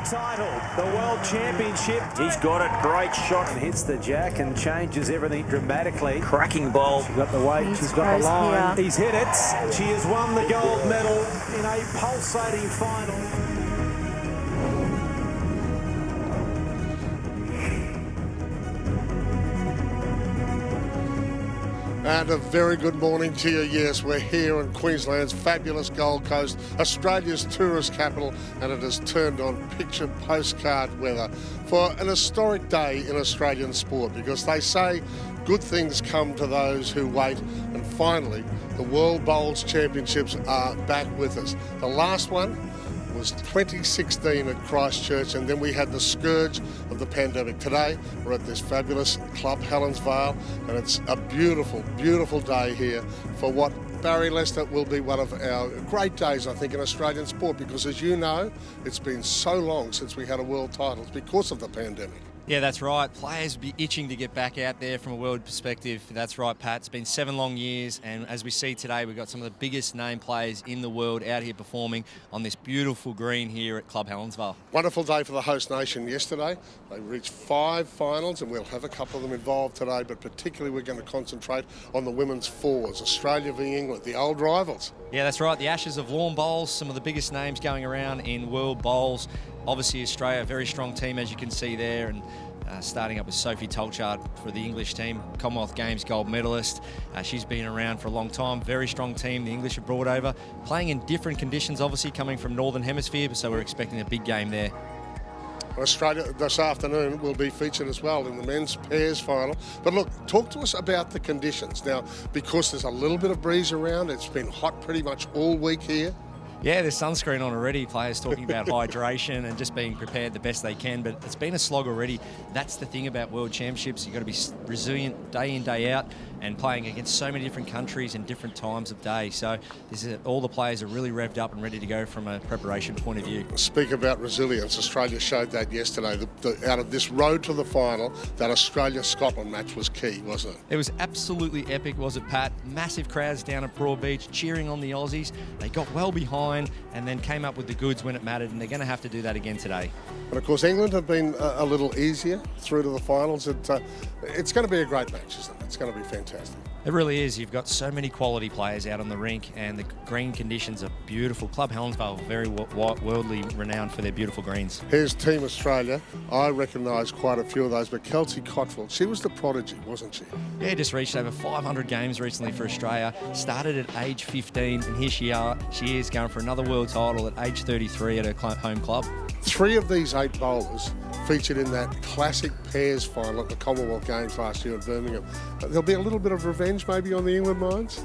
title, the World Championship. He's got it, great shot. And hits the jack and changes everything dramatically. Cracking ball. She's got the weight, she's got the line. He's hit it. She has won the gold medal in a pulsating final. And a very good morning to you. Yes, we're here in Queensland's fabulous Gold Coast, Australia's tourist capital, and it has turned on picture postcard weather for an historic day in Australian sport, because they say good things come to those who wait, and finally the World Bowls Championships are back with us. The last one was 2016 at Christchurch, and then we had the scourge of the pandemic. Today we're at this fabulous club, Helensvale, and it's a beautiful, beautiful day here for what Barry Lester will be one of our great days, I think, in Australian sport, because as you know, it's been so long since we had a world title because of the pandemic. Yeah, that's right. Players will be itching to get back out there from a world perspective. That's right, Pat. It's been 7 long years, and as we see today, we've got some of the biggest name players in the world out here performing on this beautiful green here at Club Helensvale. Wonderful day for the host nation yesterday. They reached 5 finals, and we'll have a couple of them involved today, but particularly we're going to concentrate on the women's fours, Australia v England, the old rivals. Yeah, that's right. The ashes of lawn bowls, some of the biggest names going around in world bowls. Obviously, Australia, a very strong team, as you can see there, and starting up with Sophie Tolchard for the English team, Commonwealth Games gold medalist. She's been around for a long time. Very strong team the English have brought over. Playing in different conditions, obviously, coming from Northern Hemisphere, so we're expecting a big game there. Australia this afternoon will be featured as well in the men's pairs final. But look, talk to us about the conditions. Now, because there's a little bit of breeze around, it's been hot pretty much all week here. Yeah, there's sunscreen on already. Players talking about hydration and just being prepared the best they can, but it's been a slog already. That's the thing about World Championships. You've got to be resilient day in, day out, and playing against so many different countries and different times of day. So all the players are really revved up and ready to go from a preparation point of view. Speak about resilience. Australia showed that yesterday. Out of this road to the final, that Australia-Scotland match was key, wasn't it? It was absolutely epic, was it, Pat? Massive crowds down at Broadbeach cheering on the Aussies. They got well behind and then came up with the goods when it mattered, and they're going to have to do that again today. And of course, England have been a little easier through to the finals. It's going to be a great match, isn't it? It's going to be fantastic. It really is. You've got so many quality players out on the rink, and the green conditions are beautiful. Club Helensvale, very worldly renowned for their beautiful greens. Here's Team Australia. I recognise quite a few of those, but Kelsey Cottrell, she was the prodigy, wasn't she? Yeah, just reached over 500 games recently for Australia. Started at age 15, and here she is going for another world title at age 33 at her home club. 3 of these 8 bowlers featured in that classic pairs final at the Commonwealth Games last year in Birmingham. There'll be a little bit of revenge maybe on the England minds.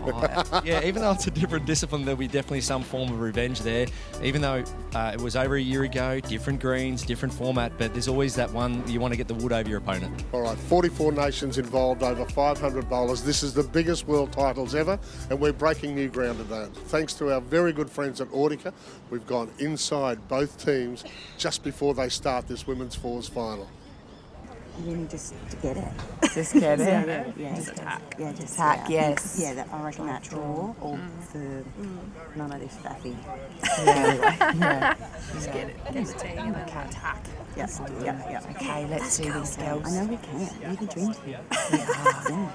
Yeah, even though it's a different discipline, there'll be definitely some form of revenge there. Even though it was over a year ago, different greens, different format, but there's always that one you want to get the wood over your opponent. All right, 44 nations involved, over 500 bowlers. This is the biggest world titles ever, and we're breaking new ground today. Thanks to our very good friends at Audica, we've gone inside both teams just before they start this women's fours final. You need just to get it. Just get it. Yeah, just attack. Yeah, just attack. Yes. Yeah, I reckon that draw or the none of this faffy. Yeah. Just get it. Get the team and then attack. Yeah. Okay, let's do this, girls. I know we can. We can dream to. Yeah.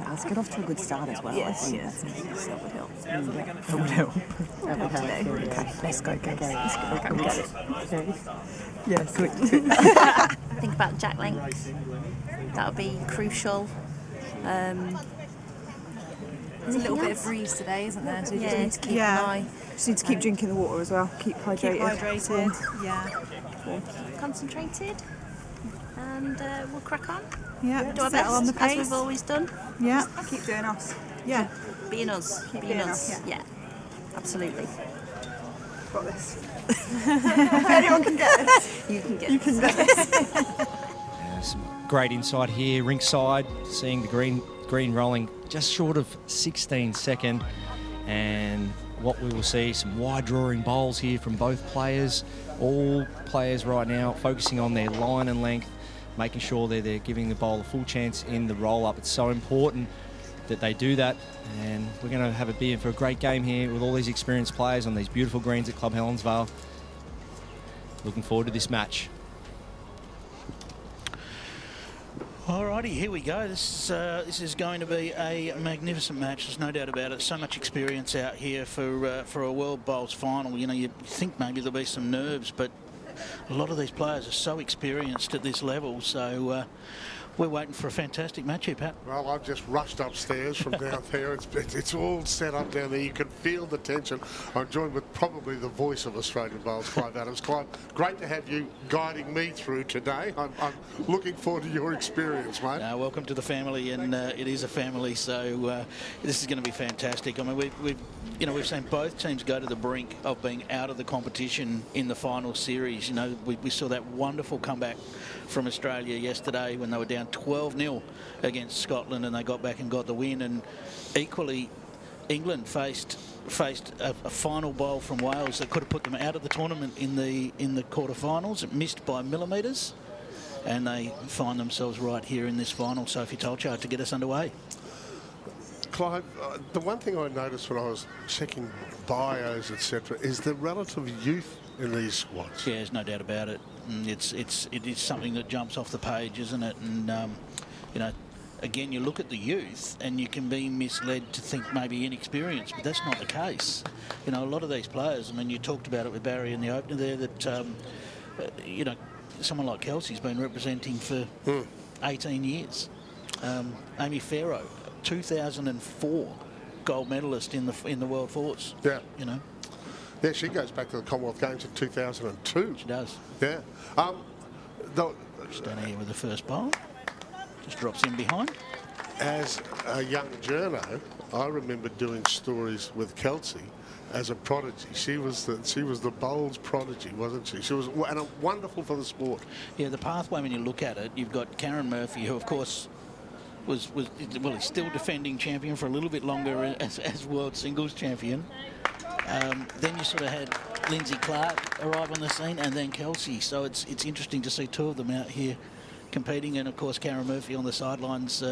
Let's get off to a good start as well. Yes. That would help. It would help. That would help. Okay, let's go, girls. Let's go. Get it. Yeah, switch. Think about jack length. That'll be crucial. There's a little bit of breeze today, isn't there? So you just need to keep an eye. Just need to keep drinking the water as well. Keep hydrated. Concentrated. And we'll crack on. Yeah. Do our best, on the pace. as we've always done. Yeah. Keep doing us. Yeah. Being us. Being us. Yeah. Absolutely. Got this. If anyone can get it, you can get it. Some great insight here, rinkside, seeing the green rolling just short of 16 second, and what we will see, some wide drawing bowls here from both players. All players right now focusing on their line and length, making sure they're giving the bowl a full chance in the roll up. It's so important that they do that, and we're going to be in for a great game here with all these experienced players on these beautiful greens at Club Helensvale. looking forward to this match. Alrighty, here we go. This is going to be a magnificent match. There's no doubt about it. So much experience out here for a World Bowls final. You know, you think maybe there'll be some nerves, but a lot of these players are so experienced at this level. So we're waiting for a fantastic match here, Pat. Well, I've just rushed upstairs from down there. It's all set up down there. You can feel the tension. I'm joined with probably the voice of Australian Bowls, Clive Adams. Clive, great to have you guiding me through today. I'm looking forward to your experience, mate. Welcome to the family, and it is a family, so this is going to be fantastic. I mean, we've seen both teams go to the brink of being out of the competition in the final series. You know, we saw that wonderful comeback from Australia yesterday when they were down 12-0 against Scotland, and they got back and got the win. And equally, England faced a final bowl from Wales that could have put them out of the tournament in the quarterfinals. It missed by millimetres, and they find themselves right here in this final. Sophie Tolchard to get us underway. Clive, the one thing I noticed when I was checking bios, etc., is the relative youth in these squads. Yeah, there's no doubt about it. It is something that jumps off the page, isn't it? And you know, again, you look at the youth and you can be misled to think maybe inexperienced, but that's not the case. You know, a lot of these players, I mean, you talked about it with Barry in the opener there, that you know, someone like Kelsey's been representing for 18 years. Amy Pharaoh, 2004 gold medalist in the World Force. Yeah. You know. Yeah, she goes back to the Commonwealth Games in 2002. She does. Yeah. Just down here with the first bowl. Just drops in behind. As a young journo, I remember doing stories with Kelsey as a prodigy. She was the bowls prodigy, wasn't she? She was wonderful for the sport. Yeah, the pathway, when you look at it, you've got Karen Murphy, who of course was he's still defending champion for a little bit longer as world singles champion. Then you sort of had Lynsey Clarke arrive on the scene, and then Kelsey. So it's interesting to see two of them out here competing, and of course Karen Murphy on the sidelines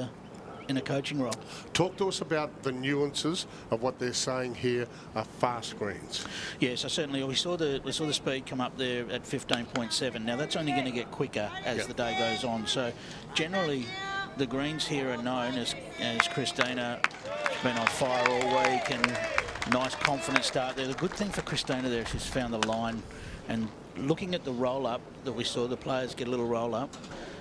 in a coaching role. Talk to us about the nuances of what they're saying here are fast greens. Yeah, so certainly we saw the speed come up there at 15.7. Now that's only going to get quicker as the day goes on. So generally the greens here are known as Kristina. She's been on fire all week, and nice confident start there. The good thing for Kristina there is she's found the line, and looking at the roll-up that we saw, the players get a little roll-up.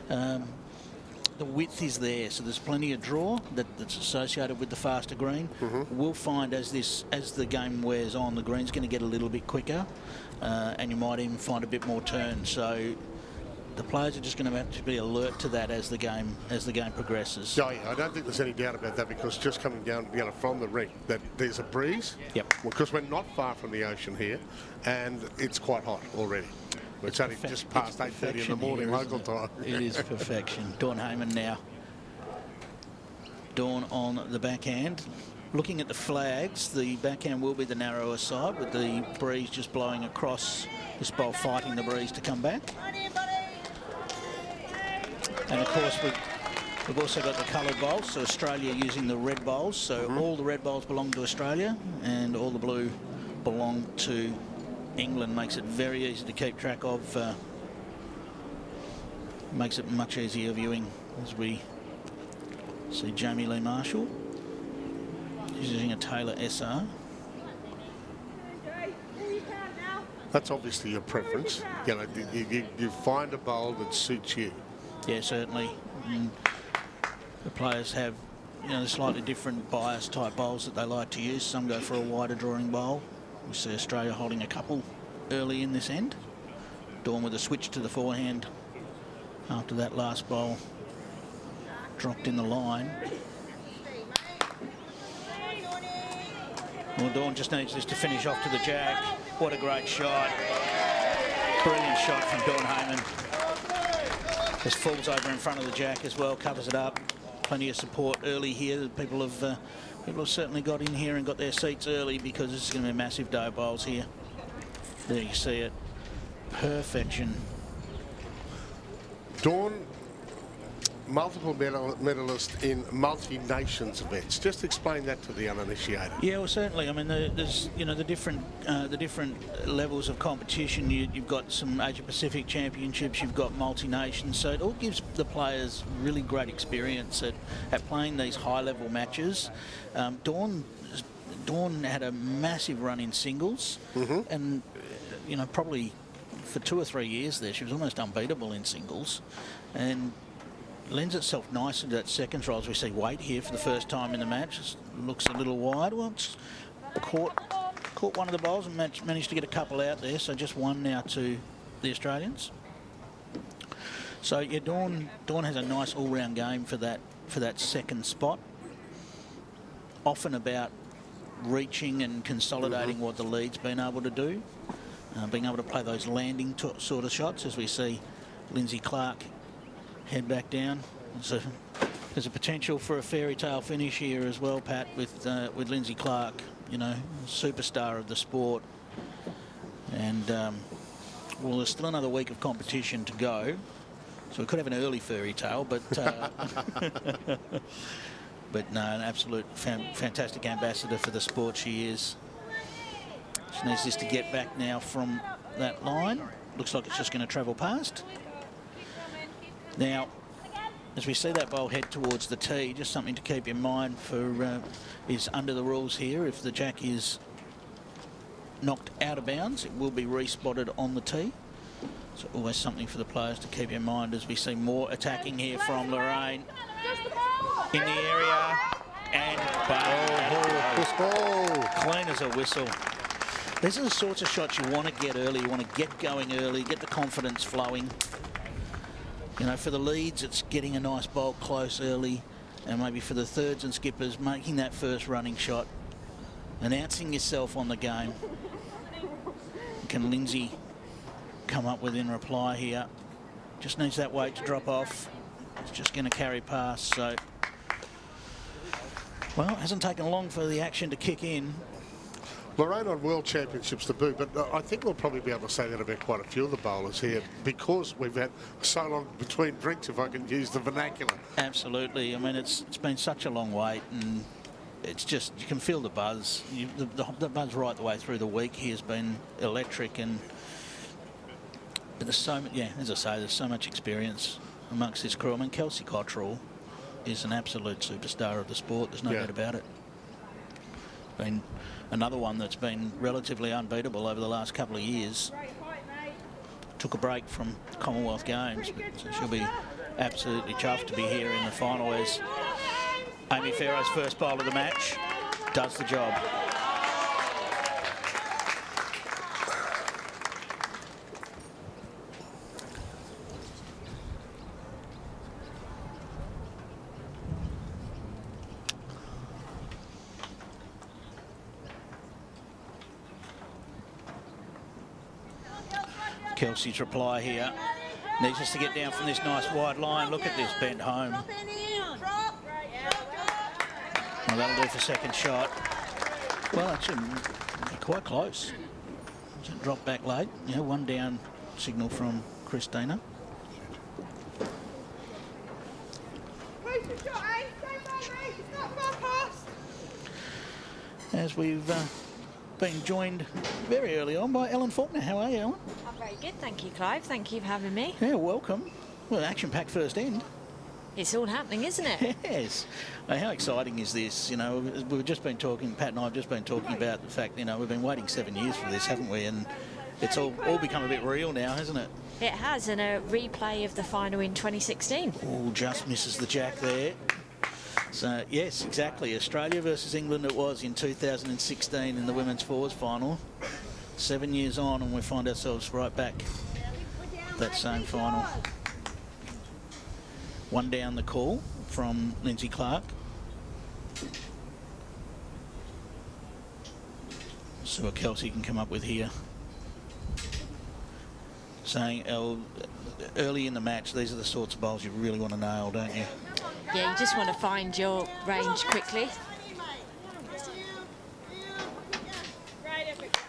The width is there, so there's plenty of draw that's associated with the faster green. We'll find as the game wears on, the green's going to get a little bit quicker, and you might even find a bit more turn. So the players are just going to have to be alert to that as the game progresses. Oh, yeah, I don't think there's any doubt about that, because just coming down, you know, from the rink, that there's a breeze. Yep. Because we're not far from the ocean here, and it's quite hot already. It's only just past 8:30 in the morning here, local time. It is perfection. Dawn Hayman now. Dawn on the backhand. Looking at the flags, the backhand will be the narrower side, with the breeze just blowing across this bowl, fighting the breeze to come back. And of course we've also got the coloured bowls, so Australia using the red bowls. So all the red bowls belong to Australia, and all the blue belong to England. Makes it very easy to keep track of. Makes it much easier viewing as we see Jamie-Lea Marshall using a Taylor SR. That's obviously your preference. You know, you find a bowl that suits you. Yeah, certainly. The players have, you know, slightly different bias type bowls that they like to use. Some go for a wider drawing bowl. We see Australia holding a couple early in this end. Dawn with a switch to the forehand after that last bowl dropped in the line. Well, Dawn just needs this to finish off to the jack. What a great shot. Brilliant shot from Dawn Hayman. Just falls over in front of the jack as well, covers it up. Plenty of support early here. People have certainly got in here and got their seats early, because this is going to be a massive day of bowls here. There you see it. Perfection. Dawn multiple medalist in multi-nations events. Just explain that to the uninitiated. Yeah, well, certainly. I mean, there's the different levels of competition. You've got some Asia Pacific championships. You've got multi-nations. So it all gives the players really great experience at playing these high-level matches. Dawn had a massive run in singles, and probably for 2 or 3 years there, she was almost unbeatable in singles, and lends itself nicely to that second trial as we see weight here for the first time in the match. It looks a little wide. Well, it's caught one of the bowls and managed to get a couple out there, so just one now to the Australians. So yeah, Dawn has a nice all-round game for that second spot. Often about reaching and consolidating what the lead's been able to do, being able to play those landing sort of shots, as we see Lynsey Clarke head back down. So there's a potential for a fairy tale finish here as well, Pat, with Lynsey Clarke, superstar of the sport. And well, there's still another week of competition to go, so we could have an early fairy tale, but but no, an absolute fantastic ambassador for the sport she is. She needs this to get back now from that line. Looks like it's just going to travel past. Now, as we see that bowl head towards the tee, just something to keep in mind for is under the rules here. If the jack is knocked out of bounds, it will be respotted on the tee. So always something for the players to keep in mind as we see more attacking here from Lorraine in the area, and clean as a whistle. These are the sorts of shots you want to get early. You want to get going early, get the confidence flowing. For the leads, it's getting a nice bowl close early, and maybe for the thirds and skippers, making that first running shot, announcing yourself on the game. Can Lynsey come up with in reply here? Just needs that weight to drop off. It's just going to carry past, so... Well, it hasn't taken long for the action to kick in. Lorraine on World Championships debut, but I think we'll probably be able to say that about quite a few of the bowlers here because we've had so long between drinks, if I can use the vernacular. Absolutely. I mean, it's been such a long wait, and it's just, you can feel the buzz. The buzz right the way through the week here has been electric, but there's so much, as I say, there's so much experience amongst this crew. I mean, Kelsey Cottrell is an absolute superstar of the sport. There's no doubt about it. Been another one that's been relatively unbeatable over the last couple of years. Took a break from Commonwealth Games, but she'll be absolutely chuffed to be here in the final as Amy Pharaoh's first bowl of the match does the job. Kelsey's reply here needs us to get down from this nice wide line. Look at this bent home. Well, that'll do for second shot. Well, actually, quite close. Drop back late. One down signal from Kristina. As we've been joined very early on by Ellen Faulkner. How are you, Ellen? I'm very good, thank you, Clive. Thank you for having me. Yeah, welcome. Well, action-packed first end. It's all happening, isn't it? Yes. How exciting is this? We've just been talking, Pat and I have just been talking about the fact, we've been waiting 7 years for this, haven't we? And it's all become a bit real now, hasn't it? It has, and a replay of the final in 2016. Oh, just misses the jack there. So, yes, exactly. Australia versus England it was in 2016 in the women's fours final. 7 years on, and we find ourselves right back that same final. One down the call from Lynsey Clarke. See what Kelsey can come up with here. Saying early in the match, these are the sorts of bowls you really want to nail, don't you? Yeah, you just want to find your range quickly.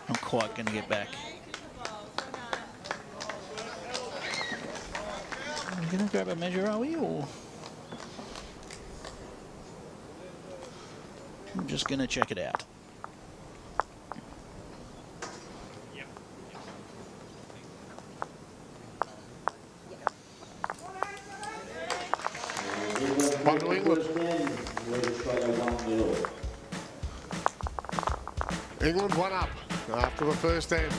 Not quite going to get back. I'm going to grab a measure, are we? Or just going to check it out. One to England. England 1 up after the first end.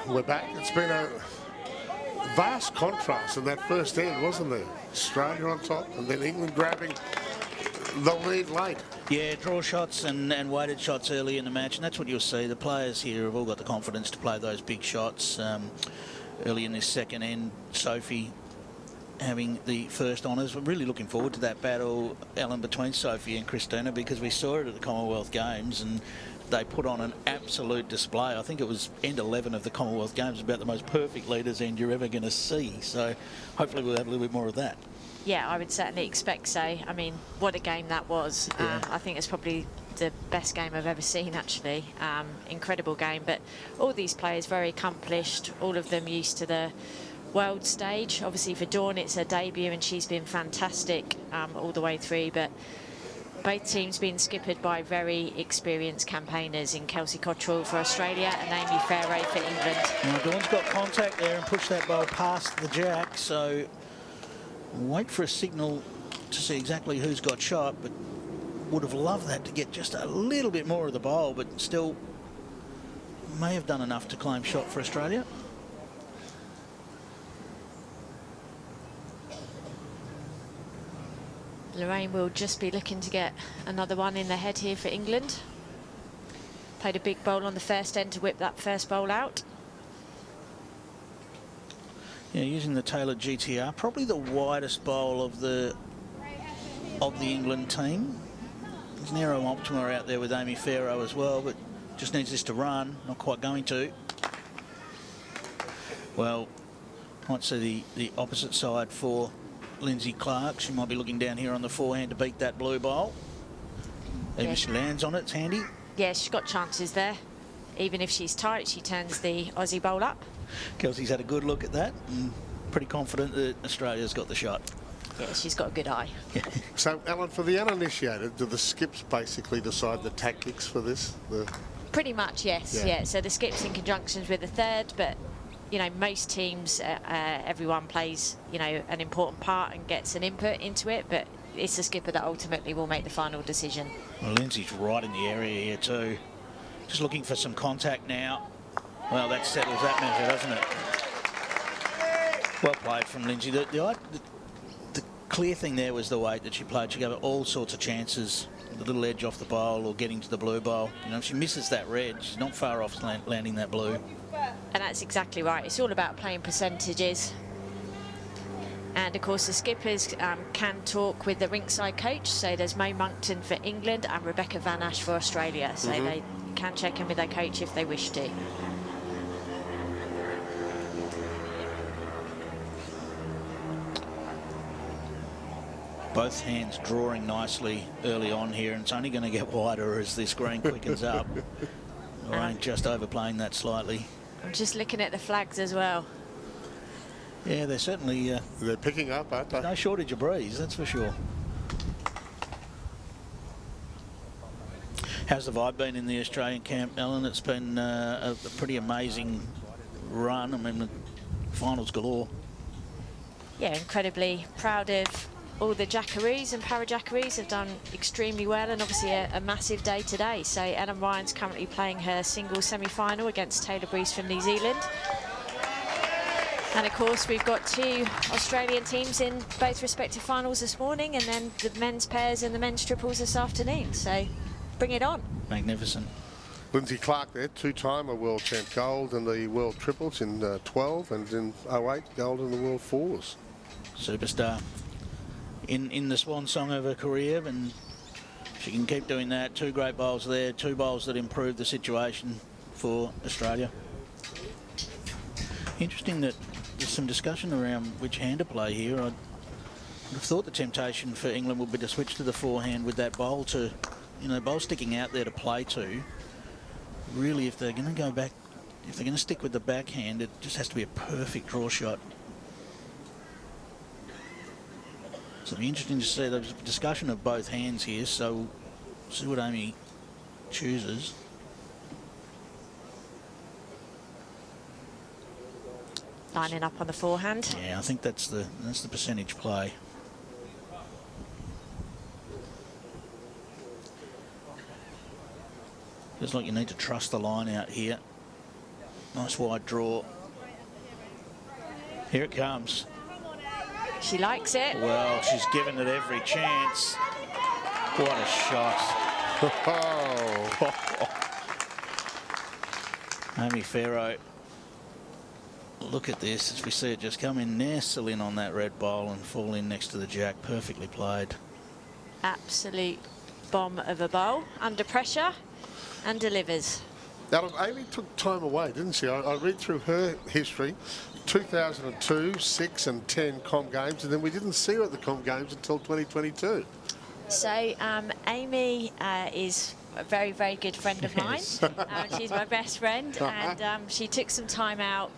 We're back. It's been a vast contrast in that first end, wasn't there? Australia on top and then England grabbing the lead late. Yeah, draw shots and weighted shots early in the match, and that's what you'll see. The players here have all got the confidence to play those big shots. Early in this second end, Sophie having the first honours. We're really looking forward to that battle, Ellen, between Sophie and Kristina, because we saw it at the Commonwealth Games and they put on an absolute display. I think it was end 11 of the Commonwealth Games, about the most perfect leaders end you're ever going to see. So hopefully we'll have a little bit more of that. Yeah, I would certainly expect so. I mean, what a game that was. Yeah. I think it's probably the best game I've ever seen, actually. Incredible game, but all these players very accomplished, all of them used to the world stage. Obviously for Dawn it's her debut and she's been fantastic all the way through, but both teams being skippered by very experienced campaigners in Kelsey Cottrell for Australia and Amy Pharaoh for England. Now, Dawn's got contact there and pushed that ball past the jack, so wait for a signal to see exactly who's got shot, but would have loved that to get just a little bit more of the bowl, but still may have done enough to claim shot for Australia. Lorraine will just be looking to get another one in the head here for England. Played a big bowl on the first end to whip that first bowl out. Yeah, using the Taylor GTR, probably the widest bowl of the England team. There's Nero Optima out there with Amy Pharaoh as well, but just needs this to run. Not quite going to. Well, might see the opposite side for Lynsey Clarke. She might be looking down here on the forehand to beat that blue bowl. Even if she lands on it, it's handy. Yeah, she's got chances there. Even if she's tight, she turns the Aussie bowl up. Kelsey's had a good look at that and pretty confident that Australia's got the shot. Yeah, she's got a good eye. So, Alan, for the uninitiated, do the skips basically decide the tactics for this? Pretty much, yes. Yeah. So the skips in conjunction with the third, but you know, most teams, everyone plays, you know, an important part and gets an input into it, but it's the skipper that ultimately will make the final decision. Well, Lynsey's right in the area here too. Just looking for some contact now. Well, that settles that measure, doesn't it? Well played from Lynsey. The clear thing there was the weight that she played. She gave it all sorts of chances, the little edge off the bowl or getting to the blue bowl. You know, if she misses that red, she's not far off landing that blue. And that's exactly right. It's all about playing percentages. And of course the skippers can talk with the rinkside coach. So there's Mo Monkton for England and Rebecca Van Ash for Australia. So they can check in with their coach if they wish to. Both hands drawing nicely early on here, and it's only going to get wider as this green quickens up. Lorraine just overplaying that slightly. I'm just looking at the flags as well. Yeah, they're certainly... they're picking up, aren't they? No shortage of breeze, that's for sure. How's the vibe been in the Australian camp, Ellen? It's been a pretty amazing run. I mean, the finals galore. Yeah, incredibly proud of all the jackaroos and para-jackaroos have done extremely well, and obviously a massive day today. So Ellen Ryan's currently playing her single semi-final against Taylor Breeze from New Zealand. And of course we've got 2 Australian teams in both respective finals this morning, and then the men's pairs and the men's triples this afternoon. So bring it on. Magnificent. Lynsey Clarke there, 2-timer world champ gold in the world triples in 12 and in 08 gold in the world fours. Superstar. In the swan song of her career, and she can keep doing that. 2 great bowls there, 2 bowls that improve the situation for Australia. Interesting that there's some discussion around which hand to play here. I'd have thought the temptation for England would be to switch to the forehand with that bowl to, you know, bowl sticking out there to play to. Really, if they're going to go back, if they're going to stick with the backhand, it just has to be a perfect draw shot. So it'll be interesting to see the discussion of both hands here, so we'll see what Amy chooses. Lining up on the forehand. Yeah, I think that's the percentage play. Feels like you need to trust the line out here. Nice wide draw. Here it comes. She likes it. Well, she's given it every chance. What a shot. Amy Pharaoh. Look at this as we see it just come in, nestle in on that red bowl and fall in next to the jack. Perfectly played. Absolute bomb of a bowl. Under pressure and delivers. Now, Amy took time away, didn't she? I read through her history. 2002, 6 and 10 Com Games, and then we didn't see her at the Com Games until 2022. So Amy is a very, very good friend of mine. She's my best friend, and she took some time out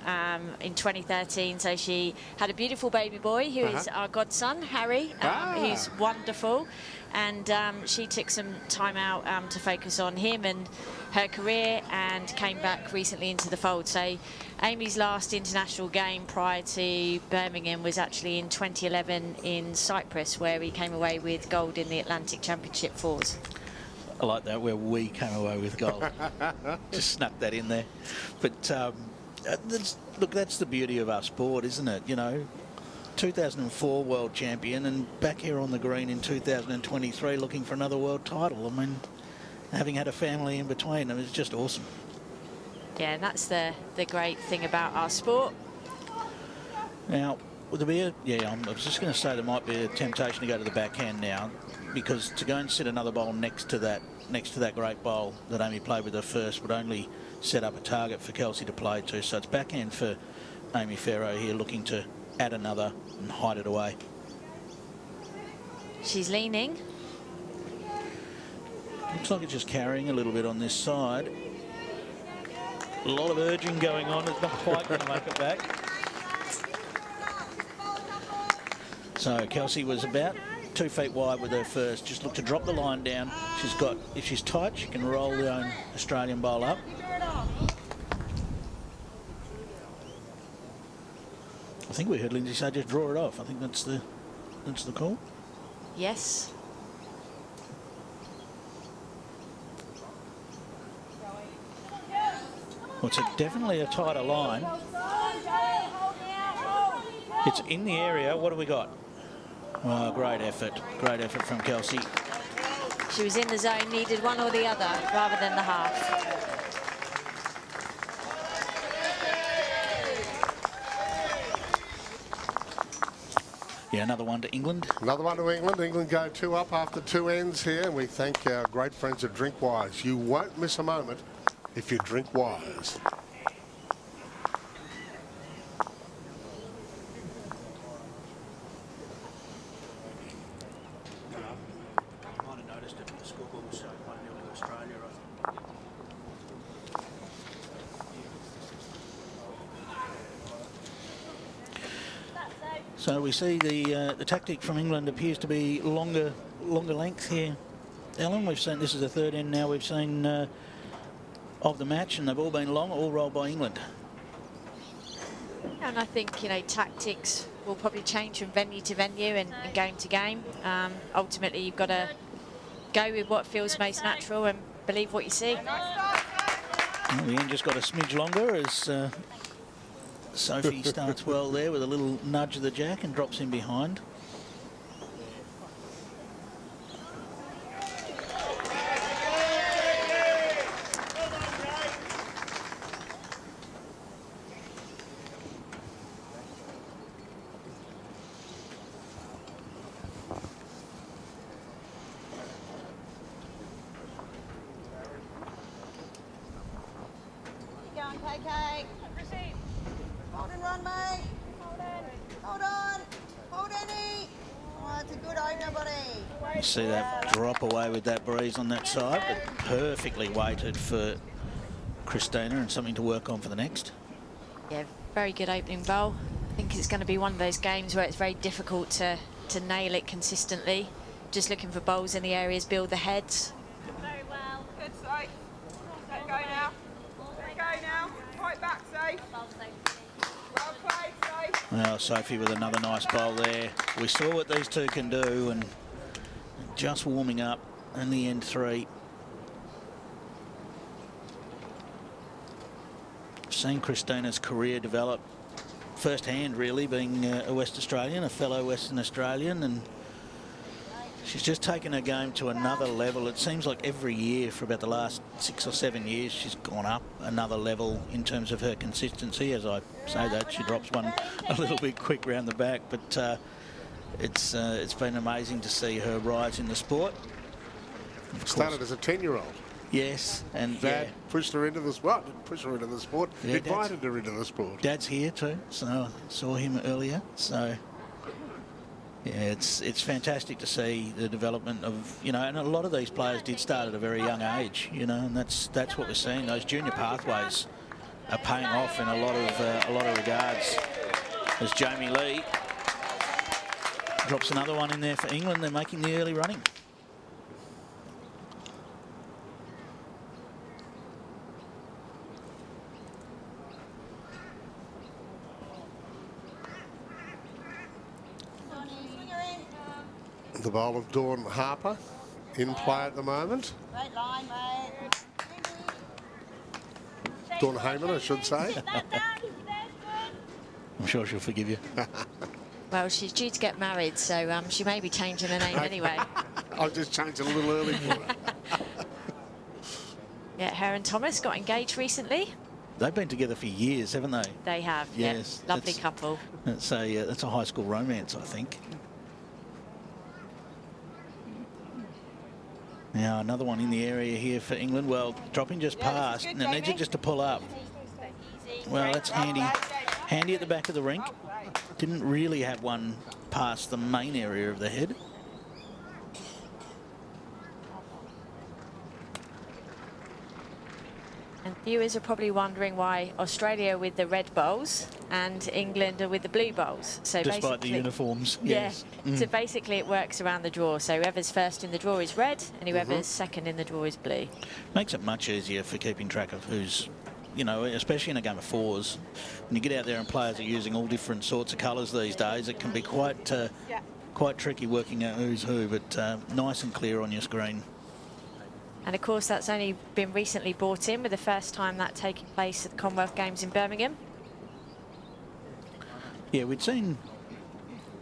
in 2013. So she had a beautiful baby boy who is our godson, Harry, who's wonderful. And she took some time out to focus on him and her career, and came back recently into the fold. So Amy's last international game prior to Birmingham was actually in 2011 in Cyprus, where we came away with gold in the Atlantic Championship fours. I like that, where we came away with gold. Just snuck that in there. But look, that's the beauty of our sport, isn't it? You know, 2004 world champion, and back here on the green in 2023 looking for another world title. I mean, having had a family in between, I mean, it's just awesome. Yeah, and that's the great thing about our sport. Now, would there be a... Yeah, I was just going to say there might be a temptation to go to the backhand now, because to go and sit another bowl next to that great bowl that Amy played with her first would only set up a target for Kelsey to play to. So it's backhand for Amy Pharaoh here, looking to add another and hide it away. She's leaning. Looks like it's just carrying a little bit on this side. A lot of urging going on. It's not quite going to make it back. So Kelsey was about 2 feet wide with her first. Just look to drop the line down. She's got, if she's tight, she can roll the own Australian bowl up. I think we heard Lynsey say just draw it off. I think that's the call. Yes. Well, it's definitely a tighter line. It's in the area. What do we got? Oh, great effort. Great effort from Kelsey. She was in the zone, needed one or the other rather than the half. Yeah, another one to England. Another one to England. England go 2 up after 2 ends here, and we thank our great friends at Drinkwise. You won't miss a moment if you drink wise. So we see the tactic from England appears to be longer length here. Ellen, we've seen this is the 3rd end now we've seen of the match, and they've all been long, all rolled by England. And I think, you know, tactics will probably change from venue to venue and game to game. Ultimately, you've got to go with what feels most natural and believe what you see. Well, the end just got a smidge longer as Sophie starts well there with a little nudge of the jack and drops in behind. See that drop away with that breeze on that side, but perfectly weighted for Kristina and something to work on for the next. Yeah, very good opening bowl. I think it's going to be one of those games where it's very difficult to nail it consistently. Just looking for bowls in the areas, build the heads. Very well. Good sight. Let go now. Let go now. Right back, safe. Well played, safe. Well, Sophie with another nice bowl there. We saw what these two can do, and just warming up in the end 3. Seen Kristina's career develop firsthand, really, being a West Australian, a fellow Western Australian, and she's just taken her game to another level. It seems like every year for about the last 6 or 7 years she's gone up another level in terms of her consistency. As I say that, she drops one a little bit quick round the back, but it's been amazing to see her rise in the sport. Started as a 10-year-old. Yes, and Dad pushed her into the sport. Didn't push her into the sport. Yeah, invited her into the sport. Dad's here too, so I saw him earlier. So yeah, it's fantastic to see the development of, you know, and a lot of these players did start at a very young age, you know, and that's what we're seeing. Those junior pathways are paying off in a lot of regards. As Jamie-Lea drops another one in there for England, they're making the early running. The bowl of Dawn Harper in play at the moment. Great line, mate. Dawn Hayman, I should say. I'm sure she'll forgive you. Well, she's due to get married, so she may be changing her name anyway. I'll just change it a little early for her. Yeah, her and Thomas got engaged recently. They've been together for years, haven't they? They have, yes. Yeah. Lovely couple. That's a high school romance, I think. Now another one in the area here for England. Well, dropping just past, and it needs it just to pull up. Well, that's handy. Handy at the back of the rink. Didn't really have one past the main area of the head. And Viewers are probably wondering why Australia are with the red bowls and England are with the blue bowls. So despite the uniforms, yes. Yeah. So basically it works around the draw. So whoever's first in the draw is red and whoever's second in the draw is blue. Makes it much easier for keeping track of who's, you know, especially in a game of fours. When you get out there and players are using all different sorts of colours these days, it can be quite tricky working out who's who, but nice and clear on your screen. And of course that's only been recently brought in, with the first time that taking place at the Commonwealth Games in Birmingham. Yeah, we'd seen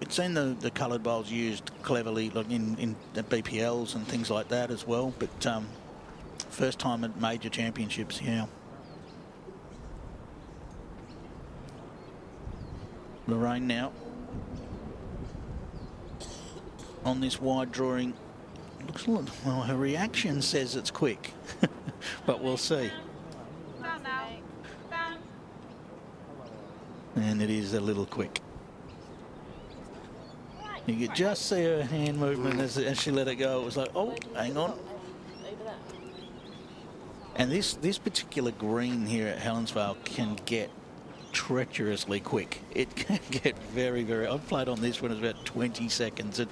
the coloured bowls used cleverly, like in the BPLs and things like that as well, but first time at major championships, yeah. Lorraine now on this wide drawing. Looks like, well, her reaction says it's quick, but we'll see. And it is a little quick. You could just see her hand movement as she let it go. It was like, oh, hang on. And this particular green here at Helensvale can get treacherously quick. It can get very, very... I've played on this when it was about 20 seconds. It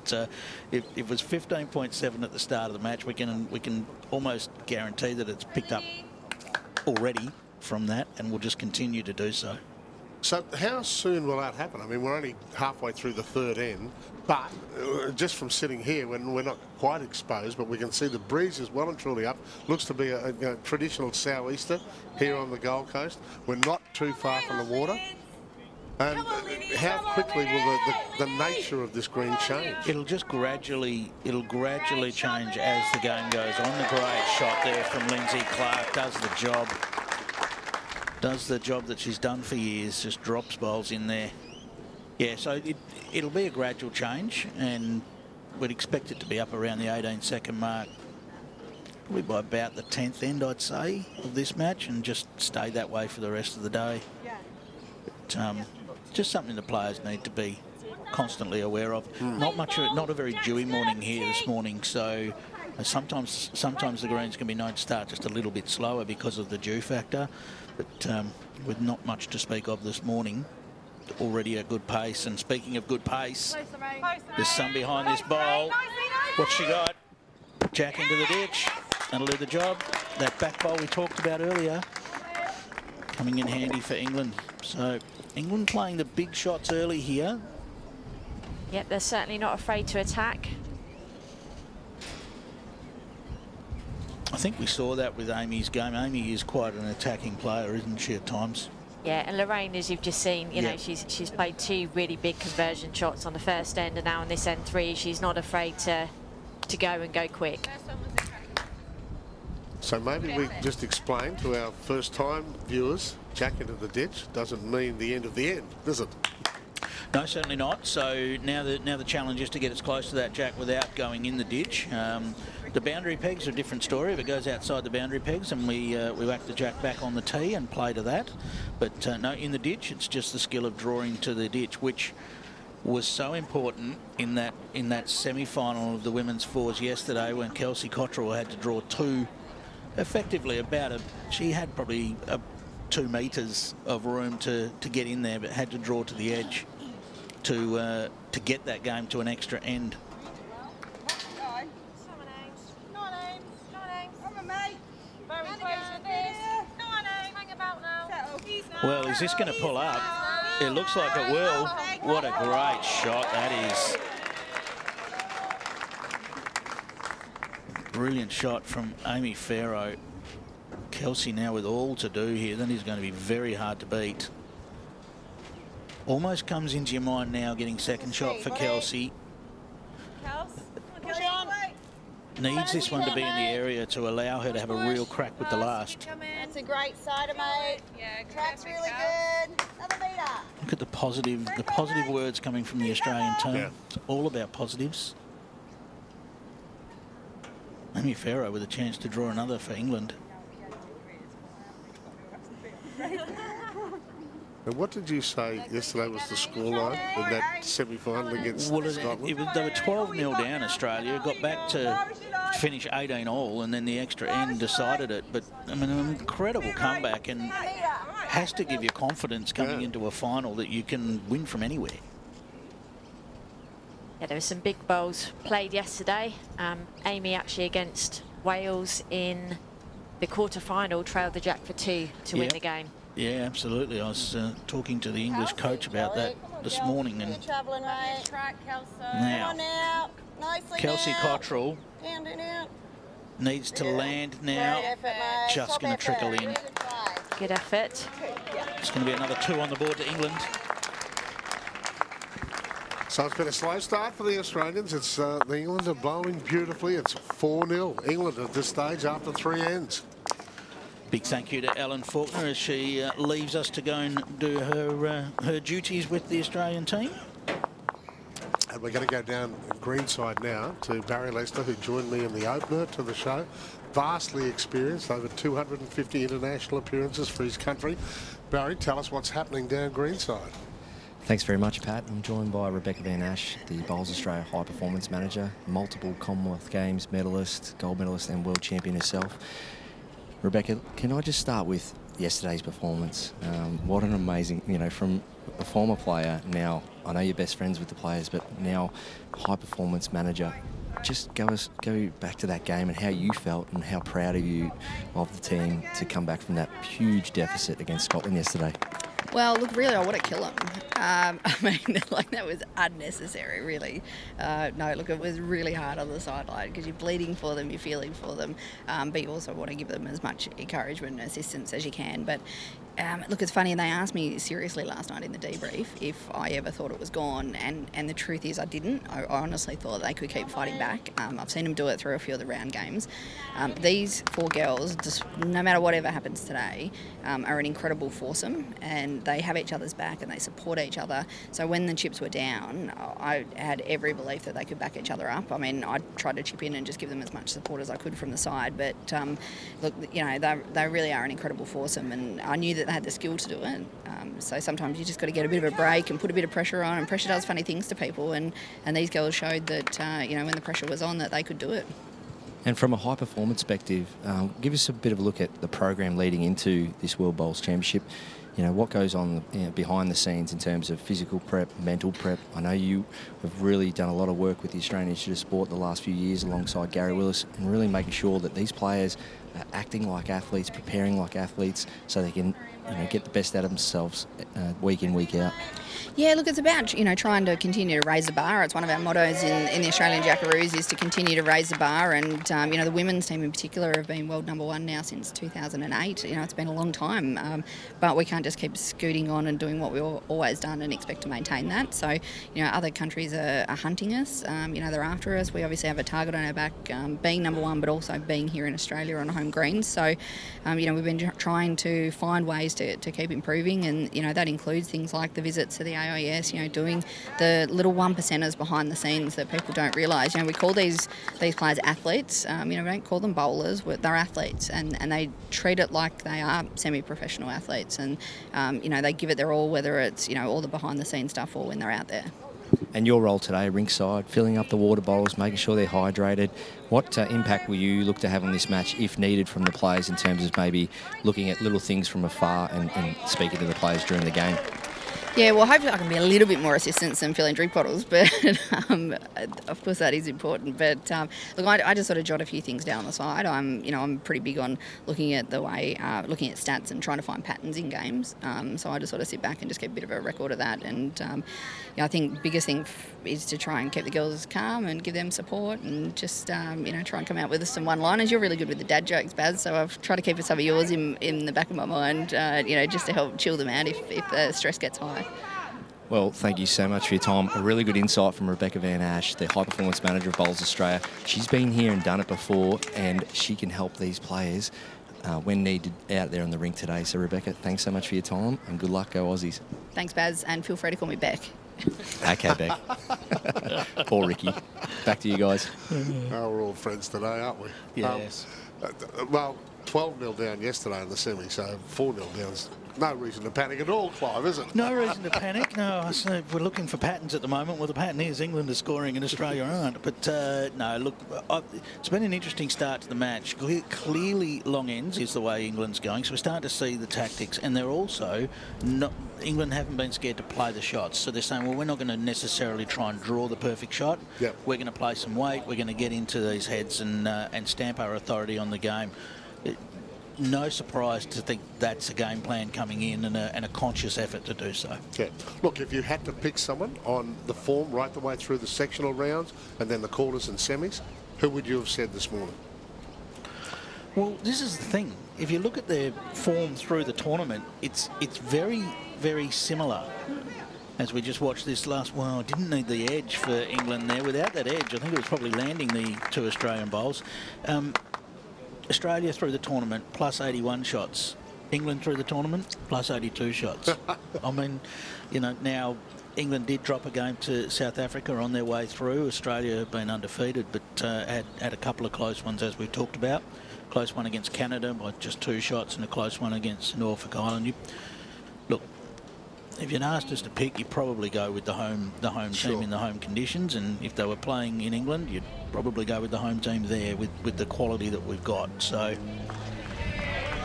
was 15.7 at the start of the match. We can almost guarantee that it's picked up already from that, and we'll just continue to do so. So how soon will that happen? I mean, we're only halfway through the third end, but just from sitting here, when we're not quite exposed, but we can see the breeze is well and truly up. Looks to be a traditional sou'easter here on the Gold Coast. We're not too far from the water. And how quickly will the nature of this green change? It'll gradually change as the game goes on. The great shot there from Lynsey. Clarke does the job. Does the job that she's done for years, just drops bowls in there. Yeah, so it'll be a gradual change, and we'd expect it to be up around the 18-second mark, probably by about the 10th end, I'd say, of this match, and just stay that way for the rest of the day. But, just something the players need to be constantly aware of. Not a very dewy morning here this morning, so sometimes the greens can be known to start just a little bit slower because of the dew factor. But with not much to speak of this morning, already a good pace. And speaking of good pace, there's some behind this bowl. What's she got? Jack into the ditch. That'll do the job. That back bowl we talked about earlier, coming in handy for England. So England playing the big shots early here. Yep, they're certainly not afraid to attack. I think we saw that with Amy's game. Amy is quite an attacking player, isn't she, at times? Yeah, and Lorraine, as you've just seen, you know, she's played 2 really big conversion shots on the first end, and now on this end 3, she's not afraid to go and go quick. So maybe we just explain to our first-time viewers, Jack into the ditch doesn't mean the end of the end, does it? No, certainly not. So now the challenge is to get as close to that jack without going in the ditch. The boundary pegs are a different story. If it goes outside the boundary pegs, and we whack the jack back on the tee and play to that. But no, in the ditch, it's just the skill of drawing to the ditch, which was so important in that semi-final of the women's fours yesterday, when Kelsey Cottrell had to draw 2, effectively she had probably 2 metres of room to get in there, but had to draw to the edge to get that game to an extra end. Well, is this going to pull up? It looks like it will. What a great shot that is. Brilliant shot from Amy Pharaoh. Kelsey now with all to do here. Then he's going to be very hard to beat. Almost comes into your mind now, getting second shot for Kelsey. Needs this one to be in the area to allow her to have a real crack with the last. That's a great sider, mate. Yeah, track's really good. Another meter. Look at the positive words coming from the Australian team. Yeah. It's all about positives. Amy Pharaoh with a chance to draw another for England. And what did you say yesterday was the scoreline in that semi-final against Scotland? They were 12-0 down, Australia. Got back to finish 18 all, and then the extra end decided it. But, I mean, an incredible comeback, and has to give you confidence coming into a final that you can win from anywhere. Yeah, there were some big bowls played yesterday. Amy actually against Wales in the quarter-final trailed the jack for 2 to win the game. Yeah, absolutely. I was talking to the English coach about that this morning. And now, Kelsey Cottrell needs to land now. Just going to trickle in. Good effort. It's going to be another 2 on the board to England. So it's been a slow start for the Australians. It's the England are bowling beautifully. It's 4-0 England at this stage after 3 ends. Big thank you to Ellen Faulkner as she leaves us to go and do her duties with the Australian team. And we're going to go down greenside now to Barry Lester, who joined me in the opener to the show. Vastly experienced, over 250 international appearances for his country. Barry, tell us what's happening down greenside. Thanks very much, Pat. I'm joined by Rebecca Van Ash, the Bowls Australia High Performance Manager, multiple Commonwealth Games medalist, gold medalist and world champion herself. Rebecca, can I just start with yesterday's performance? What an amazing, from a former player now, I know you're best friends with the players, but now high performance manager. Just go back to that game and how you felt and how proud of you of the team to come back from that huge deficit against Scotland yesterday. Well, look, really, I want to kill them. I mean, like, that was unnecessary, really. No, look, it was really hard on the sideline because you're bleeding for them, you're feeling for them, but you also want to give them as much encouragement and assistance as you can. But look, it's funny, they asked me seriously last night in the debrief if I ever thought it was gone, and the truth is I didn't. I honestly thought they could keep fighting back. I've seen them do it through a few of the round games. These 4 girls, just no matter whatever happens today, are an incredible foursome, and they have each other's back and they support each other. So when the chips were down, I had every belief that they could back each other up. I mean, I tried to chip in and just give them as much support as I could from the side, but look, they really are an incredible foursome, and I knew that they had the skill to do it. So sometimes you just got to get a bit of a break and put a bit of pressure on, and pressure does funny things to people, and these girls showed that when the pressure was on, that they could do it. And from a high performance perspective, give us a bit of a look at the program leading into this World Bowls Championship. What goes on behind the scenes in terms of physical prep, mental prep. I know you have really done a lot of work with the Australian Institute of Sport the last few years alongside Gary Willis, and really making sure that these players are acting like athletes, preparing like athletes, so they can get the best out of themselves week in, week out. Yeah, look, it's about, trying to continue to raise the bar. It's one of our mottos in the Australian Jackaroos is to continue to raise the bar. And, the women's team in particular have been world number 1 now since 2008. It's been a long time. But we can't just keep scooting on and doing what we've always done and expect to maintain that. So, other countries are hunting us. They're after us. We obviously have a target on our back, being number 1, but also being here in Australia on home greens. So, we've been trying to find ways to keep improving. And, that includes things like the visits to the AIS, doing the little 1%ers behind the scenes that people don't realise. We call these players athletes. We don't call them bowlers. They're athletes, and they treat it like they are semi-professional athletes. And, they give it their all, whether it's, all the behind-the-scenes stuff or when they're out there. And your role today, ringside, filling up the water bowls, making sure they're hydrated. What impact will you look to have on this match, if needed, from the players in terms of maybe looking at little things from afar and speaking to the players during the game? Yeah, well, hopefully I can be a little bit more assistance than filling drink bottles, but of course that is important. But look, I just sort of jot a few things down on the side. I'm pretty big on looking at looking at stats and trying to find patterns in games. So I just sort of sit back and just keep a bit of a record of that. And I think the biggest thing is to try and keep the girls calm and give them support, and just try and come out with some one-liners. You're really good with the dad jokes, Baz, so I've tried to keep some of yours in the back of my mind, just to help chill them out if the stress gets high. Well, thank you so much for your time. A really good insight from Rebecca Van Ash, the High Performance Manager of Bowls Australia. She's been here and done it before, and she can help these players when needed out there on the rink today. So, Rebecca, thanks so much for your time, and good luck, go Aussies. Thanks, Baz, and feel free to call me Beck. Okay, Beck. Poor Ricky. Back to you guys. We're all friends today, aren't we? Yes. Well, 12-0 down yesterday in the semi, so 4-0 down's no reason to panic at all, Clive, is it? No reason to panic. No, I say we're looking for patterns at the moment. Well, the pattern is England is scoring and Australia aren't. But no, look, it's been an interesting start to the match. Clearly, long ends is the way England's going. So we're starting to see the tactics, and they're also not. England haven't been scared to play the shots. So they're saying, well, we're not going to necessarily try and draw the perfect shot. Yep. We're going to play some weight. We're going to get into these heads and stamp our authority on the game. No surprise to think that's a game plan coming in and a conscious effort to do so. Yeah. Look, if you had to pick someone on the form right the way through the sectional rounds and then the quarters and semis, who would you have said this morning? Well, this is the thing. If you look at their form through the tournament, it's very, very similar. As we just watched this last, well, didn't need the edge for England there. Without that edge, I think it was probably landing the two Australian bowls. Australia through the tournament, plus 81 shots. England through the tournament, plus 82 shots. I mean, you know, now England did drop a game to South Africa on their way through. Australia have been undefeated, but had a couple of close ones, as we've talked about. Close one against Canada by just 2 shots and a close one against Norfolk Island. Look, if you'd asked us to pick, you'd probably go with the home Sure. team in the home conditions, and if they were playing in England, you'd probably go with the home team there with the quality that we've got. So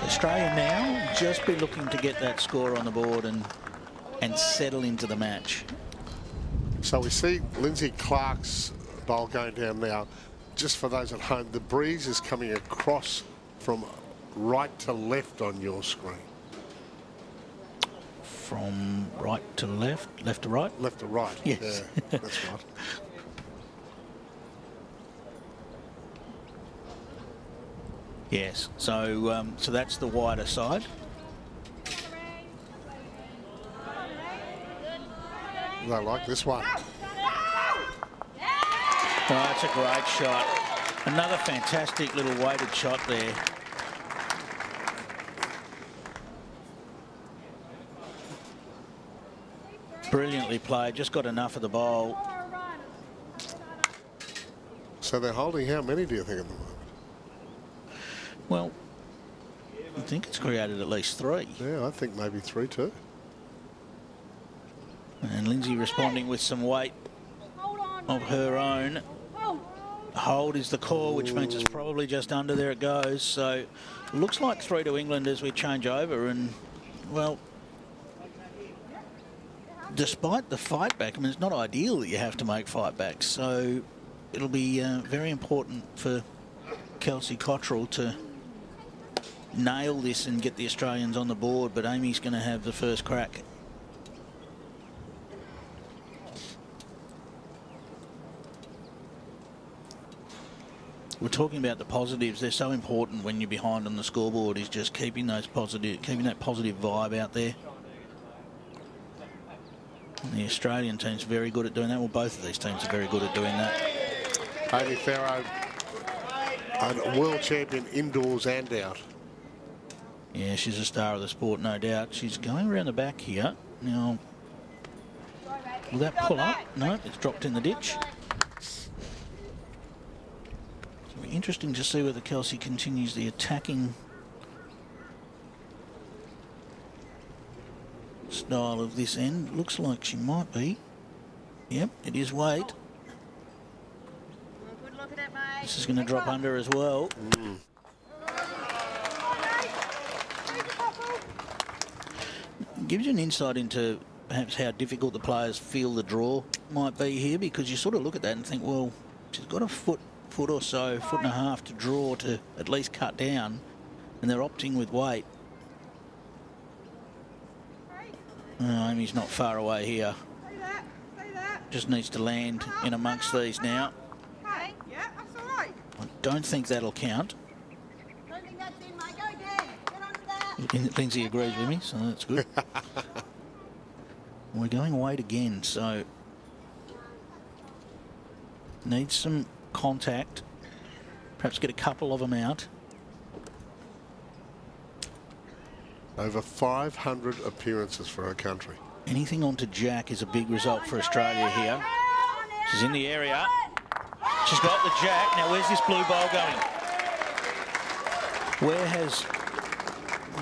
Australia now just be looking to get that score on the board and settle into the match. So we see Lynsey Clarke's bowl going down now. Just for those at home, the breeze is coming across from right to left on your screen. From right to left, left to right? Left to right. Yes. Yeah, that's right. Yes. So so that's the wider side. They like this one. Oh, that's a great shot. Another fantastic little weighted shot there. Brilliantly played, just got enough of the bowl. So they're holding how many, do you think, at the moment? Well, I think it's created at least 3. Yeah, I think maybe 3 too. And Lynsey responding with some weight of her own. Hold is the call, which means it's probably just under. There it goes. So looks like 3 to England as we change over. And, well, despite the fight back, I mean, it's not ideal that you have to make fight backs. So it'll be very important for Kelsey Cottrell to nail this and get the Australians on the board. But Amy's going to have the first crack. We're talking about the positives. They're so important when you're behind on the scoreboard, is just keeping that positive vibe out there. And the Australian team's very good at doing that. Well, both of these teams are very good at doing that. Amy Pharaoh, a world champion indoors and out. Yeah, she's a star of the sport, no doubt. She's going around the back here. Now, will that pull up? No, it's dropped in the ditch. It'll be interesting to see whether Kelsey continues the attacking style of this end. Looks like she might be. Yep, it is weight. This is going to drop under as well. Gives you an insight into perhaps how difficult the players feel the draw might be here, because you sort of look at that and think, well, she's got a foot or so, 1.5 feet to draw to at least cut down, and they're opting with weight. Amy's not far away here. Just needs to land in amongst these now. Yeah, that's all right. I don't think that'll count. Don't think that's in, mate. Go again. Get under there. Lynsey agrees with me, so that's good. We're going weight again, so needs some contact. Perhaps get a couple of them out. Over 500 appearances for her country. Anything onto Jack is a big result for Australia here. She's in the area. She's got the Jack. Now, where's this blue ball going? Where has...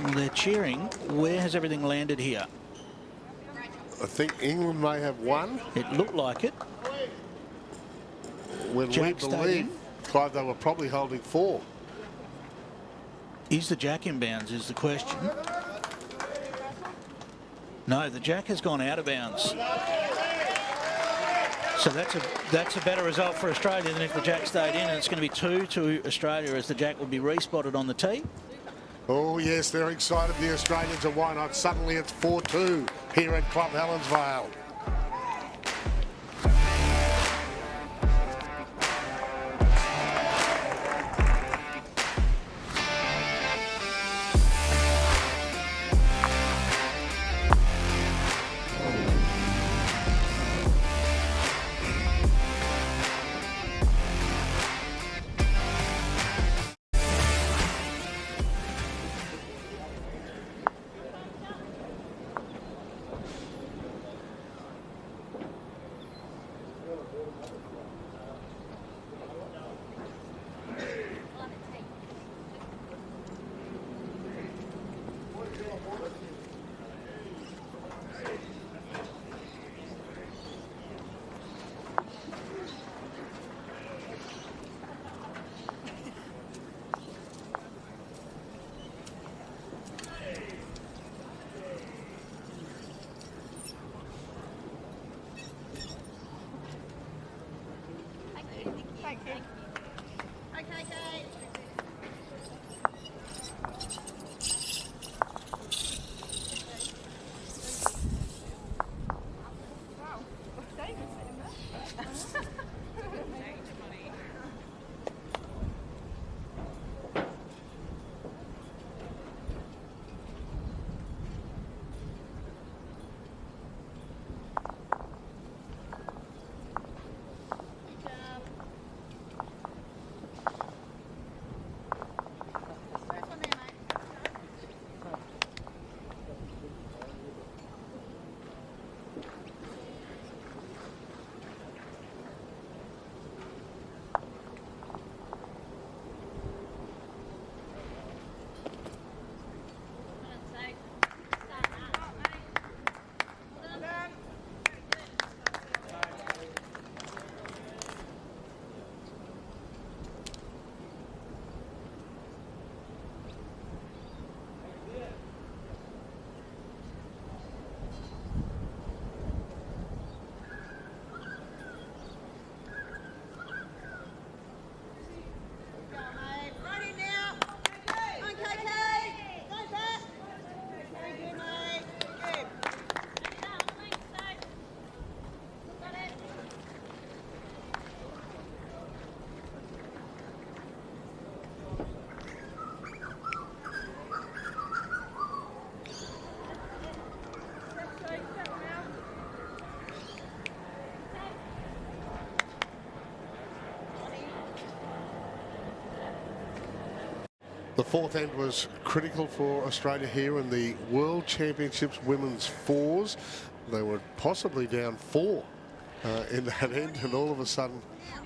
Well, they're cheering. Where has everything landed here? I think England may have won. It looked like it. When Jack we believe, Clive, they were probably holding 4. Is the Jack in bounds is the question. No, the Jack has gone out of bounds. So that's a better result for Australia than if the Jack stayed in, and it's going to be 2 to Australia as the Jack will be respotted on the tee. Oh, yes, they're excited, the Australians, and why not? Suddenly it's 4-2 here at Club Helensvale. The fourth end was critical for Australia here in the World Championships Women's Fours. They were possibly down 4 in that end, and all of a sudden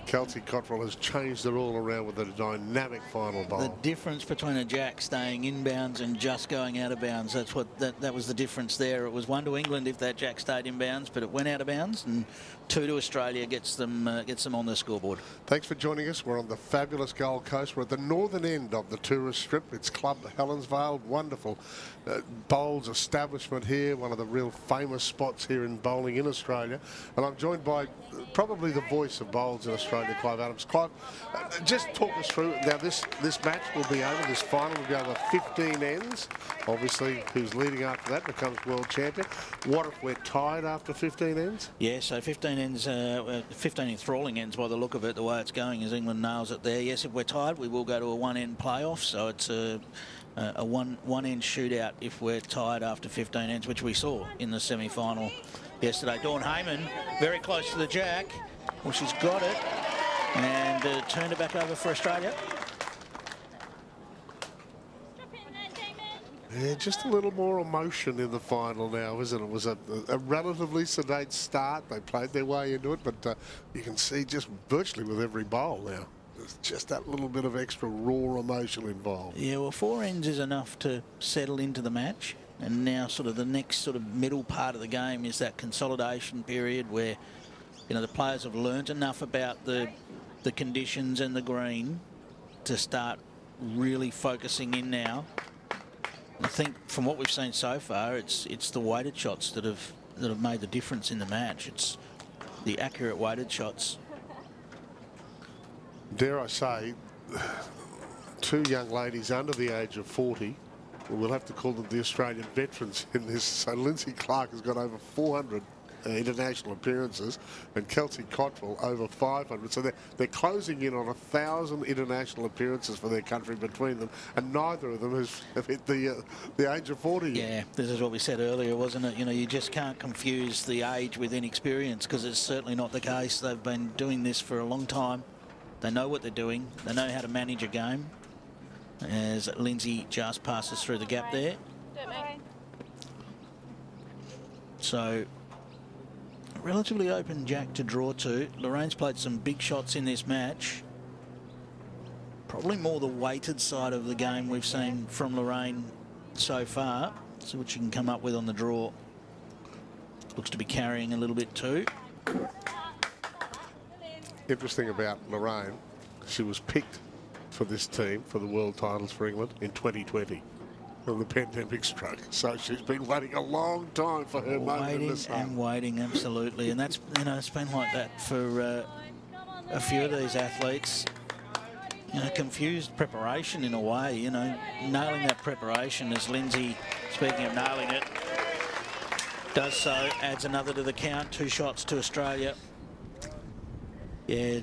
Kelsey Cottrell has changed it all around with a dynamic final bowl. The difference between a Jack staying inbounds and just going out of bounds, that's what that was the difference there. It was 1 to England if that Jack stayed inbounds, but it went out of bounds, and 2 to Australia gets them on the scoreboard. Thanks for joining us. We're on the fabulous Gold Coast. We're at the northern end of the tourist strip. It's Club Helensvale. Wonderful bowls establishment here, one of the real famous spots here in bowling in Australia. And I'm joined by probably the voice of bowls in Australia, Clive Adams. Clive, just talk us through. Now, this match will be over. This final will be over 15 ends. Obviously, who's leading after that becomes world champion. What if we're tied after 15 ends? Yeah, so 15 ends, 15 enthralling ends by the look of it, the way it's going, as England nails it there. Yes, if we're tied, we will go to a one-end playoff, so it's a one-end shootout if we're tied after 15 ends, which we saw in the semi-final yesterday. Dawn Hayman very close to the Jack. Well, she's got it and turned it back over for Australia. Yeah, just a little more emotion in the final now, isn't it? It was a relatively sedate start. They played their way into it, but you can see just virtually with every bowl now. there's just that little bit of extra raw emotion involved. Yeah, well, 4 ends is enough to settle into the match. And now sort of the next sort of middle part of the game is that consolidation period where, you know, the players have learnt enough about the conditions and the green to start really focusing in now. I think from what we've seen so far, it's the weighted shots that have made the difference in the match. It's the accurate weighted shots. Dare I say, 2 young ladies under the age of 40, we'll have to call them the Australian veterans in this. So Lynsey Clarke has got over 400 international appearances, and Kelsey Cottrell over 500. So they're closing in on 1,000 international appearances for their country between them, and neither of them have hit the age of 40 yet. Yeah, this is what we said earlier, wasn't it? You know, you just can't confuse the age with inexperience, because it's certainly not the case. They've been doing this for a long time. They know what they're doing. They know how to manage a game. As Lynsey just passes through the gap there. So, relatively open jack to draw to. Lorraine's played some big shots in this match. Probably more the weighted side of the game we've seen from Lorraine so far. See what she can come up with on the draw. Looks to be carrying a little bit too. Interesting about Lorraine, she was picked for this team for the world titles for England in 2020 when the pandemic struck. So she's been waiting a long time for her moment in the sun. Waiting and waiting, absolutely. And that's, you know, it's been like that for a few of these athletes. You know, confused preparation in a way, you know, nailing that preparation as Lynsey, speaking of nailing it, does so, adds another to the count, 2 shots to Australia. Yeah,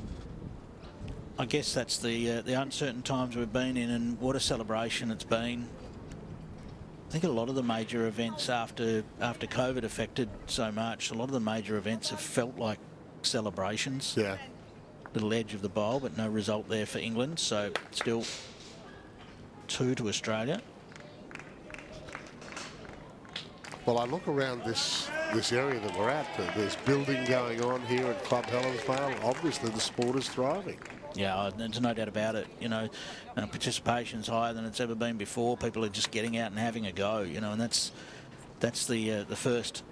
I guess that's the uncertain times we've been in, and what a celebration it's been. I think a lot of the major events after COVID affected so much, a lot of the major events have felt like celebrations. Yeah. Little edge of the bowl, but no result there for England. So still 2 to Australia. Well, I look around this area that we're at. There's building going on here at Club Helensvale. Obviously, the sport is thriving. Yeah, there's no doubt about it. You know, participation's higher than it's ever been before. People are just getting out and having a go. You know, and that's the first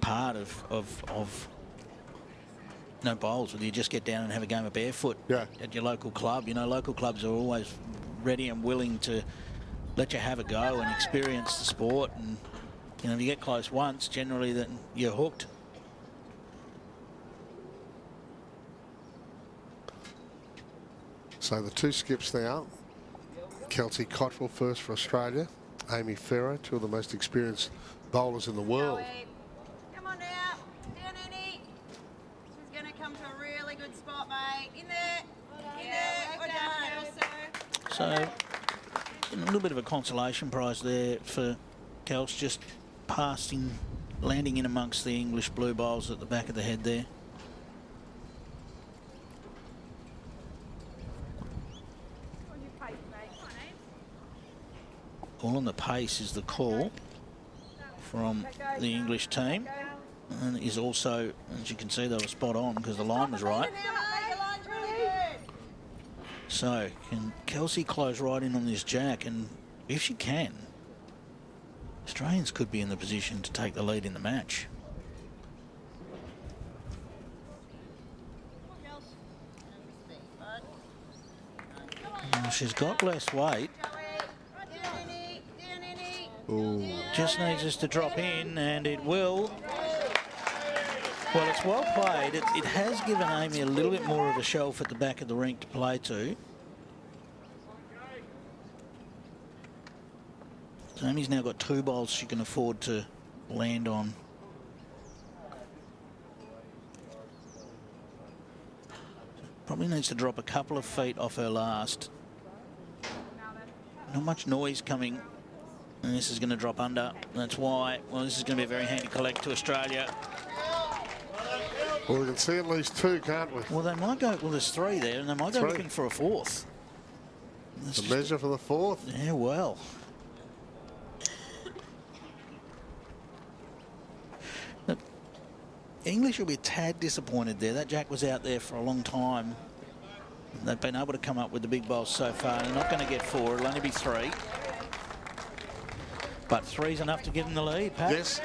part of no bowls, where you just get down and have a game of barefoot at your local club. You know, local clubs are always ready and willing to let you have a go and experience the sport. And you know, if you get close once, generally then you're hooked. So the 2 skips now. Kelsey Cottrell first for Australia. Amy Pharaoh, 2 of the most experienced bowlers in the world. Come on now. Down, Annie. She's going to come to a really good spot, mate. In there. In there. Well done. So, a little bit of a consolation prize there for Kels, just landing in amongst the English blue bowls at the back of the head there. All on the pace is the call from the English team, and is also, as you can see, they were spot on because the line was right. So can Kelsey close right in on this jack? And if she can, Australians could be in the position to take the lead in the match. Well, she's got less weight. Ooh. Just needs us to drop in, and it will. Well, it's well played. It has given Amy a little bit more of a shelf at the back of the rink to play to. So Amy's now got 2 bowls she can afford to land on. Probably needs to drop a couple of feet off her last. Not much noise coming. And this is going to drop under. That's why. Well, this is going to be a very handy collect to Australia. Well, we can see at least 2, can't we? Well, they might go. Well, there's 3 there, and they might go looking for a 4th. The measure for the 4th. Yeah, well. English will be a tad disappointed there. That jack was out there for a long time. They've been able to come up with the big bowls so far. They're not going to get 4. It'll only be 3. But 3's enough to give them the lead, Pat. Yes,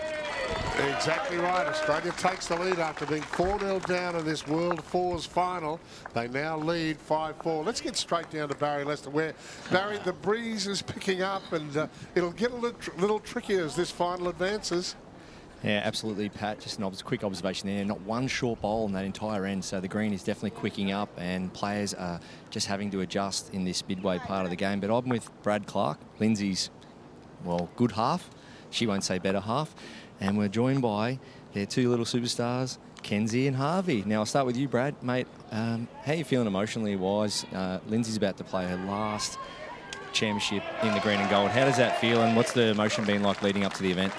exactly right. Australia takes the lead after being 4-0 down in this World Fours final. They now lead 5-4. Let's get straight down to Barry Lester, where, Barry, the breeze is picking up, and it'll get a little trickier as this final advances. Yeah, absolutely, Pat. Just a quick observation there. Not one short bowl on that entire end, so the green is definitely quicking up, and players are just having to adjust in this midway part of the game. But I'm with Brad Clarke, Lynsey's, well, good half. She won't say better half. And we're joined by their 2 little superstars, Kenzie and Harvey. Now, I'll start with you, Brad. Mate, how are you feeling emotionally wise? Lynsey's about to play her last championship in the green and gold. How does that feel, and what's the emotion been like leading up to the event?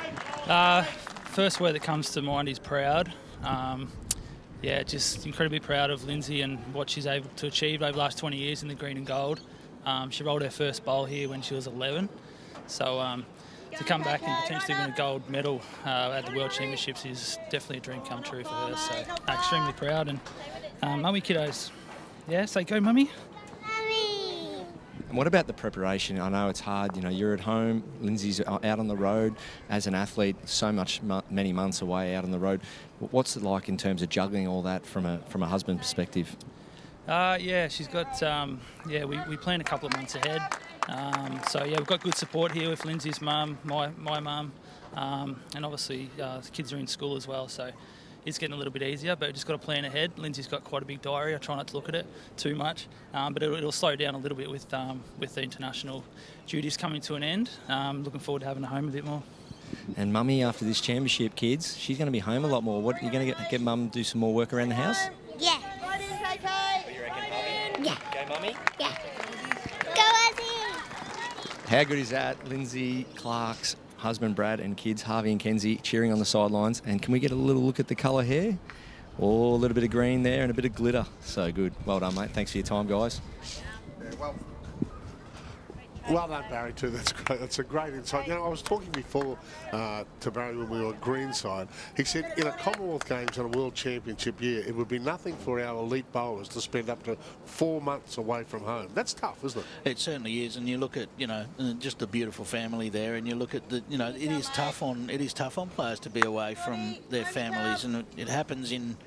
First word that comes to mind is proud. Yeah, just incredibly proud of Lynsey and what she's able to achieve over the last 20 years in the green and gold. She rolled her first bowl here when she was 11. So to come back and potentially win a gold medal at the World Championships is definitely a dream come true for her. So extremely proud. And mummy kiddos, yeah, say go mummy. And what about the preparation? I know it's hard. You know, you're at home. Lynsey's out on the road as an athlete. Many months away out on the road. What's it like in terms of juggling all that from a husband perspective? Yeah, she's got. We plan a couple of months ahead. So yeah, we've got good support here with Lynsey's mum, my mum, and obviously the kids are in school as well. So it's getting a little bit easier, but we've just got to plan ahead. Lynsey's got quite a big diary. I try not to look at it too much, but it'll slow down a little bit with the international duties coming to an end. Looking forward to having her home a bit more. And mummy, after this championship, kids, she's going to be home a lot more. What, are you going to get mum to do some more work around the house? Yeah. What do you reckon, Harvey? Yeah. Go, mummy? Yeah. Go, Ozzy. How good is that? Lynsey, Clarke's husband Brad and kids Harvey and Kenzie cheering on the sidelines. And can we get a little look at the colour hair? Oh, a little bit of green there and a bit of glitter. So good. Well done, mate. Thanks for your time, guys. Yeah, well done, Barry, too. That's great. That's a great insight. You know, I was talking before to Barry when we were greenside. He said in a Commonwealth Games and a World Championship year, it would be nothing for our elite bowlers to spend up to 4 months away from home. That's tough, isn't it? It certainly is. And you look at, you know, just the beautiful family there, and you look at the, you know, it is tough on players to be away from their families, and it happens in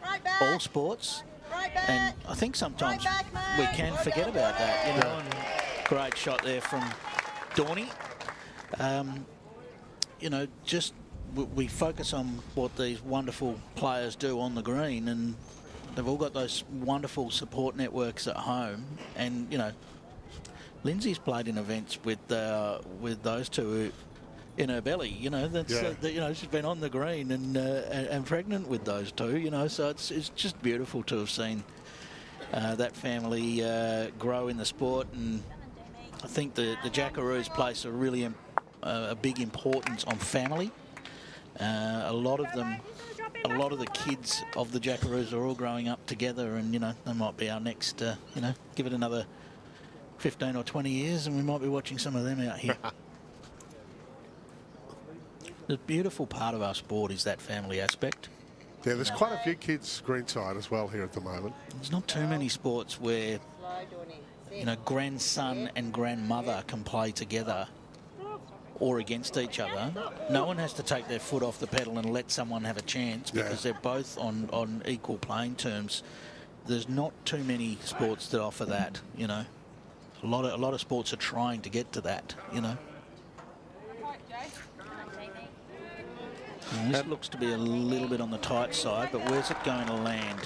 all sports. And I think sometimes we can forget about that, you know. And great shot there from Dawny. You know, just we focus on what these wonderful players do on the green, and they've all got those wonderful support networks at home. And you know, Lynsey's played in events with those two in her belly. You know, that's you know, she's been on the green and pregnant with those two. You know, so it's just beautiful to have seen that family grow in the sport. And I think the Jackaroos place a big importance on family. A lot of the kids of the Jackaroos are all growing up together, and you know, they might be our next. You know, give it another 15 or 20 years, and we might be watching some of them out here. The beautiful part of our sport is that family aspect. Yeah, there's quite a few kids greenside as well here at the moment. There's not too many sports where, you know, grandson and grandmother can play together or against each other. No one has to take their foot off the pedal and let someone have a chance, because they're both on equal playing terms. There's not too many sports that offer that, you know. A lot of sports are trying to get to that, you know. And this looks to be a little bit on the tight side, but where's it going to land?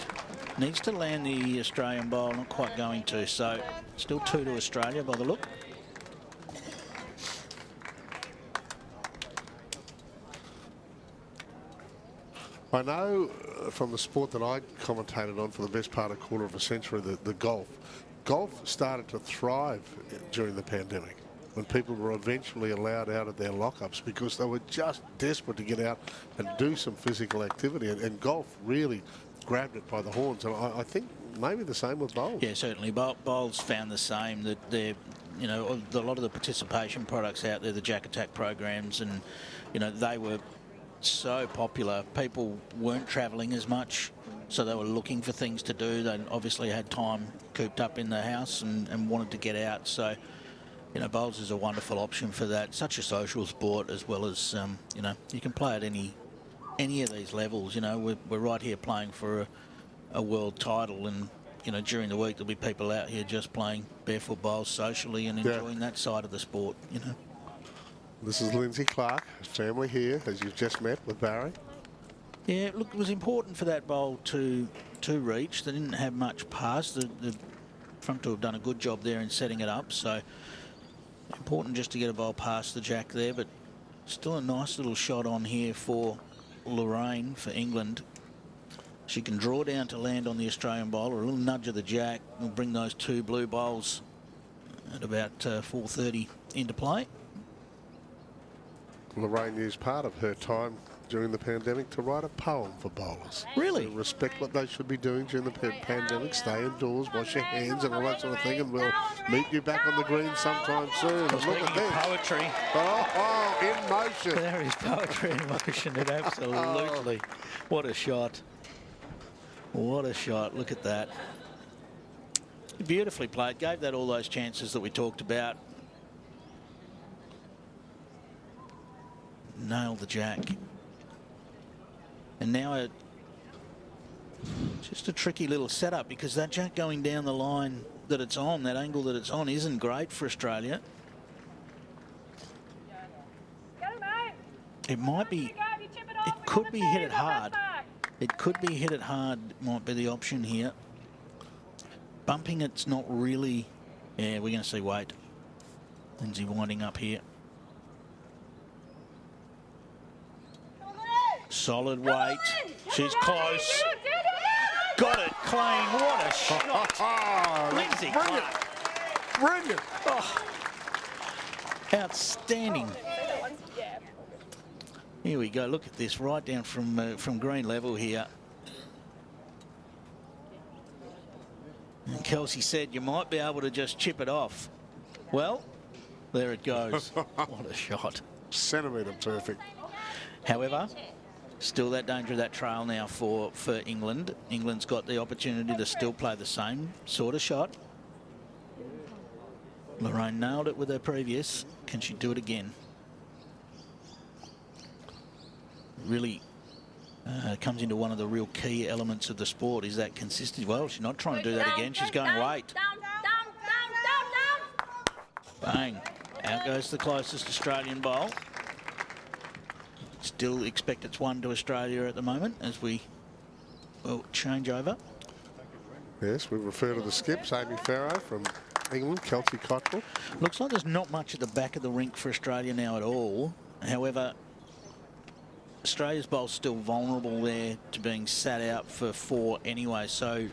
Needs to land the Australian bowl, not quite going to, so still 2 to Australia by the look. I know from the sport that I commentated on for the best part of a quarter of a century, the golf. Golf started to thrive during the pandemic, when people were eventually allowed out of their lockups because they were just desperate to get out and do some physical activity. And golf really grabbed it by the horns. And I think maybe the same with bowls. Yeah, certainly. Bowls found the same, that they're, you know, a lot of the participation products out there, the Jack Attack programs, and, you know, they were so popular. People weren't travelling as much so they were looking for things to do. They obviously had time cooped up in the house and wanted to get out. So, you know, bowls is a wonderful option for that. Such a social sport, as well as, you know, you can play at any of these levels. You know, we're right here playing for a world title, and, you know, during the week there'll be people out here just playing barefoot bowls socially and enjoying that side of the sport, you know. This is Lynsey, Clarke, family here, as you've just met with Barry. Yeah, look, it was important for that bowl to reach. They didn't have much pass. The front two have done a good job there in setting it up, so important just to get a bowl past the jack there, but still a nice little shot on here for Lorraine for England. She can draw down to land on the Australian bowler. A little nudge of the jack will bring those two blue bowls at about 4:30 into play. Lorraine used part of her time during the pandemic to write a poem for bowlers. Really? To respect what they should be doing during the pandemic, stay indoors, wash your hands and all that sort of thing, and we'll meet you back on the green sometime soon. And look at this. Poetry. Oh, in motion. There is poetry in motion. It absolutely. What a shot. What a shot. Look at that. Beautifully played. Gave that all those chances that we talked about. Nailed the jack. And now just a tricky little setup, because that jack going down the line that it's on, that angle that it's on, isn't great for Australia. It might be, it could be hit it hard. It could be hit it hard, might be the option here. Bumping it's not really, yeah, we're going to see weight. Lynsey winding up here. Solid weight. She's close. Got it clean. What a shot. Lynsey. Brilliant. Oh, outstanding. Here we go. Look at this. Right down from green level here. And Kelsey said you might be able to just chip it off. Well, there it goes. What a shot. Centimetre perfect. However, still that danger of that trail now for England. England's got the opportunity to still play the same sort of shot. Lorraine nailed it with her previous. Can she do it again? Really comes into one of the real key elements of the sport, is that consistency. Well, she's not trying to do that again. She's going weight. Bang. Out goes the closest Australian bowl. Still expect it's 1 to Australia at the moment as we will change over. Yes, we refer to the skips, Amy Pharaoh from England, Kelsey Cottrell. Looks like there's not much at the back of the rink for Australia now at all. However, Australia's bowl's still vulnerable there to being sat out for 4 anyway, so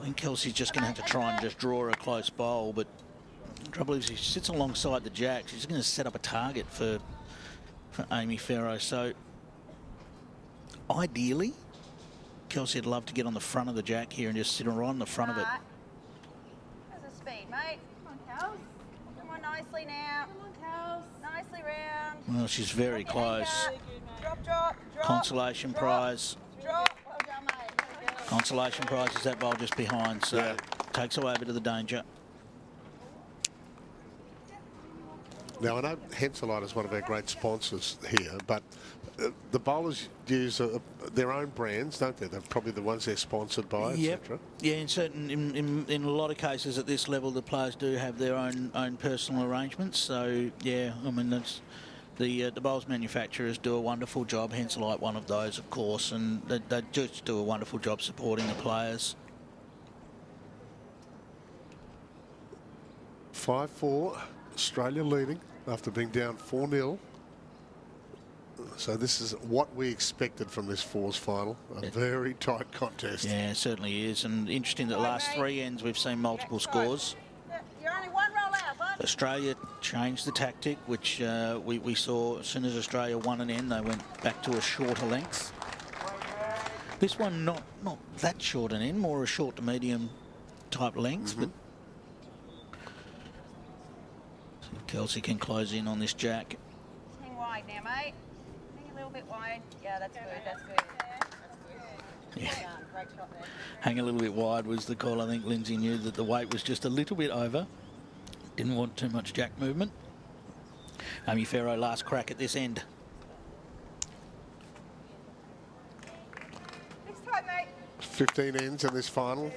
I think Kelsey's just going to have to try and just draw a close bowl, but the trouble is, if she sits alongside the jack, she's going to set up a target for Amy Pharaoh. So ideally, Kelsey would love to get on the front of the jack here and just sit right on the front of it. There's a speed, mate. Come on, Kels. Come on nicely now. Come on, Kels. Nicely round. Well, she's very close. Drop. Consolation prize. Drop. Well done, mate. Consolation prize is that bowl just behind, so takes away a bit of the danger. Now, I know Helensvale is one of our great sponsors here, but the bowlers use their own brands, don't they? They're probably the ones they're sponsored by, etc. Yeah, in a lot of cases at this level, the players do have their own personal arrangements. So, yeah, I mean, that's the bowls manufacturers do a wonderful job. Helensvale, one of those, of course, and they just do a wonderful job supporting the players. 5-4, Australia leading after being down 4-0. So this is what we expected from this fours final, a very tight contest. Yeah, it certainly is, and interesting that the last 3 ends we've seen multiple scores. You're only 1 roll out, bud. Australia changed the tactic, which we saw as soon as Australia won an end, they went back to a shorter length. This one not that short an end, more a short to medium type length, but Kelsey can close in on this jack. Hang wide now, mate. Hang a little bit wide. Yeah, that's good. That's good. Yeah. Hang a little bit wide was the call. I think Lynsey knew that the weight was just a little bit over. Didn't want too much jack movement. Amy Pharaoh last crack at this end. This time, mate. 15 ends in this final.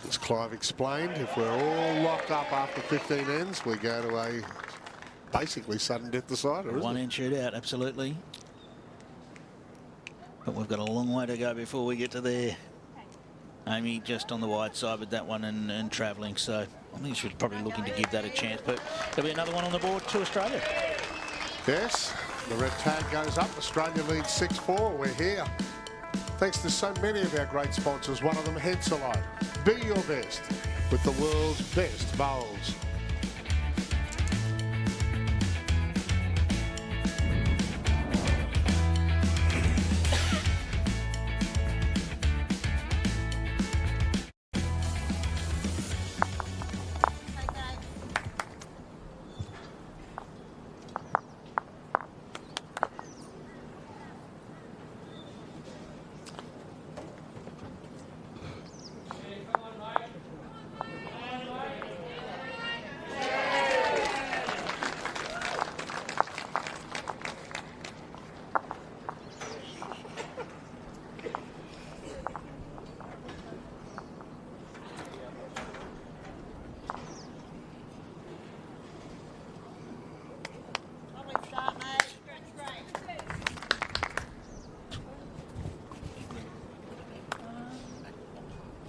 As Clive explained, if we're all locked up after 15 ends, we go to a basically sudden death decider, isn't One it? end shootout, absolutely. But we've got a long way to go before we get to there. Amy just on the wide side with that one and travelling, so I think she's probably looking to give that a chance. But there'll be another one on the board to Australia. Yes, the red tag goes up. Australia leads 6-4. We're here. Thanks to so many of our great sponsors, one of them Helensvale. Be your best with the world's best bowls.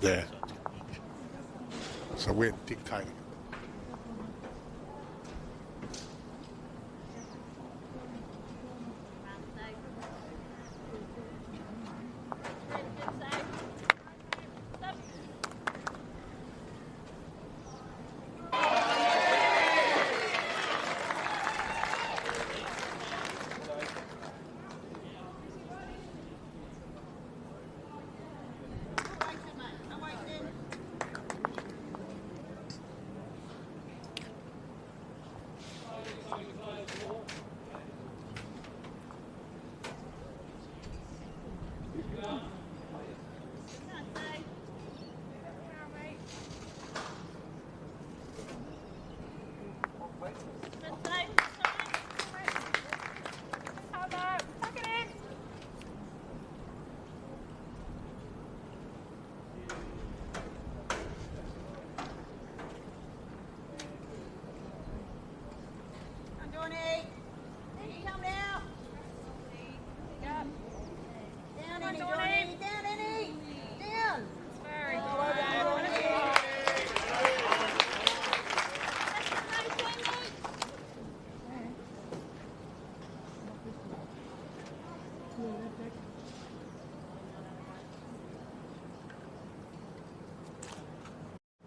There. So we're dictating.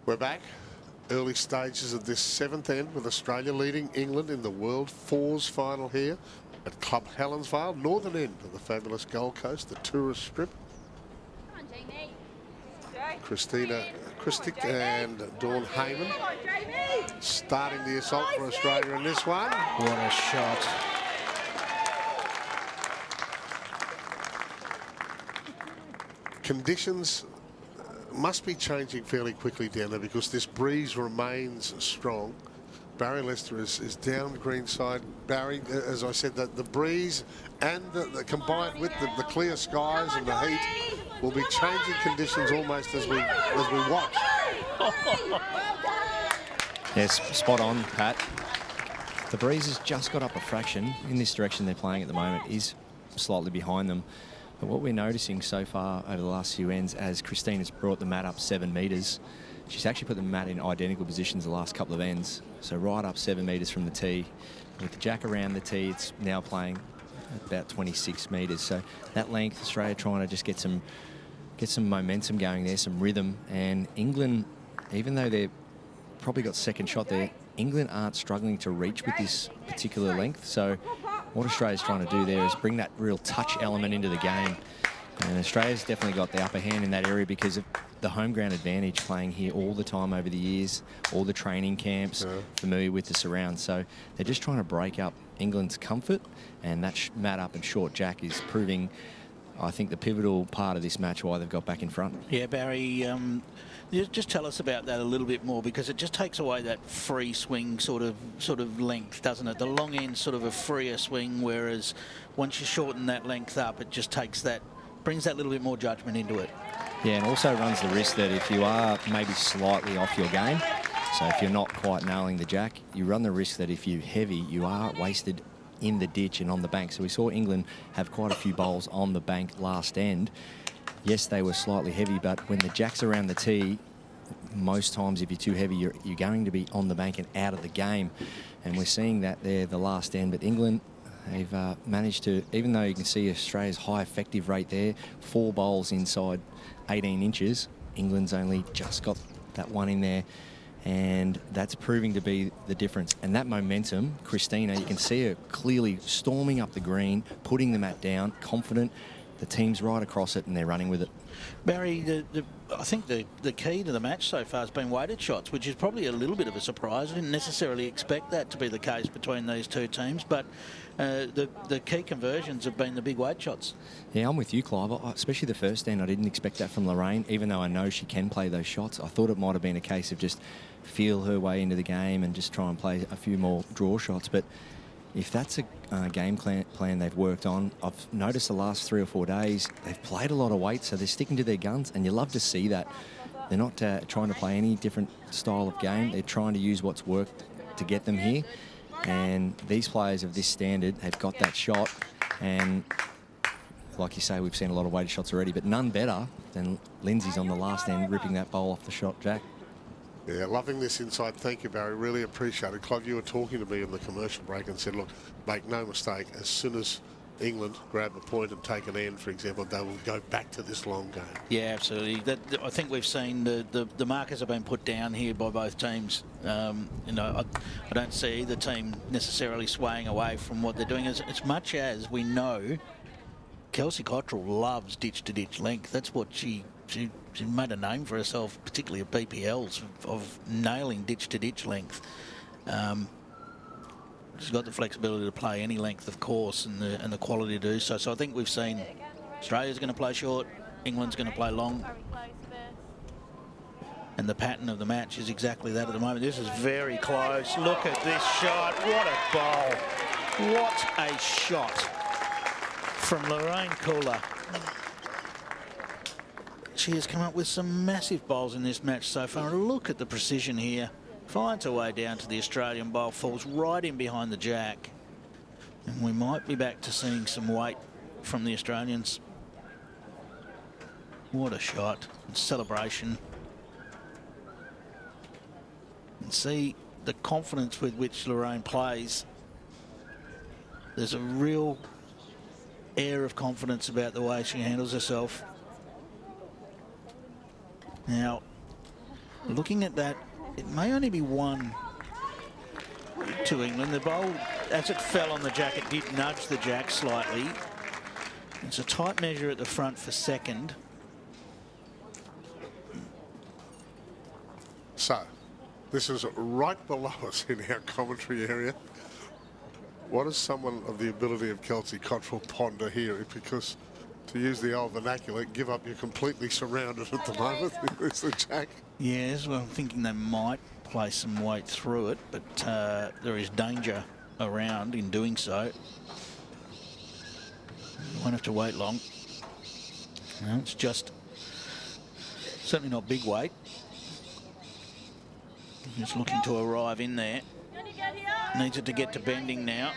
We're back. Early stages of this seventh end with Australia leading England in the World Fours final here at Club Helensvale, northern end of the fabulous Gold Coast, the tourist strip. Come on, Jamie. Kristina Krstic and Dawn Hayman starting the assault for Australia in this one. What a shot. Conditions must be changing fairly quickly down there because this breeze remains strong. Barry Lester is down the green side. Barry, as I said, the breeze and the combined with the clear skies and the heat will be changing conditions almost as we watch. Yes, spot on, Pat. The breeze has just got up a fraction. In this direction they're playing at the moment is slightly behind them. But what we're noticing so far over the last few ends, as Kristina's brought the mat up 7 metres, she's actually put the mat in identical positions the last couple of ends. So right up 7 metres from the tee. With the jack around the tee, it's now playing at about 26 metres. So that length, Australia trying to just get some momentum going there, some rhythm. And England, even though they've probably got second shot there, England aren't struggling to reach with this particular length. So what Australia's trying to do there is bring that real touch element into the game. And Australia's definitely got the upper hand in that area because of the home ground advantage, playing here all the time over the years, all the training camps, familiar with the surround. So they're just trying to break up England's comfort, and that mat up and short jack is proving I think, the pivotal part of this match, why they've got back in front. Yeah, Barry, just tell us about that a little bit more, because it just takes away that free swing sort of length, doesn't it? The long end's sort of a freer swing, whereas once you shorten that length up, it just brings that little bit more judgment into it. Yeah, and also runs the risk that if you are maybe slightly off your game, so if you're not quite nailing the jack, you run the risk that if you're heavy, you are wasted in the ditch and on the bank. So we saw England have quite a few bowls on the bank last end. Yes, they were slightly heavy, but when the jack's around the tee, most times if you're too heavy, you're going to be on the bank and out of the game. And we're seeing that there the last end. But England, they've managed to, even though you can see Australia's high effective rate there, 4 bowls inside 18 inches, England's only just got that one in there. And that's proving to be the difference. And that momentum, Kristina, you can see her clearly storming up the green, putting the mat down, confident. The team's right across it and they're running with it. Barry, I think the key to the match so far has been weighted shots, which is probably a little bit of a surprise. I didn't necessarily expect that to be the case between these two teams, but the key conversions have been the big weight shots. Yeah, I'm with you, Clive. Especially the first end, I didn't expect that from Lorraine, even though I know she can play those shots. I thought it might have been a case of just feel her way into the game and just try and play a few more draw shots. But if that's a game plan they've worked on, I've noticed the last 3 or 4 days, they've played a lot of weight, so they're sticking to their guns, and you love to see that. They're not trying to play any different style of game. They're trying to use what's worked to get them here. And these players of this standard have got that shot. And like you say, we've seen a lot of weighted shots already, but none better than Lynsey's on the last end, ripping that bowl off the shot jack. Yeah, loving this inside. Thank you, Barry. Really appreciate it. Clive, you were talking to me in the commercial break and said, look, make no mistake, as soon as England grab a point and take an end, for example, they will go back to this long game. Yeah, absolutely. I think we've seen the markers have been put down here by both teams. You know, I don't see either team necessarily swaying away from what they're doing. As much as we know, Kelsey Cottrell loves ditch-to-ditch length. That's what she made a name for herself, particularly at BPLs, of nailing ditch-to-ditch length. She's got the flexibility to play any length of course and the quality to do so. So I think we've seen Australia's going to play short, England's going to play long. And the pattern of the match is exactly that at the moment. This is very close. Look at this shot. What a bowl. What a shot from Lorraine Kuhler. She has come up with some massive bowls in this match so far. Look at the precision here. Finds her way down to the Australian bowl, falls right in behind the jack. And we might be back to seeing some weight from the Australians. What a shot. Celebration. And see the confidence with which Lorraine plays. There's a real air of confidence about the way she handles herself. Now, looking at that, it may only be 1 to England. The bowl, as it fell on the jack, it did nudge the jack slightly. It's a tight measure at the front for second. So, this is right below us in our commentary area. What does someone of the ability of Kelsey Cottrell ponder here? Because, to use the old vernacular, give up, you're completely surrounded at the moment. It's the jack. Yes, well, I'm thinking they might play some weight through it, but there is danger around in doing so. Won't have to wait long. No, it's just certainly not big weight. Just looking to arrive in there. Needs it to get to bending now.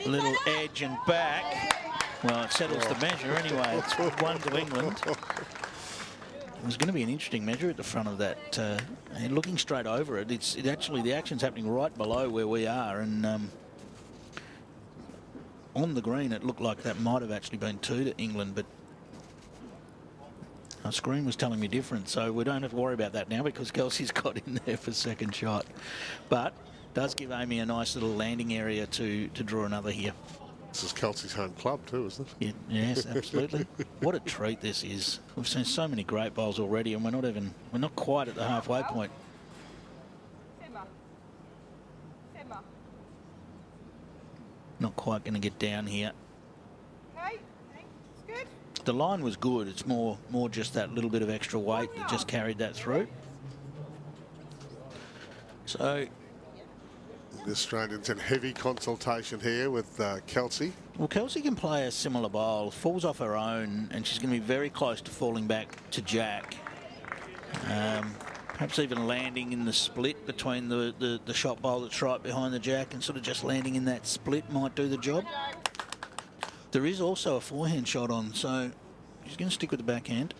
A little edge and back. Well, it settles the measure anyway. It's 1 to England. It was going to be an interesting measure at the front of that. And looking straight over it, it actually, the action's happening right below where we are. And on the green, it looked like that might have actually been 2 to England, but our screen was telling me different. So we don't have to worry about that now because Kelsey's got in there for second shot. But does give Amy a nice little landing area to draw another here. This is Kelsey's home club too, isn't it? Yeah, yes, absolutely. What a treat this is. We've seen so many great bowls already, and we're not quite at the halfway point. Not quite going to get down here. The line was good. It's more just that little bit of extra weight that just carried that through. So the Australians in heavy consultation here with Kelsey. Well, Kelsey can play a similar bowl, falls off her own, and she's going to be very close to falling back to Jack. Perhaps even landing in the split between the shot bowl that's right behind the Jack, and sort of just landing in that split might do the job. There is also a forehand shot on, so she's going to stick with the backhand.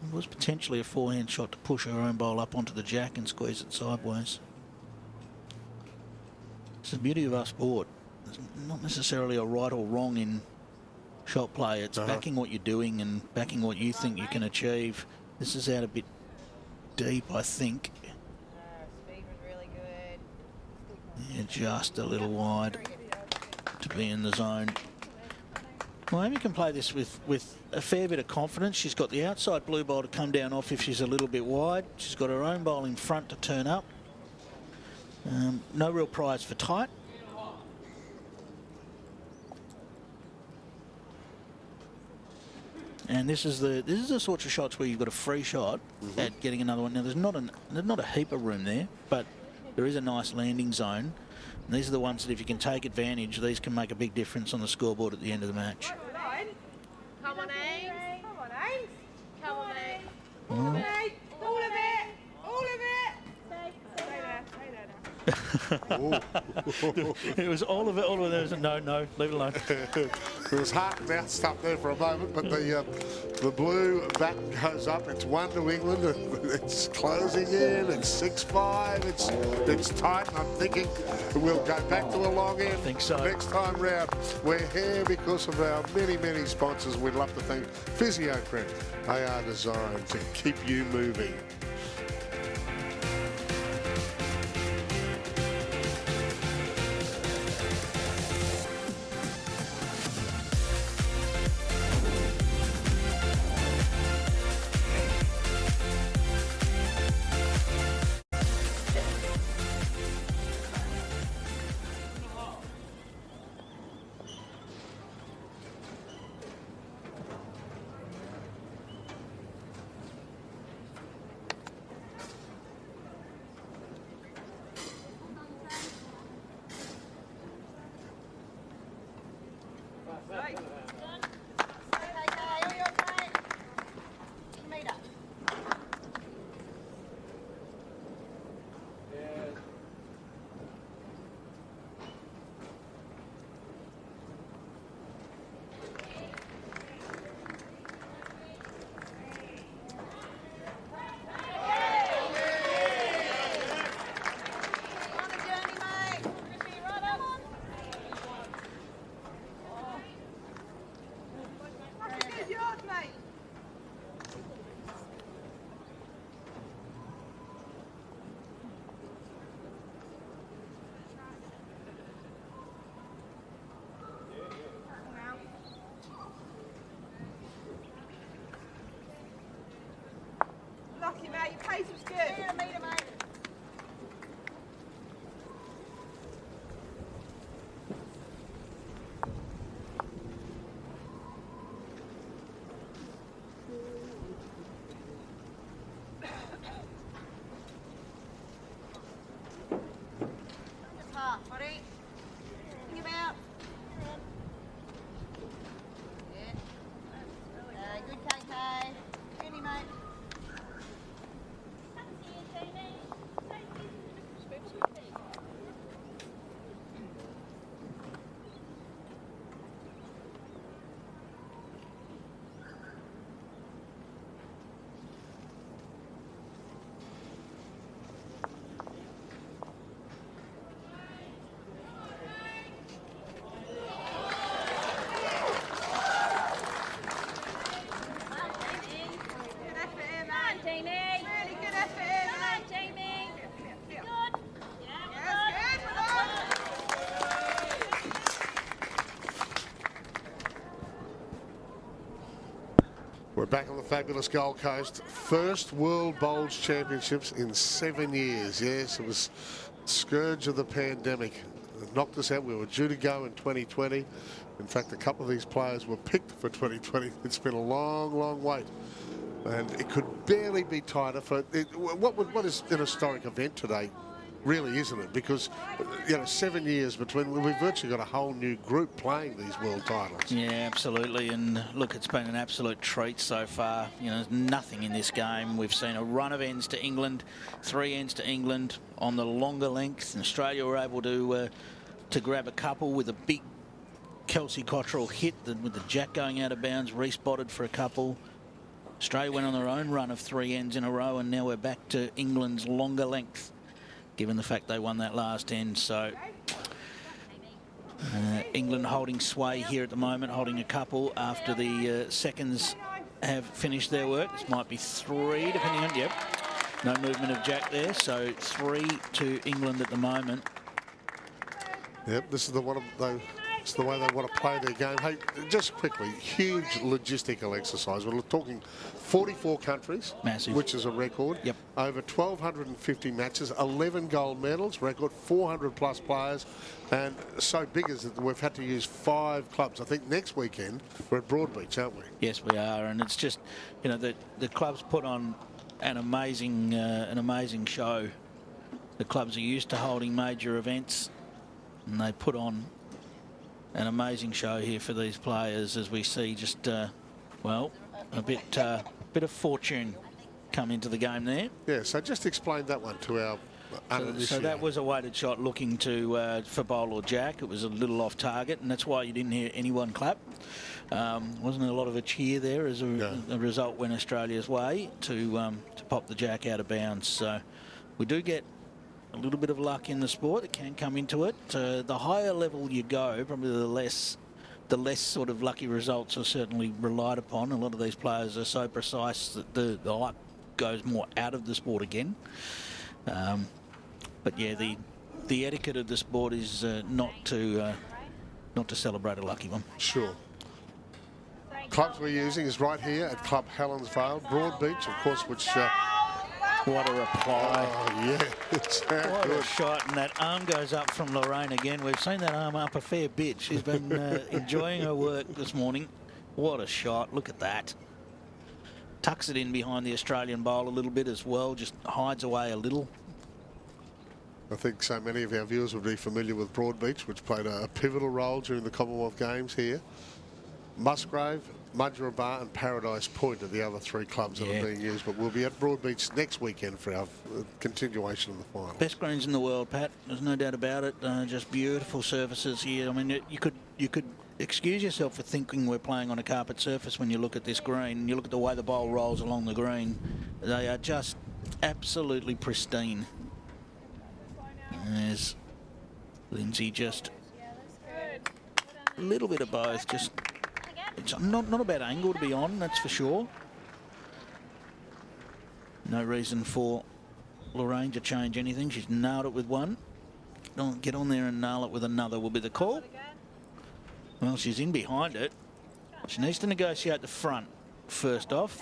It was potentially a forehand shot to push her own bowl up onto the Jack and squeeze it sideways. It's the beauty of our sport. There's not necessarily a right or wrong in shot play. It's backing what you're doing and backing what you think you can achieve. This is out a bit deep, I think. Yeah, just a little wide to be in the zone. Well, Amy can play this with a fair bit of confidence. She's got the outside blue bowl to come down off if she's a little bit wide. She's got her own bowl in front to turn up. No real prize for tight. And this is the sorts of shots where you've got a free shot at getting another one. Now there's not a heap of room there, but there is a nice landing zone. And these are the ones that if you can take advantage, these can make a big difference on the scoreboard at the end of the match. Come on, Ames. Come on, Ames. Come on, Ames. All of it. All of it. All of it. Stay there. Stay there now. It was all of it. All of it. No, leave it alone. It was heart and mouth stuff there for a moment, but the blue bat goes up. It's 1 to England. It's closing in. It's 6-5. It's tight. And I'm thinking we'll go back to a long end. I think so. Next time round. We're here because of our many sponsors. We'd love to thank PhysioCrem. They are designed to keep you moving. Lucky, mate. Your pace was good. Meter, mate. Buddy. Bring him out. Yeah. Good KK. Good, mate. We're back on the fabulous Gold Coast. First World Bowls Championships in 7 years. Yes, it was scourge of the pandemic. knocked us out. We were due to go in 2020. In fact, a couple of these players were picked for 2020. It's been a long, long wait. And it could barely be tighter. What is an historic event today? Really, isn't it? Because, 7 years between, we've virtually got a whole new group playing these world titles. Yeah, absolutely. And look, it's been an absolute treat so far. There's nothing in this game. We've seen a run of ends to England, 3 ends to England on the longer length. And Australia were able to grab a couple with a big Kelsey Cottrell hit with the jack going out of bounds, respotted for a couple. Australia went on their own run of 3 ends in a row, and now we're back to England's longer length, given the fact they won that last end. So England holding sway here at the moment, holding a couple after the seconds have finished their work. This might be 3, depending on, yep. No movement of jack there, so 3 to England at the moment. Yep, this is the one of those. It's the way they want to play their game. Hey, just quickly, huge logistical exercise. We're talking 44 countries, massive, which is a record. Yep. Over 1,250 matches, 11 gold medals, record 400 plus players, and so big as that we've had to use 5 clubs. I think next weekend we're at Broadbeach, aren't we? Yes, we are, and it's just the clubs put on an amazing show. The clubs are used to holding major events, and they put on an amazing show here for these players as we see just, a bit of fortune come into the game there. Yeah, so just explain that one to our uninitiated. So that was a weighted shot looking for bowl or jack. It was a little off target, and that's why you didn't hear anyone clap. Wasn't a lot of a cheer there as a result went Australia's way to pop the jack out of bounds. So we do get a little bit of luck in the sport. It can come into it. The higher level you go, probably the less sort of lucky results are certainly relied upon. A lot of these players are so precise that the luck goes more out of the sport again. But yeah, the etiquette of the sport is not to celebrate a lucky one. Sure. Clubs we're using is right here at Club Helensvale, Broadbeach, of course, which. What a reply. Oh, yeah. It's what good. A shot, and that arm goes up from Lorraine again. We've seen that arm up a fair bit. She's been enjoying her work this morning. What a shot. Look at that. Tucks it in behind the Australian bowl a little bit as well, just hides away a little. I think so many of our viewers would be familiar with Broadbeach, which played a pivotal role during the Commonwealth Games here. Musgrave, Mudgeeraba and Paradise Point are the other 3 clubs that are being used, but we'll be at Broadbeach next weekend for our continuation of the final. Best greens in the world, Pat. There's no doubt about it. Just beautiful surfaces here. I mean, you could excuse yourself for thinking we're playing on a carpet surface when you look at this green and you look at the way the bowl rolls along the green. They are just absolutely pristine. And there's Lynsey, just a little bit of both, just. It's not a bad angle to be on, that's for sure. No reason for Lorraine to change anything. She's nailed it with one. Get on there and nail it with another will be the call. Well, she's in behind it. She needs to negotiate the front first off.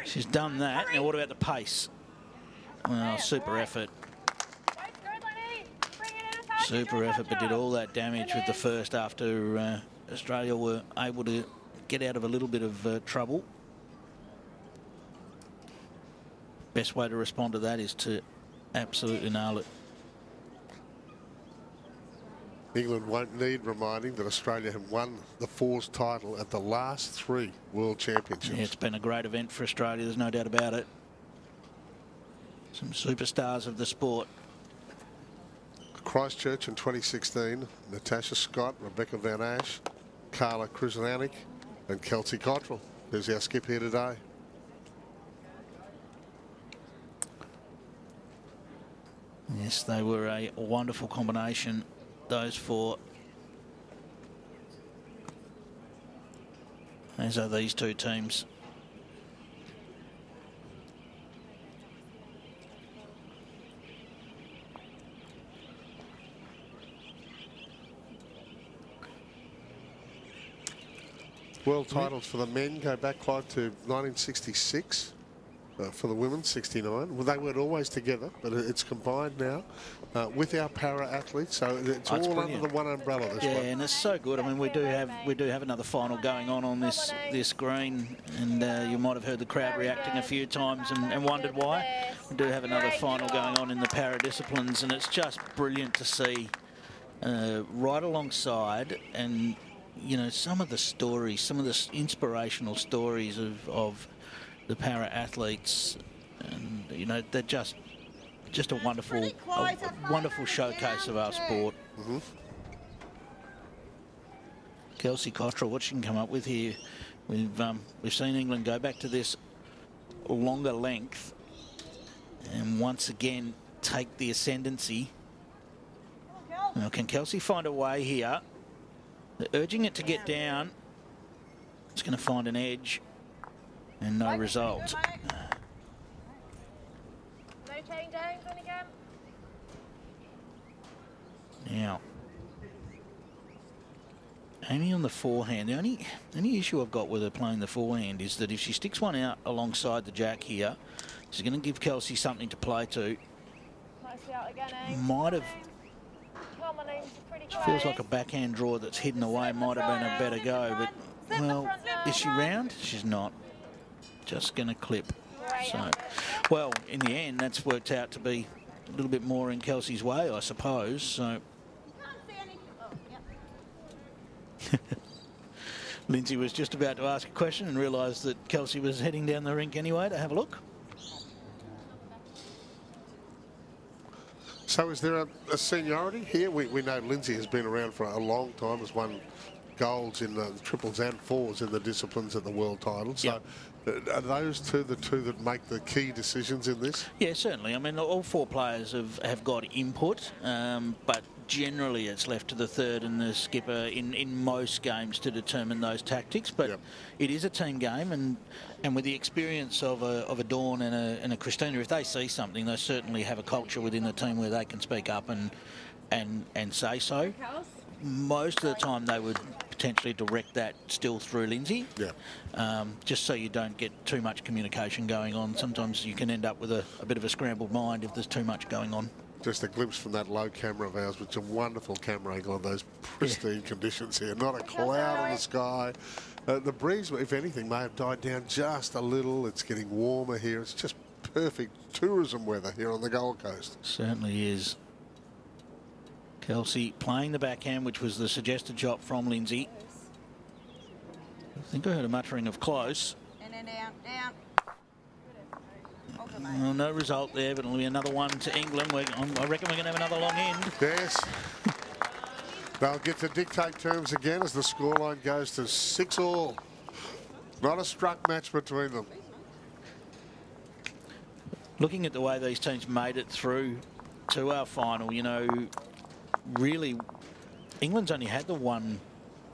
She's done that. Now what about the pace? Well, super effort. Super effort, but did all that damage with the first after Australia were able to get out of a little bit of trouble. Best way to respond to that is to absolutely nail it. England won't need reminding that Australia have won the fours title at the last 3 World Championships. Yeah, it's been a great event for Australia, there's no doubt about it. Some superstars of the sport. Christchurch in 2016, Natasha Scott, Rebecca Van Ash, Carla Krstic and Kelsey Cottrell, who's our skip here today. Yes, they were a wonderful combination, those 4. As are these 2 teams. World titles for the men go back, Clive, to 1966. for the women, 69. Well, they weren't always together, but it's combined now with our para-athletes, so it's all brilliant. under the one umbrella, this Yeah, one. and it's so good. I mean, we do have another final going on this green, and you might have heard the crowd reacting a few times and wondered why. We do have another final going on in the para disciplines, and it's just brilliant to see right alongside, and you know, some of the stories, some of the inspirational stories of the para athletes, and you know, they're just a wonderful showcase of our sport. Mm-hmm. Kelsey, Cottrell, what she can come up with here. We've seen England go back to this longer length and once again take the ascendancy. Now, can Kelsey find a way here? They're urging it to get down. It's going to find an edge and no result. Now, Amy on the forehand. The only issue I've got with her playing the forehand is that if she sticks one out alongside the jack here, she's going to give Kelsey something to play to. Might have. Feels like a backhand draw that's hidden away. Might have been a better go, but well, is she round? She's not. Just going to clip. So, well, in the end, that's worked out to be a little bit more in Kelsey's way, I suppose. So. Lynsey was just about to ask a question and realised that Kelsey was heading down the rink anyway to have a look. So is there a seniority here? We know Lynsey has been around for a long time, has won golds in the triples and fours in the disciplines at the world title. So are those the two that make the key decisions in this? Yeah, certainly. I mean, all four players have got input, but generally it's left to the third and the skipper in most games to determine those tactics. But it is a team game, and with the experience of a Dawn and a Kristina, if they see something, they certainly have a culture within the team where they can speak up and say so. Most of the time they would potentially direct that still through Lynsey, just so you don't get too much communication going on. Sometimes you can end up with a bit of a scrambled mind if there's too much going on. Just a glimpse from that low camera of ours, which is a wonderful camera angle on those pristine conditions here. Not a cloud in the sky. The breeze, if anything, may have died down just a little. It's getting warmer here. It's just perfect tourism weather here on the Gold Coast. Certainly is. Kelsey playing the backhand, which was the suggested shot from Lynsey. I think I heard a muttering of close. Down. Well, no result there, but it'll be another one to England. I reckon we're going to have another long end. Yes. They'll get to dictate terms again as the scoreline goes to 6-all. Not a struck match between them. Looking at the way these teams made it through to our final, you know, really, England's only had the one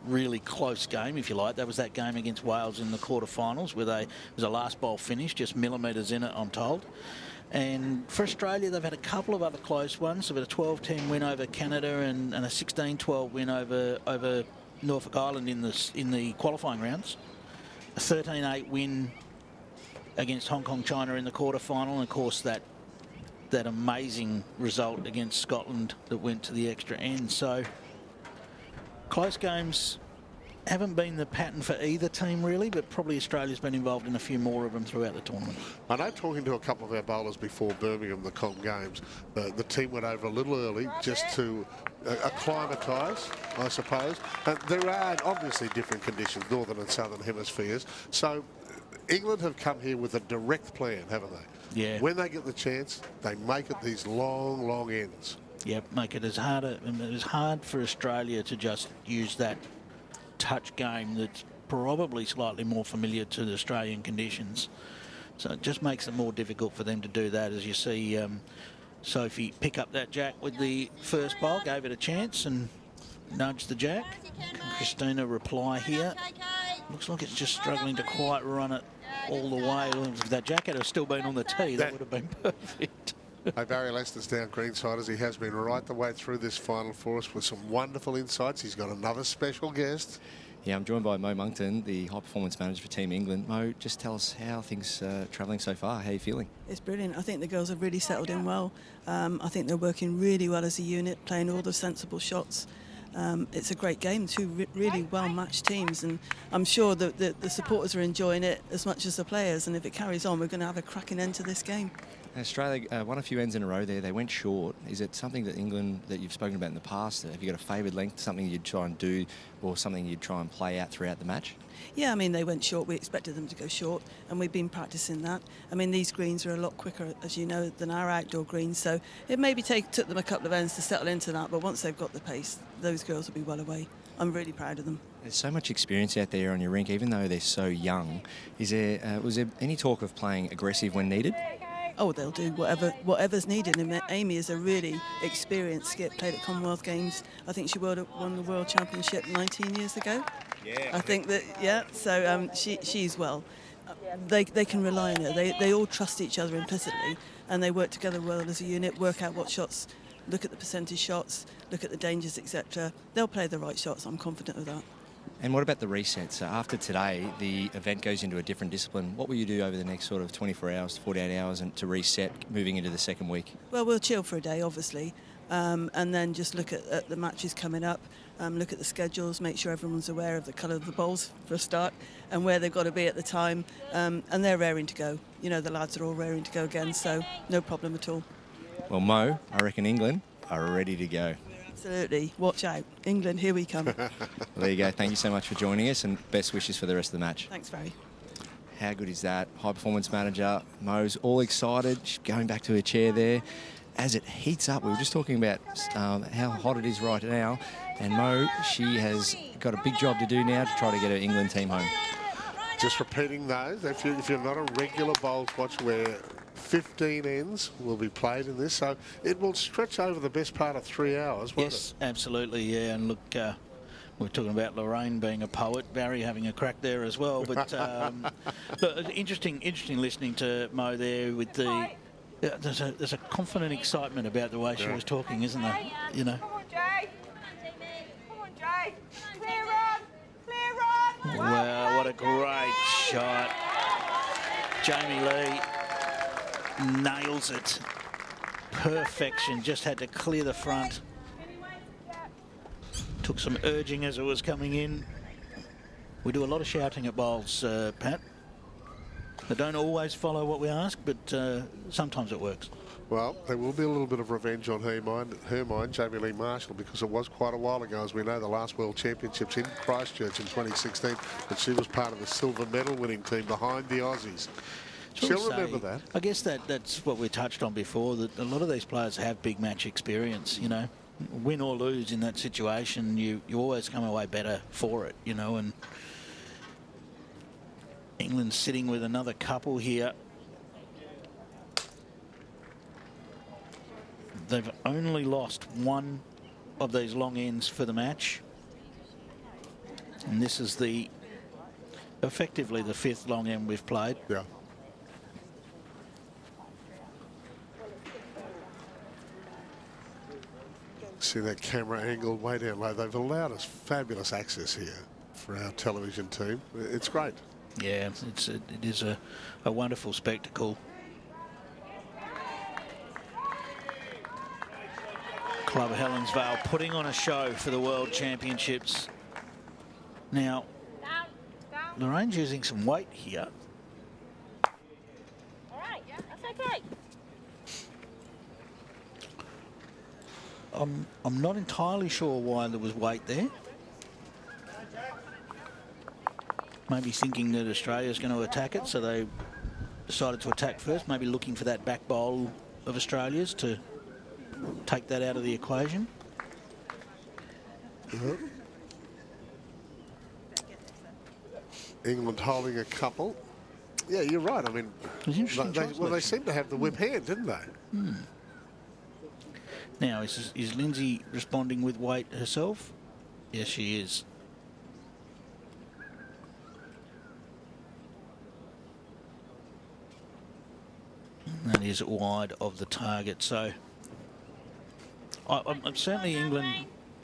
really close game, if you like. That was that game against Wales in the quarterfinals, where it was a last bowl finish, just millimetres in it, I'm told. And for Australia, they've had a couple of other close ones. They've had a 12-10 win over Canada and a 16-12 win over Norfolk Island in the qualifying rounds. A 13-8 win against Hong Kong, China in the quarterfinal, and of course that amazing result against Scotland that went to the extra end. So close games haven't been the pattern for either team really, but probably Australia's been involved in a few more of them throughout the tournament. I know, talking to a couple of our bowlers before Birmingham, the Com Games, the team went over a little early just to acclimatise, I suppose. There are obviously different conditions, northern and southern hemispheres. So England have come here with a direct plan, haven't they? Yeah. When they get the chance, they make it these long, long ends. Yep, make it as hard for Australia to just use that touch game that's probably slightly more familiar to the Australian conditions. So it just makes it more difficult for them to do that. As you see Sophie pick up that jack with the first bowl, gave it a chance and nudged the jack. Kristina reply here. Looks like it's just struggling to quite run it all the way. If that jack had still been on the tee, that would have been perfect. Hey, Barry Lester's down greenside, as he has been right the way through this final for us with some wonderful insights. He's got another special guest. Yeah, I'm joined by Mo Monkton, the high performance manager for Team England. Mo, just tell us how things are travelling so far. How are you feeling? It's brilliant. I think the girls have really settled in well. I think they're working really well as a unit, playing all the sensible shots. It's a great game, two really well-matched teams, and I'm sure that the supporters are enjoying it as much as the players, and if it carries on, we're going to have a cracking end to this game. Australia won a few ends in a row there. They went short. Is it something that England, that you've spoken about in the past, have you got a favoured length, something you'd try and do, or something you'd try and play out throughout the match? Yeah, I mean, they went short. We expected them to go short, and we've been practising that. I mean, these greens are a lot quicker, as you know, than our outdoor greens, so it maybe took them a couple of ends to settle into that, but once they've got the pace, those girls will be well away. I'm really proud of them. There's so much experience out there on your rink, even though they're so young. Was there any talk of playing aggressive when needed? Oh, they'll do whatever's needed. And Amy is a really experienced skip, played at Commonwealth Games. I think she won the World Championship 19 years ago. Yeah. I think that, yeah, so she's well. They can rely on her. They all trust each other implicitly, and they work together well as a unit, work out what shots, look at the percentage shots, look at the dangers, etc. They'll play the right shots, I'm confident of that. And what about the reset? So after today, the event goes into a different discipline. What will you do over the next sort of 24 hours to 48 hours and to reset moving into the second week? Well, we'll chill for a day, obviously, and then just look at the matches coming up, look at the schedules, make sure everyone's aware of the colour of the bowls for a start and where they've got to be at the time, and they're raring to go. You know, the lads are all raring to go again, so no problem at all. Well, Mo, I reckon England are ready to go. Absolutely. Watch out. England, here we come. Well, there you go. Thank you so much for joining us, and best wishes for the rest of the match. Thanks, Barry. How good is that? High performance manager Mo's all excited. She's going back to her chair there. As it heats up, we were just talking about how hot it is right now, and Mo, she has got a big job to do now to try to get her England team home. Just repeating those, if you're not a regular bowls watch, where 15 ends will be played in this, so it will stretch over the best part of 3 hours, won't it? Absolutely, yeah. And look, we're talking about Lorraine being a poet, Barry having a crack there as well. But look, interesting listening to Mo there with the. There's a confident excitement about the way she was talking, isn't there? You know. Come on, Jay. Come on, Jay. Clear run. Clear run. Wow, what a great shot. Jamie-Lea nails it. Perfection. Just had to clear the front. Took some urging as it was coming in. We do a lot of shouting at bowls, Pat. They don't always follow what we ask, but sometimes it works. Well, there will be a little bit of revenge on her mind, Jamie-Lea Marshall, because it was quite a while ago, as we know, the last World Championships in Christchurch in 2016, and she was part of the silver medal winning team behind the Aussies. She'll remember that. I guess that's what we touched on before, that a lot of these players have big match experience, you know. Win or lose in that situation, you always come away better for it, you know, and England sitting with another couple here. They've only lost one of these long ends for the match. And this is effectively the 5th long end we've played. Yeah. See that camera angle way down low. They've allowed us fabulous access here for our television team. It's great. Yeah, it is a wonderful spectacle. Club Helensvale putting on a show for the World Championships. Now, Lorraine's using some weight here. All right, yeah, that's okay. I'm not entirely sure why there was weight there. Maybe thinking that Australia's going to attack it, so they decided to attack first, maybe looking for that back bowl of Australia's to take that out of the equation. England holding a couple. Yeah, you're right. I mean, they seem to have the whip hand, didn't they? Hmm. Now, is Lynsey responding with weight herself? Yes, she is. That is wide of the target. So, I'm certainly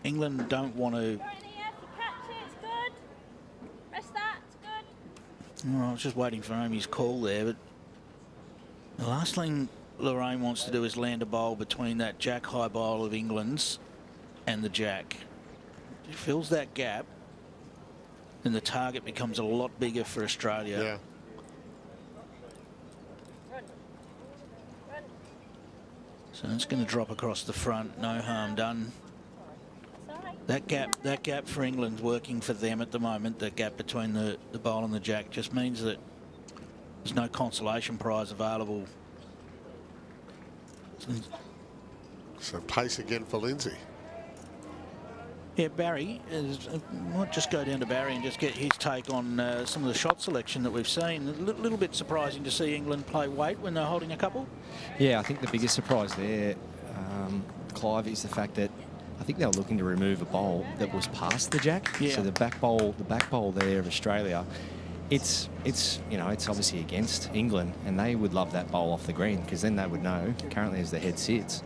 England don't want to Well, I was just waiting for Amy's call there, but the last thing Lorraine wants to do is land a bowl between that jack high bowl of England's and the jack. It fills that gap, and the target becomes a lot bigger for Australia. Yeah. So it's going to drop across the front, no harm done. That gap for England's working for them at the moment. The gap between the bowl and the jack just means that there's no consolation prize available. So pace again for Lynsey. Yeah, Barry, might just go down to Barry and just get his take on some of the shot selection that we've seen. A little bit surprising to see England play weight when they're holding a couple. Yeah, I think the biggest surprise there, Clive, is the fact that I think they were looking to remove a bowl that was past the jack. Yeah. So the back bowl there of Australia, it's obviously against England, and they would love that bowl off the green, because then they would know currently as the head sits,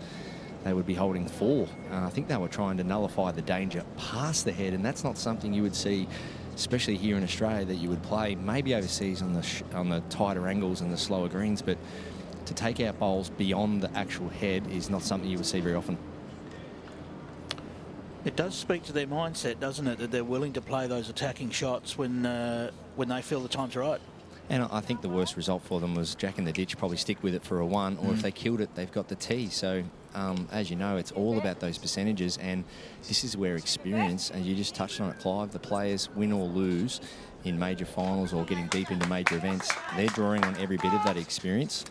they would be holding 4. I think they were trying to nullify the danger past the head, and that's not something you would see, especially here in Australia, that you would play maybe overseas on the tighter angles and the slower greens, but to take out bowls beyond the actual head is not something you would see very often. It does speak to their mindset, doesn't it, that they're willing to play those attacking shots when they feel the time's right. And I think the worst result for them was jack in the ditch, probably stick with it for a 1, or if they killed it, they've got the tee. So, as you know, it's all about those percentages, and this is where experience, and you just touched on it, Clive, the players win or lose in major finals or getting deep into major events. They're drawing on every bit of that experience.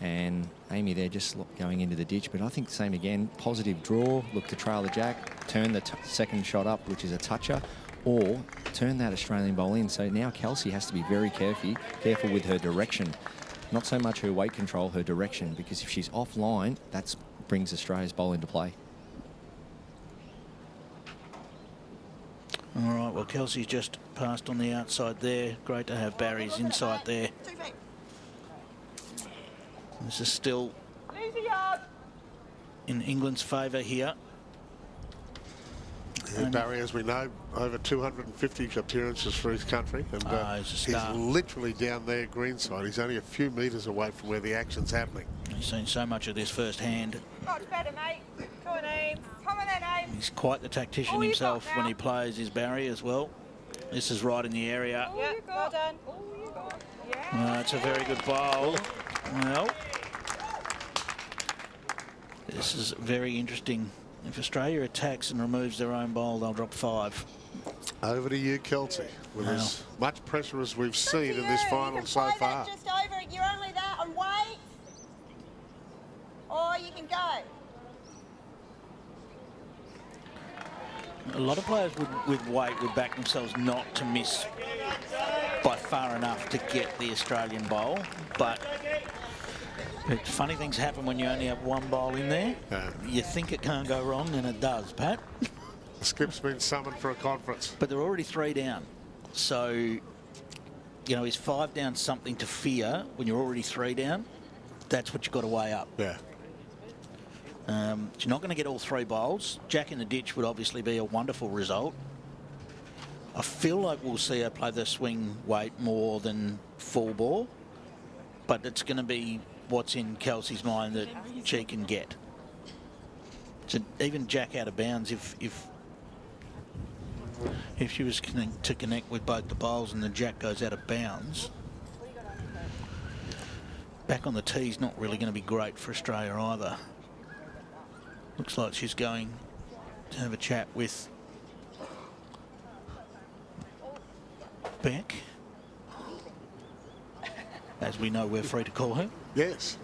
And Amy there just going into the ditch. But I think same again, positive draw, look to trail the jack, turn the second shot up, which is a toucher, or turn that Australian bowl in. So now Kelsey has to be very careful with her direction. Not so much her weight control, her direction, because if she's offline, that brings Australia's bowl into play. All right, well, Kelsey's just passed on the outside there. Great to have Barry's inside there. This is still in England's favour here. Yeah, Barry, as we know, over 250 appearances for his country, and he's literally down there greenside. He's only a few metres away from where the action's happening. He's seen so much of this firsthand. Much better, mate. Come on, Ames. Come on then, Ames. He's quite the tactician himself when he plays his Barry as well. This is right in the area. Yeah, well done. Yeah. It's a very good bowl. Well, this is very interesting. If Australia attacks and removes their own bowl, they'll drop 5. Over to you, Kelsey, with as much pressure as we've seen in this final so far. Just over it. You're only that on weight, or you can go. A lot of players with weight would back themselves not to miss by far enough to get the Australian bowl, but funny things happen when you only have one bowl in there. You think it can't go wrong, and it does, Pat. The skip's been summoned for a conference. But they're already 3 down. So, you know, is 5 down something to fear when you're already 3 down? That's what you've got to weigh up. Yeah. You're not going to get all 3 bowls. Jack in the ditch would obviously be a wonderful result. I feel like we'll see her play the swing weight more than full ball, but it's going to be what's in Kelsey's mind that she can get. So even jack out of bounds, if she was to connect with both the bowls and the jack goes out of bounds, back on the tee's not really going to be great for Australia either. Looks like she's going to have a chat with Beck. As we know, we're free to call her. Yes.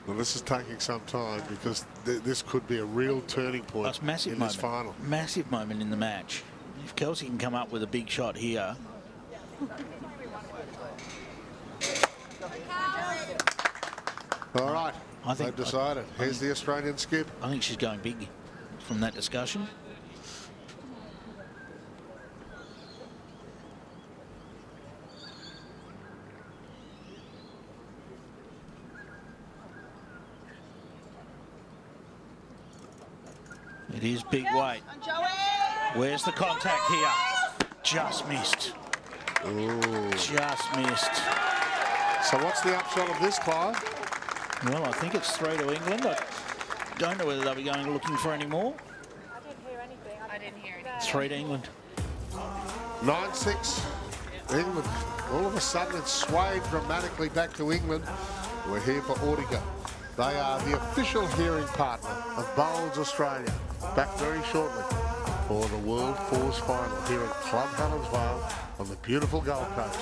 Well, this is taking some time because this could be a real turning point That's massive in moment. this final. Massive moment in the match. If Kelsey can come up with a big shot here. All right, they've decided. Here's the Australian skip. I think she's going big from that discussion. It is big weight. Where's the contact here? Just missed. Ooh. Just missed. So what's the upshot of this, Clive? Well, I think it's 3 to England. I don't know whether they'll be going looking for any more. I didn't hear anything. 3 to England. 9-6, England. All of a sudden it's swayed dramatically back to England. We're here for Audiga. They are the official hearing partner of Bowls Australia. Back very shortly for the World Fours Final here at Club Helensvale on the beautiful Gold Coast.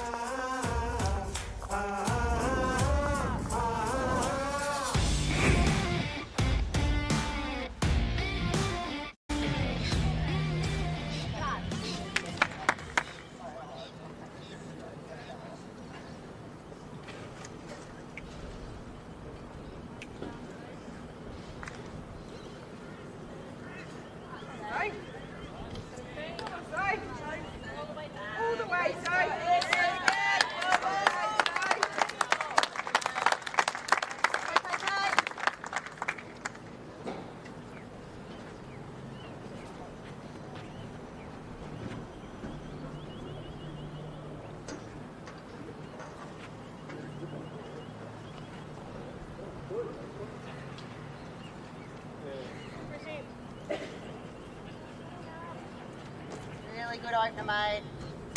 Really good opener, mate.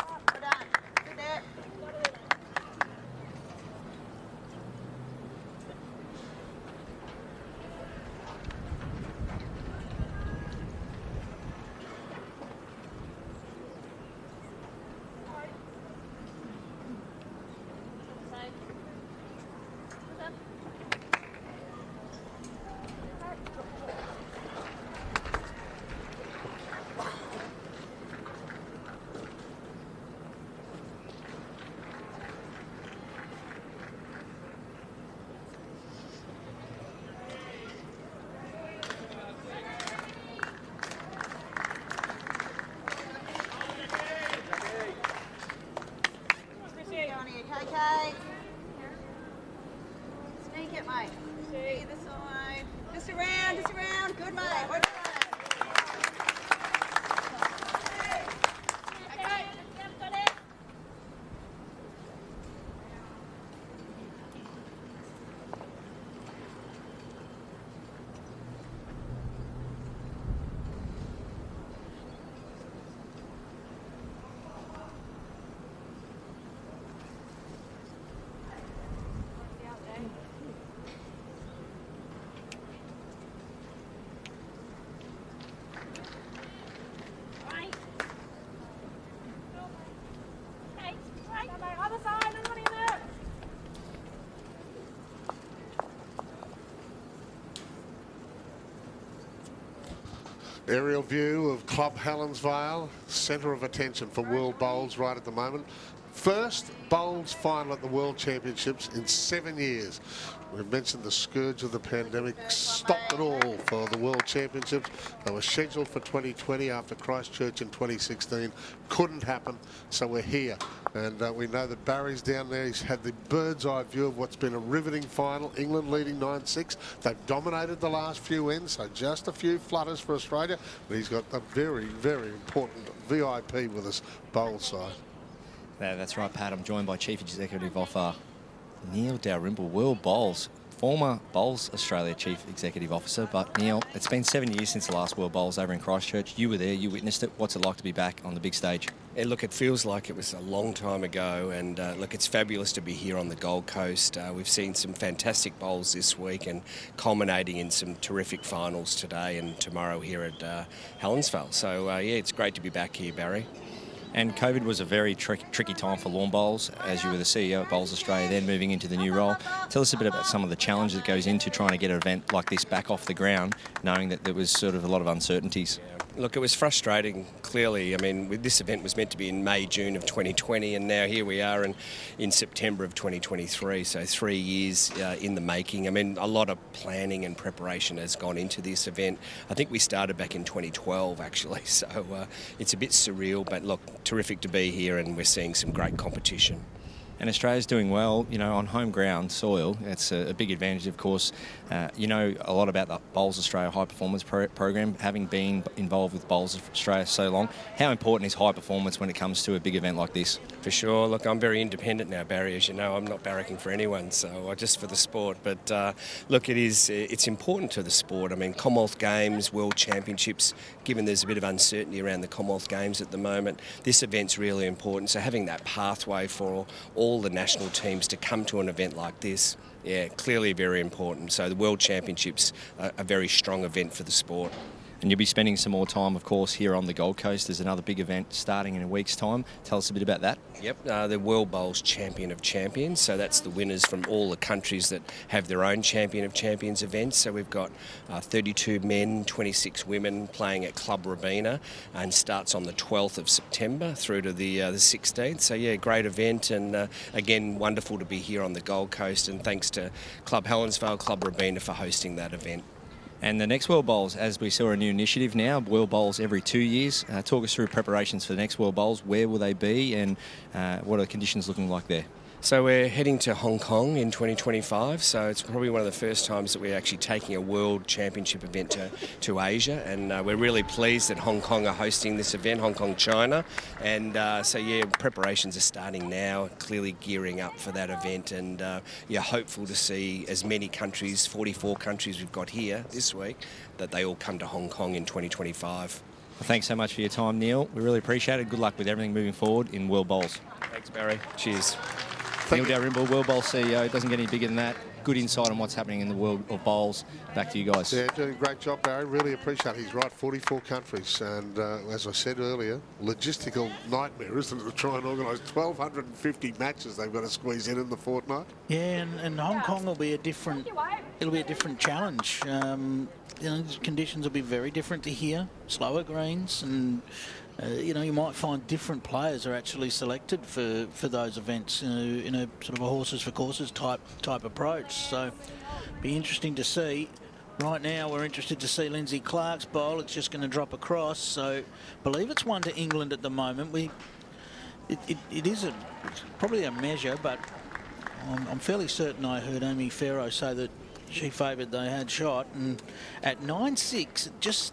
Well done. Good there. Okay. Sneak it, mate. Either side. Just around, just around. Good, mate. Well done. Okay. Got it. Aerial view of Club Helensvale, centre of attention for World Bowls right at the moment. First bowls final at the World Championships in 7 years. We've mentioned the scourge of the pandemic stopped it all for the World Championships. They were scheduled for 2020 after Christchurch in 2016. Couldn't happen, so we're here. And we know that Barry's down there. He's had the bird's eye view of what's been a riveting final. England leading 9-6. They've dominated the last few ends, so just a few flutters for Australia. But he's got a very, very important VIP with us, bowl side. Yeah, that's right, Pat. I'm joined by Chief Executive Officer Neil Dalrymple, World Bowls, former Bowls Australia Chief Executive Officer. But Neil, it's been 7 years since the last World Bowls over in Christchurch. You were there, you witnessed it. What's it like to be back on the big stage? Yeah, look, it feels like it was a long time ago, and look, it's fabulous to be here on the Gold Coast. We've seen some fantastic bowls this week and culminating in some terrific finals today and tomorrow here at Helensvale. So, yeah, it's great to be back here, Barry. And COVID was a very tricky time for lawn bowls, as you were the CEO at Bowls Australia, then moving into the new role. Tell us a bit about some of the challenges that goes into trying to get an event like this back off the ground, knowing that there was sort of a lot of uncertainties. Look, it was frustrating, clearly. I mean, this event was meant to be in May, June of 2020, and now here we are in September of 2023, so 3 years in the making. I mean, a lot of planning and preparation has gone into this event. I think we started back in 2012, actually, so it's a bit surreal, but look, terrific to be here, and we're seeing some great competition. And Australia's doing well, you know, on home ground soil. It's a big advantage, of course. You know a lot about the Bowls Australia High Performance Program, having been involved with Bowls Australia so long. How important is high performance when it comes to a big event like this? For sure. Look, I'm very independent now, Barry. As you know, I'm not barracking for anyone, so just for the sport. But look, it's important to the sport. I mean, Commonwealth Games, World Championships, given there's a bit of uncertainty around the Commonwealth Games at the moment, this event's really important. So having that pathway for all the national teams to come to an event like this, yeah, clearly very important. So the World Championships are a very strong event for the sport. And you'll be spending some more time, of course, here on the Gold Coast. There's another big event starting in a week's time. Tell us a bit about that. Yep, the World Bowls Champion of Champions. So that's the winners from all the countries that have their own Champion of Champions events. So we've got 32 men, 26 women playing at Club Robina, and starts on the 12th of September through to the 16th. So yeah, great event, and again, wonderful to be here on the Gold Coast. And thanks to Club Helensvale, Club Robina for hosting that event. And the next World Bowls, as we saw a new initiative now, World Bowls every 2 years. Talk us through preparations for the next World Bowls. Where will they be, and what are the conditions looking like there? So we're heading to Hong Kong in 2025, so it's probably one of the first times that we're actually taking a World Championship event to Asia, and we're really pleased that Hong Kong are hosting this event, Hong Kong, China, and so yeah, preparations are starting now, clearly gearing up for that event, and yeah, hopeful to see as many countries, 44 countries we've got here this week, that they all come to Hong Kong in 2025. Well, thanks so much for your time, Neil. We really appreciate it. Good luck with everything moving forward in World Bowls. Thanks, Barry. Cheers. Neil Dalrymple, World Bowl CEO. Doesn't get any bigger than that. Good insight on what's happening in the world of bowls. Back to you guys. Yeah, doing a great job, Barry. Really appreciate it. He's right, 44 countries. And as I said earlier, logistical nightmare, isn't it, to try and organise 1,250 matches they've got to squeeze in the fortnight? Yeah, and Hong Kong will be a different challenge. You know, conditions will be very different to here. Slower greens, and you know, you might find different players are actually selected for those events in a sort of a horses for courses type approach. So, be interesting to see. Right now, we're interested to see Lynsey Clarke's bowl. It's just going to drop across. So, I believe it's one to England at the moment. It is probably a measure, but I'm fairly certain I heard Amy Pharaoh say that she favoured they had shot, and at 9-6, it just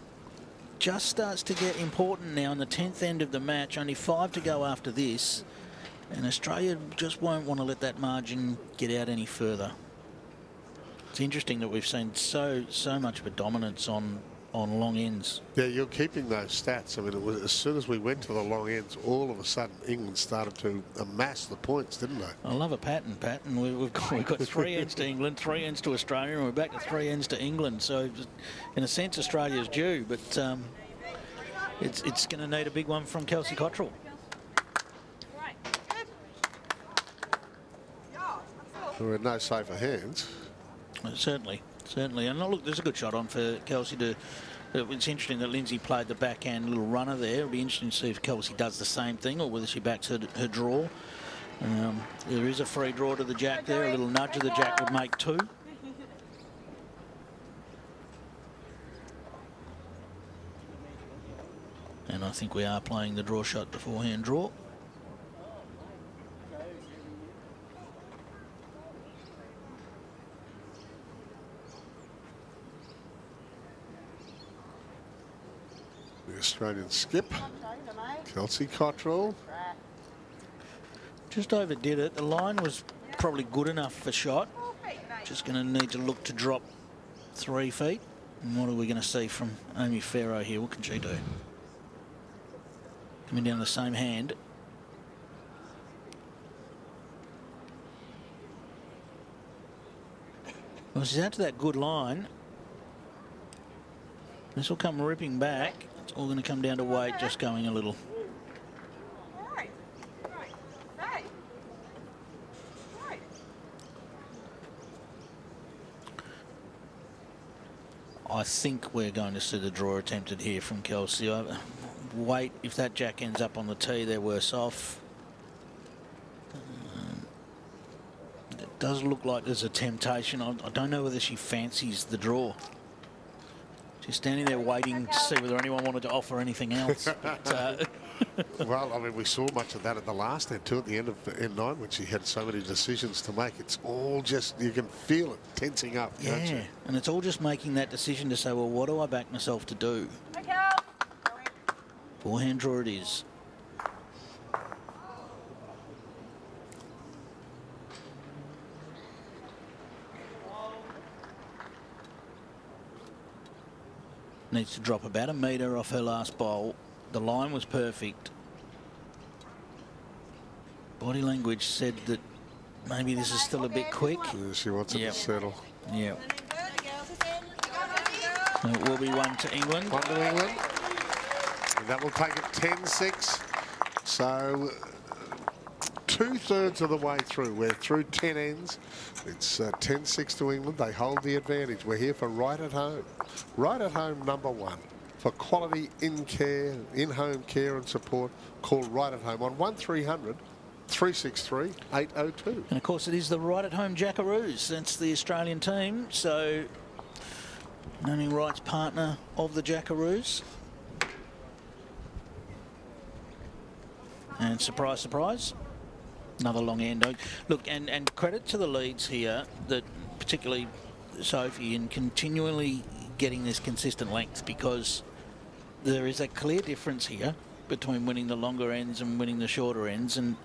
starts to get important now in the 10th end of the match. Only 5 to go after this, and Australia just won't want to let that margin get out any further. It's interesting that we've seen so much of a dominance on long ends. Yeah, you're keeping those stats. I mean, it was, as soon as we went to the long ends, all of a sudden England started to amass the points, didn't they? I love a pattern. We've got 3 ends to England, 3 ends to Australia, and we're back to 3 ends to England. So, in a sense, Australia's due, but it's going to need a big one from Kelsey Cottrell. We're in no safer hands. Certainly. And look, there's a good shot on for Kelsey to. It's interesting that Lynsey played the backhand little runner there. It'll be interesting to see if Kelsey does the same thing or whether she backs her draw. There is a free draw to the jack there. A little nudge of the jack would make 2. And I think we are playing the draw shot beforehand draw. The Australian skip, Kelsey Cottrell. Just overdid it. The line was probably good enough for shot. Just going to need to look to drop 3 feet. And what are we going to see from Amy Pharaoh here? What can she do? Coming down the same hand. Well, she's out to that good line. This will come ripping back. It's all going to come down to weight, just going a little. I think we're going to see the draw attempted here from Kelsey. Wait, if that jack ends up on the tee, they're worse off. It does look like there's a temptation. I don't know whether she fancies the draw. She's standing there waiting to see whether anyone wanted to offer anything else. But, Well, I mean, we saw much of that at the last end too, at the end of N9 when she had so many decisions to make. It's all just, you can feel it tensing up, can't you? Yeah, and it's all just making that decision to say, well, what do I back myself to do? Forehand draw it is. Needs to drop about a metre off her last bowl. The line was perfect. Body language said that maybe this is still a bit quick. Yeah, she wants it to settle. Yeah. It will be 1 to England. 1 to England. And that will take it 10-6. So 2/3 of the way through. We're through 10 ends. It's 10-6 to England. They hold the advantage. We're here for right at home. Right at home, #1. For quality in-care, in-home care and support, call right at home on 1300 363 802. And of course, it is the right at home Jackaroos. That's the Australian team. So, naming rights partner of the Jackaroos. And surprise, surprise, another long end. Look, and credit to the leads here, that particularly Sophie, in continually getting this consistent length, because there is a clear difference here between winning the longer ends and winning the shorter ends, and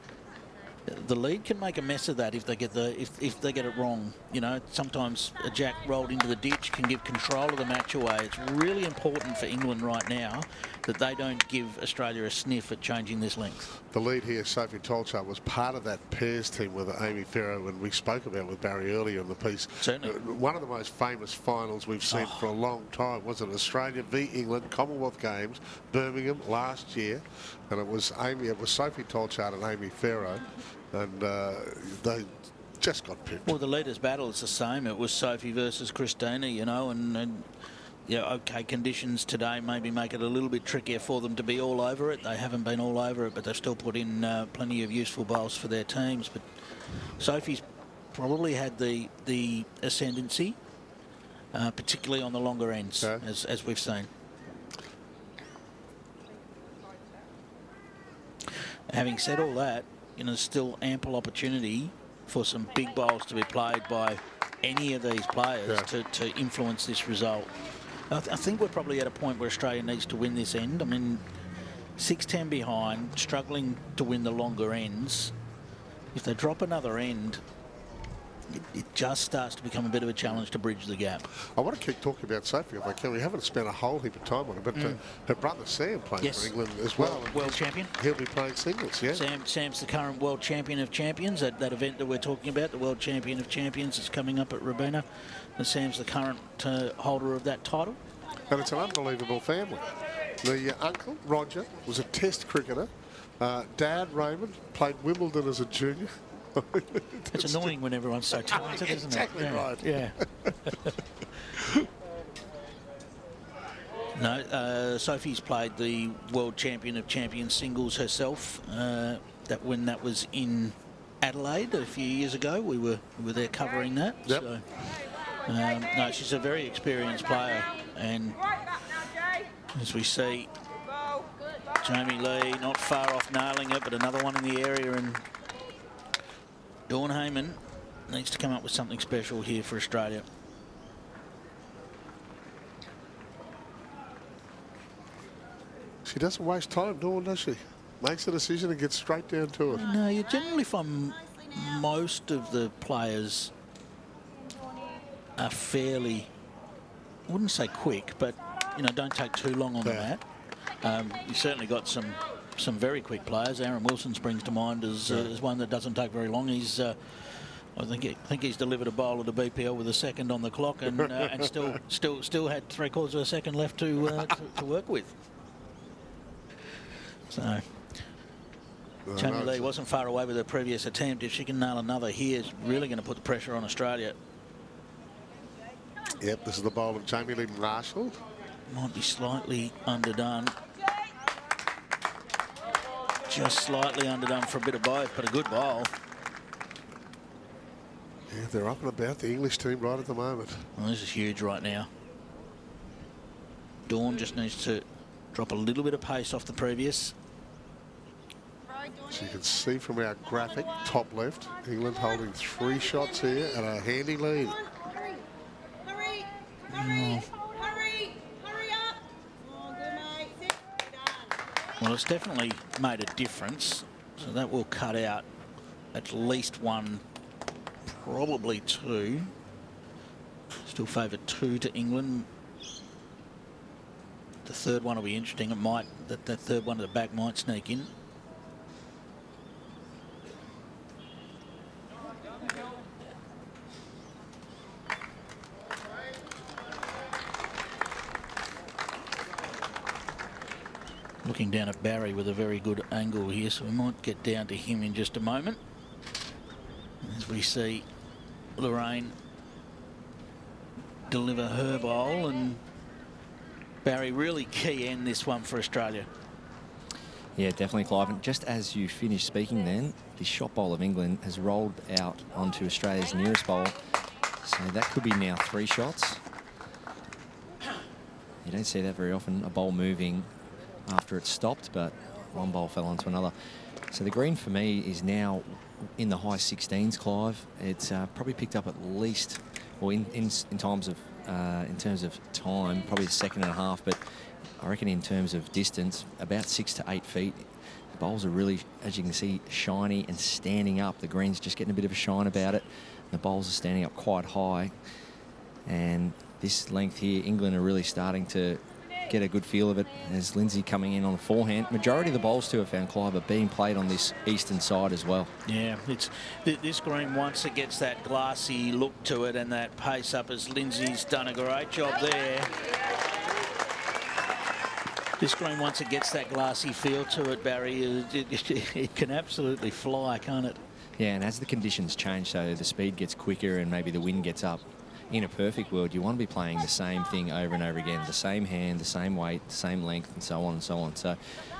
the lead can make a mess of that if they get if they get it wrong. You know, sometimes a jack rolled into the ditch can give control of the match away. It's really important for England right now that they don't give Australia a sniff at changing this length. The lead here, Sophie Tolchard, was part of that pairs team with Amy Pharaoh, and we spoke about with Barry earlier in the piece. Certainly. One of the most famous finals we've seen for a long time, wasn't it? Australia v England, Commonwealth Games, Birmingham last year. And it was Sophie Tolchard and Amy Pharaoh. And they just got pipped. Well, the leaders' battle is the same. It was Sophie versus Kristina, you know, and yeah, okay, conditions today maybe make it a little bit trickier for them to be all over it. They haven't been all over it, but they've still put in plenty of useful bowls for their teams. But Sophie's probably had the ascendancy, particularly on the longer ends, as we've seen. Having said all that, you know, there's still ample opportunity for some big bowls to be played by any of these players to influence this result. I think we're probably at a point where Australia needs to win this end. I mean, 6-10 behind, struggling to win the longer ends. If they drop another end, it just starts to become a bit of a challenge to bridge the gap. I want to keep talking about Sophie if I can. We haven't spent a whole heap of time on it, but her brother Sam plays for England as well. World champion. He'll be playing singles, yeah. Sam's the current world champion of champions. That event that we're talking about, the world champion of champions, is coming up at Rabina. And Sam's the current holder of that title. And it's an unbelievable family. The uncle, Roger, was a test cricketer. Dad, Raymond, played Wimbledon as a junior. It's annoying when everyone's so talented, isn't it? Exactly right. Yeah. No, Sophie's played the world champion of champions singles herself. When that was in Adelaide a few years ago, we were there covering that. Yep. So, no, she's a very experienced player, and as we see, Jamie-Lea not far off nailing it, but another one in the area, and Dawn Hayman needs to come up with something special here for Australia. She doesn't waste time, Dawn, does she? Makes a decision and gets straight down to it. No, you generally find most of the players are fairly, I wouldn't say quick, but, you know, don't take too long on the mat. You've certainly got some very quick players. Aaron Wilson springs to mind as one that doesn't take very long. He's, I think he's delivered a bowl at a BPL with a second on the clock, and still had 3/4 of a second left to work with. So Jamie-Lea wasn't far away with her previous attempt. If she can nail another here, it's really going to put the pressure on Australia. Yep, this is the bowl of Jamie-Lea Marshall. Might be slightly underdone. Just slightly underdone for a bit of both, but a good bowl. Yeah, they're up and about, the English team right at the moment. Well, this is huge right now. Dawn just needs to drop a little bit of pace off the previous. So you can see from our graphic, top left, England holding 3 shots here and a handy lead. Well, it's definitely made a difference. So that will cut out at least 1, probably 2. Still favoured 2 to England. The third one will be interesting. It might, that third one at the back might sneak in. Looking down at Barry with a very good angle here, so we might get down to him in just a moment. As we see Lorraine deliver her bowl, and Barry really key in this one for Australia. Yeah, definitely, Clive. And just as you finished speaking then, the shot bowl of England has rolled out onto Australia's nearest bowl. So that could be now 3 shots. You don't see that very often, a bowl moving after it's stopped, but one bowl fell onto another. So the green for me is now in the high 16s, Clive. It's probably picked up at least, or in terms of time, probably a second and a half, but I reckon in terms of distance, about 6 to 8 feet. The bowls are really, as you can see, shiny and standing up. The green's just getting a bit of a shine about it. The bowls are standing up quite high. And this length here, England are really starting to get a good feel of it as Lynsey coming in on the forehand. Majority of the bowls too, I found, Clive, are being played on this eastern side as well. Yeah, it's this green, once it gets that glassy look to it and that pace up, as Lynsey's done a great job there. This green, once it gets that glassy feel to it, Barry, it can absolutely fly, can't it? Yeah, and as the conditions change, so the speed gets quicker and maybe the wind gets up, in a perfect world, you want to be playing the same thing over and over again, the same hand, the same weight, the same length, and so on and so on. So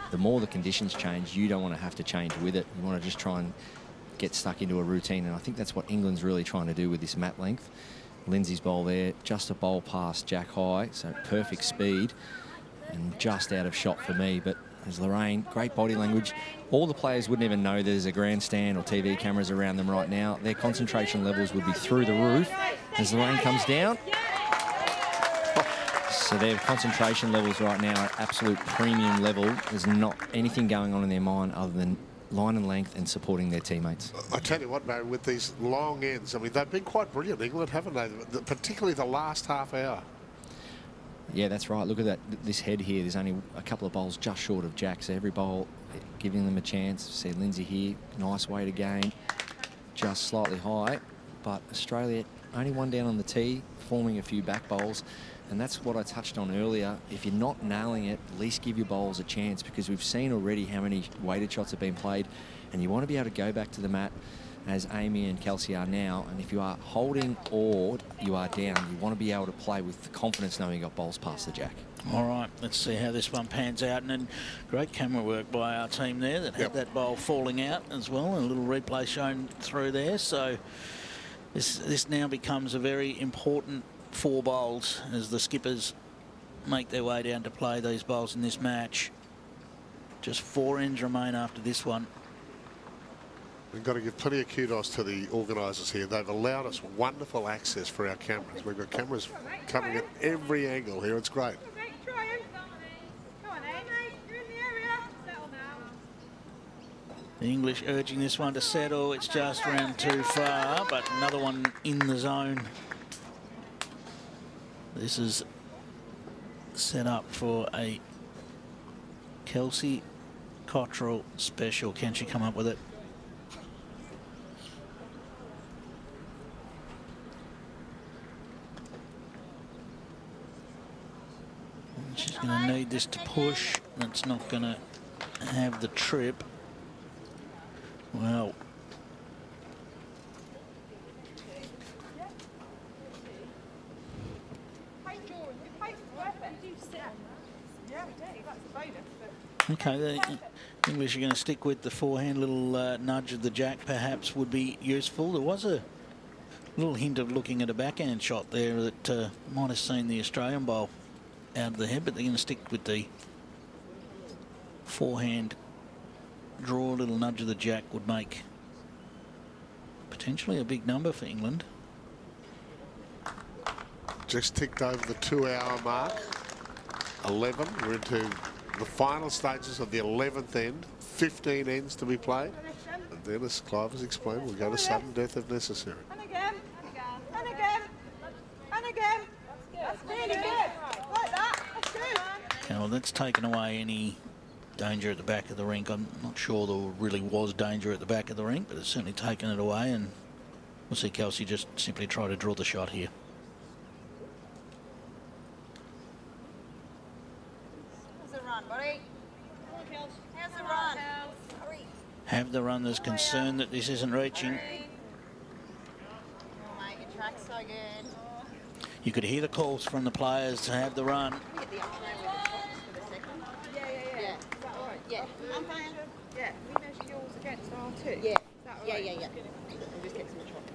the more the conditions change, you don't want to have to change with it. You want to just try and get stuck into a routine, and I think that's what England's really trying to do with this mat length. Lynsey's bowl there, just a bowl past Jack high, so perfect speed, and just out of shot for me. But as Lorraine, great body language. All the players wouldn't even know there's a grandstand or TV cameras around them right now. Their concentration levels would be through the roof as Lorraine comes down. So their concentration levels right now are absolute premium level. There's not anything going on in their mind other than line and length and supporting their teammates. I tell you what, Barry, with these long ends, I mean, they've been quite brilliant, England, haven't they? Particularly the last half hour. Yeah, that's right. Look at that. This head here, there's only a couple of bowls just short of Jack. So every bowl giving them a chance. See Lynsey here, nice way to gain, just slightly high. But Australia only one down on the tee, forming a few back bowls. And that's what I touched on earlier. If you're not nailing it, at least give your bowls a chance, because we've seen already how many weighted shots have been played. And you want to be able to go back to the mat as Amy and Kelsey are now. And if you are holding or you are down, you want to be able to play with the confidence knowing you got bowls past the Jack. All right, let's see how this one pans out. And then great camera work by our team there that had that bowl falling out as well. And a little replay shown through there. So this now becomes a very important 4 bowls as the skippers make their way down to play these bowls in this match. Just 4 ends remain after this one. We've got to give plenty of kudos to the organisers here. They've allowed us wonderful access for our cameras. We've got cameras coming at every angle here. It's great. The English urging this one to settle. It's just round too far, but another one in the zone. This is set up for a Kelsey Cottrell special. Can she come up with it? She's going to need this to push. That's not going to have the trip. Well, okay, the English are going to stick with the forehand. Little nudge of the Jack perhaps would be useful. There was a little hint of looking at a backhand shot there that might have seen the Australian bowl out of the head, but they're going to stick with the forehand draw, a little nudge of the jack would make potentially a big number for England. Just ticked over the 2-hour mark. 11. We're into the final stages of the 11th end. 15 ends to be played. And then, as Clive has explained, we'll go to sudden death if necessary. And again. And again. And again. That's really good. Like that. That's good. Okay, well, that's taken away any danger at the back of the rink. I'm not sure there really was danger at the back of the rink, but it's certainly taken it away, and we'll see Kelsey just simply try to draw the shot here. How's the run, buddy? How's the run? Have the runners concerned that this isn't reaching? Oh, mate, your track's so good. You could hear the calls from the players to have the run. Get the up there with the shots for the second. Yeah. Is that all right? Yeah. I'm fine. Yeah. We measure yours against R2. Yeah. Is that all right? Yeah. We'll just get some chocks.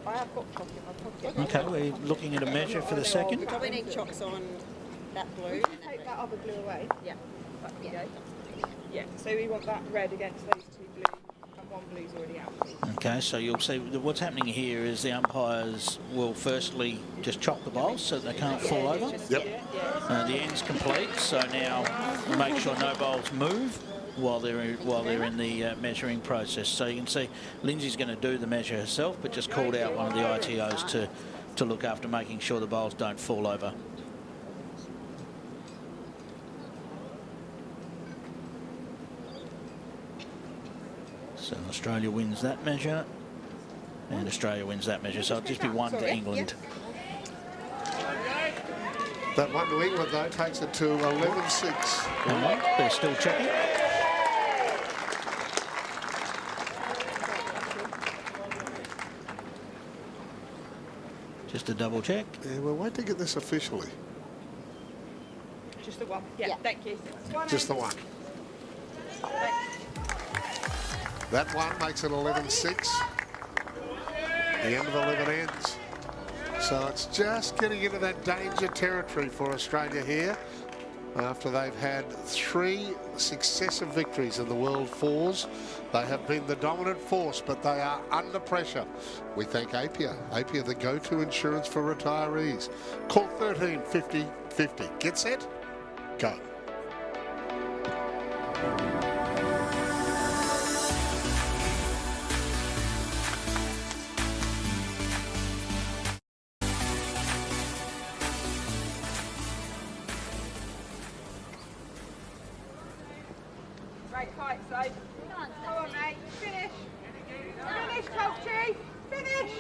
I have got chocolate in my pocket. Okay, we're looking at a measure for the second. We probably need chocks on that blue. We can take that other blue away. Yeah. Yeah. So we want that red against those two blue, and one blue's already out. Okay, so you'll see what's happening here is the umpires will firstly just chop the bowls so that they can't fall over. Yep. The end's complete, so now make sure no bowls move while they're in the measuring process. So you can see Lynsey's going to do the measure herself, but just called out one of the ITOs to look after making sure the bowls don't fall over. So Australia wins that measure, and Australia wins that measure. So it'll just be one to England. That one to England, though, takes it to 11-6. They're still checking. Just a double check. Yeah, we'll wait to get this officially. Just the one. Yeah. Thank you. Just the one. That one makes it 11-6. The end of 11 ends. So it's just getting into that danger territory for Australia here after they've had 3 successive victories in the World Fours. They have been the dominant force, but they are under pressure. We thank Apia. Apia, the go-to insurance for retirees. Call 13 50 50. Get set? Go. Great fight, Sophie. Come on, mate. Finish. Finish, Tolchard. Finish.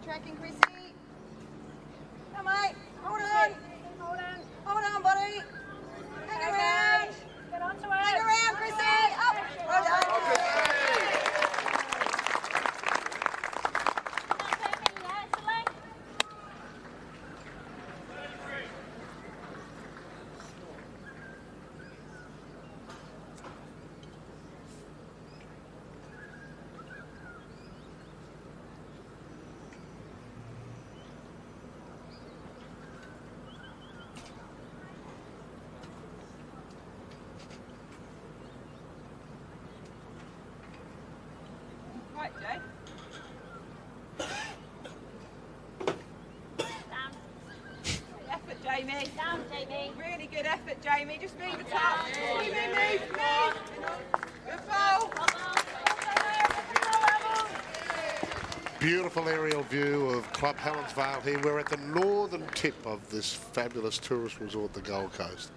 Tracking, Chrissy. Come on, mate. Hold on. Hold on. Hold on, buddy. Hang around. Get onto it. Hang around, Chrissy. Up. Well done. that, Jay. Good effort, Jamie. Down, Jamie. Really good effort, Jamie. Just move the top. Move. Good ball. Beautiful aerial view of Club Helensvale here. We're at the northern tip of this fabulous tourist resort, the Gold Coast.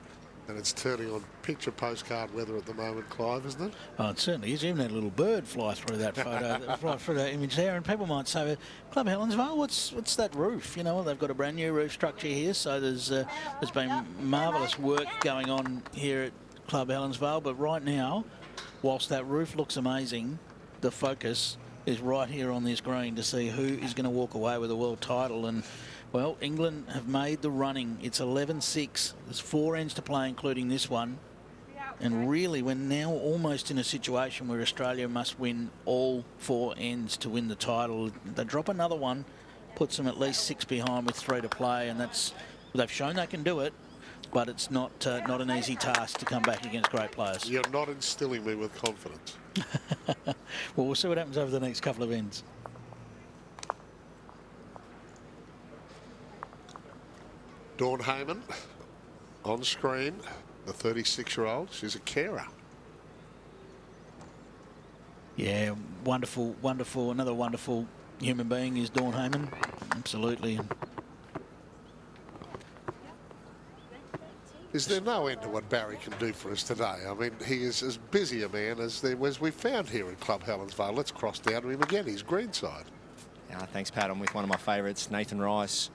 And it's turning on picture postcard weather at the moment, Clive, isn't it? Oh, it certainly is. Even that little bird fly through that photo, right through that image there. And people might say, Club Helensvale, what's that roof? You know, they've got a brand new roof structure here, so there's been marvellous work going on here at Club Helensvale. But right now, whilst that roof looks amazing, the focus is right here on this green to see who is going to walk away with a world title. And well, England have made the running. It's 11-6. There's 4 ends to play, including this one. And really, we're now almost in a situation where Australia must win all 4 ends to win the title. They drop another one, puts them at least 6 behind with 3 to play, and they've shown they can do it. But it's not an easy task to come back against great players. You're not instilling me with confidence. Well, we'll see what happens over the next couple of ends. Dawn Hayman on screen, the 36-year-old. She's a carer. Yeah, wonderful. Another wonderful human being is Dawn Hayman. Absolutely. Is there no end to what Barry can do for us today? I mean, he is as busy a man as we found here at Club Helensvale. Let's cross down to him again. He's greenside. Thanks, Pat. I'm with one of my favourites, Nathan Rice.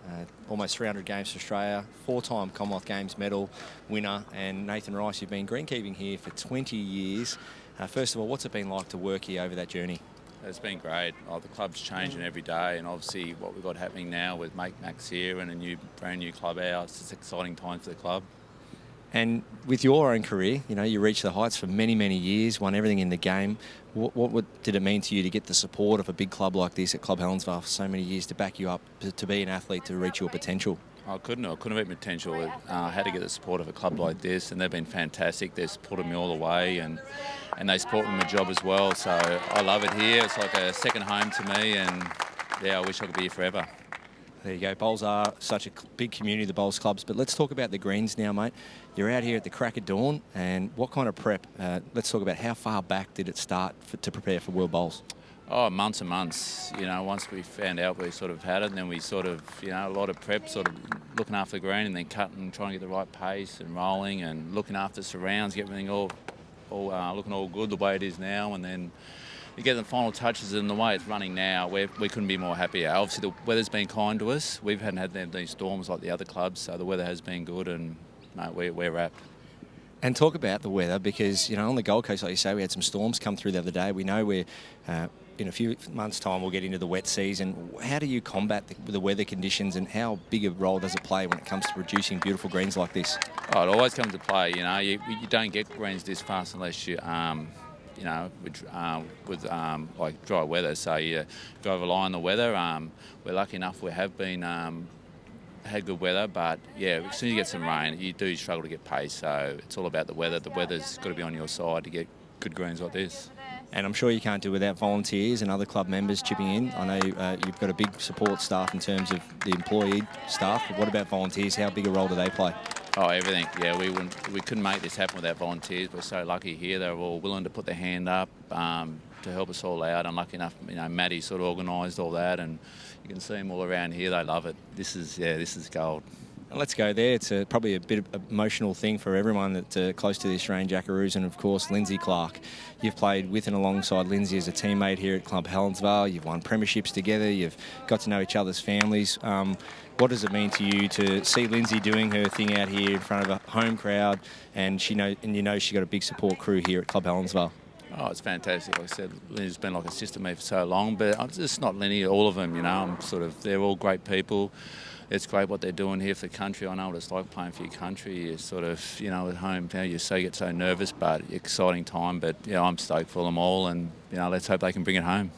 Almost 300 games for Australia, 4-time Commonwealth Games medal winner. And Nathan Rice, you've been greenkeeping here for 20 years. First of all, what's it been like to work here over that journey? It's been great. The club's changing every day, and obviously what we've got happening now with Max here and a brand new clubhouse, it's exciting time for the club. And with your own career, you know, you reached the heights for many, many years, won everything in the game. What did it mean to you to get the support of a big club like this at Club Helensvale for so many years to back you up, to be an athlete, to reach your potential? I couldn't have reached potential. I had to get the support of a club like this, and they've been fantastic. They've supported me all the way, and they support me in my job as well. So I love it here. It's like a second home to me, and yeah, I wish I could be here forever. There you go. Bowls are such a big community, the bowls clubs. But let's talk about the greens now, mate. You're out here at the crack of dawn, and what kind of prep? Let's talk about how far back did it start to prepare for World Bowls? Oh, months and months. You know, once we found out we sort of had it, and then we sort of, you know, a lot of prep, sort of looking after the green and then cutting and trying to get the right pace and rolling and looking after surrounds, get everything all looking all good the way it is now, and then you get the final touches, and the way it's running now, we couldn't be more happier. Obviously, the weather's been kind to us. We hadn't had these storms like the other clubs, so the weather has been good, and mate, we're wrapped. And talk about the weather, because, you know, on the Gold Coast, like you say, we had some storms come through the other day. We know we're in a few months' time we'll get into the wet season. How do you combat the weather conditions, and how big a role does it play when it comes to producing beautiful greens like this? Oh, it always comes to play. You know, you don't get greens this fast unless you you know, with like dry weather. So you got to rely on the weather. We're lucky enough we have been had good weather, but yeah, as soon as you get some rain, you do struggle to get pace. So it's all about the weather. The weather's got to be on your side to get good greens like this. And I'm sure you can't do without volunteers and other club members chipping in. I know you've got a big support staff in terms of the employee staff, but what about volunteers? How big a role do they play? Oh, everything. Yeah, we couldn't make this happen without volunteers. We're so lucky here. They're all willing to put their hand up to help us all out. I'm lucky enough, you know, Maddie sort of organised all that, and you can see them all around here. They love it. This is gold. Let's go there. It's probably a bit of an emotional thing for everyone that's close to the Australian Jackaroos, and of course Lynsey Clarke. You've played with and alongside Lynsey as a teammate here at Club Helensvale. You've won premierships together. You've got to know each other's families. What does it mean to you to see Lynsey doing her thing out here in front of a home crowd, and she's got a big support crew here at Club Helensvale? Oh, it's fantastic. Like I said, Lynney's been like a sister to me for so long, but it's not Lynney, all of them, you know. They're all great people. It's great what they're doing here for the country. I know what it's like playing for your country. You sort of, you know, at home, you know, you get so nervous, but exciting time. But, you know, I'm stoked for them all, and, you know, let's hope they can bring it home.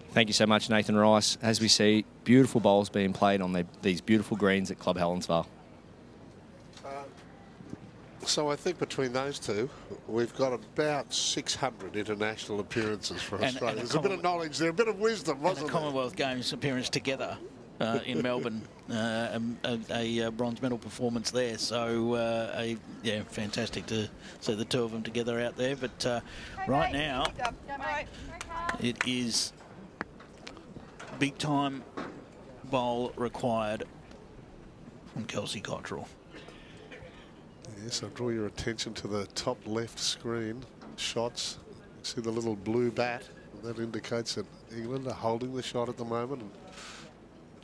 Thank you so much, Nathan Rice. As we see, beautiful bowls being played on these beautiful greens at Club Helensvale. So I think between those two, we've got about 600 international appearances for Australia. There's a bit of knowledge there, a bit of wisdom, wasn't there? Commonwealth Games appearance together in Melbourne, a bronze medal performance there. So, yeah, fantastic to see the two of them together out there. But right now, it is big time bowl required from Kelsey Cottrell. Yes, I'll draw your attention to the top left screen shots. You see the little blue bat. That indicates that England are holding the shot at the moment. And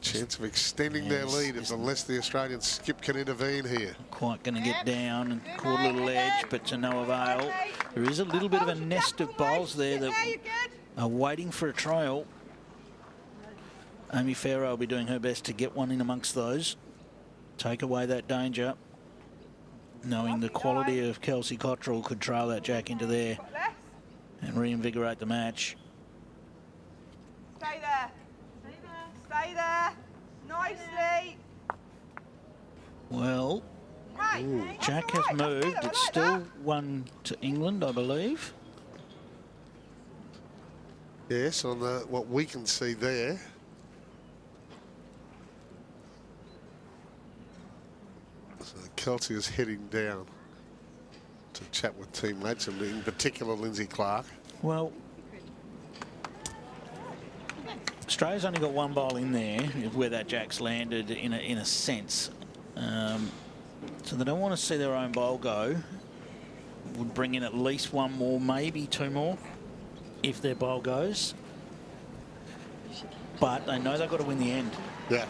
chance of extending their lead unless the Australian skip can intervene here. Quite going to get down and caught a little edge, but to no avail. There is a little bit of a nest of bowls there that are waiting for a trail. Amy Pharaoh will be doing her best to get one in amongst those. Take away that danger. Knowing the quality of Kelsey Cottrell could trail that jack into there and reinvigorate the match. Stay there. Stay there. Nicely. Well, Jack has moved. It's still 1 to England, I believe. Yes, on what we can see there. So Kelsey is heading down to chat with teammates, and in particular Lynsey Clarke. Well, Australia's only got one bowl in there where that jack's landed in a sense. So they don't want to see their own bowl go. Would bring in at least one more, maybe two more, if their bowl goes. But they know they've got to win the end. Yeah.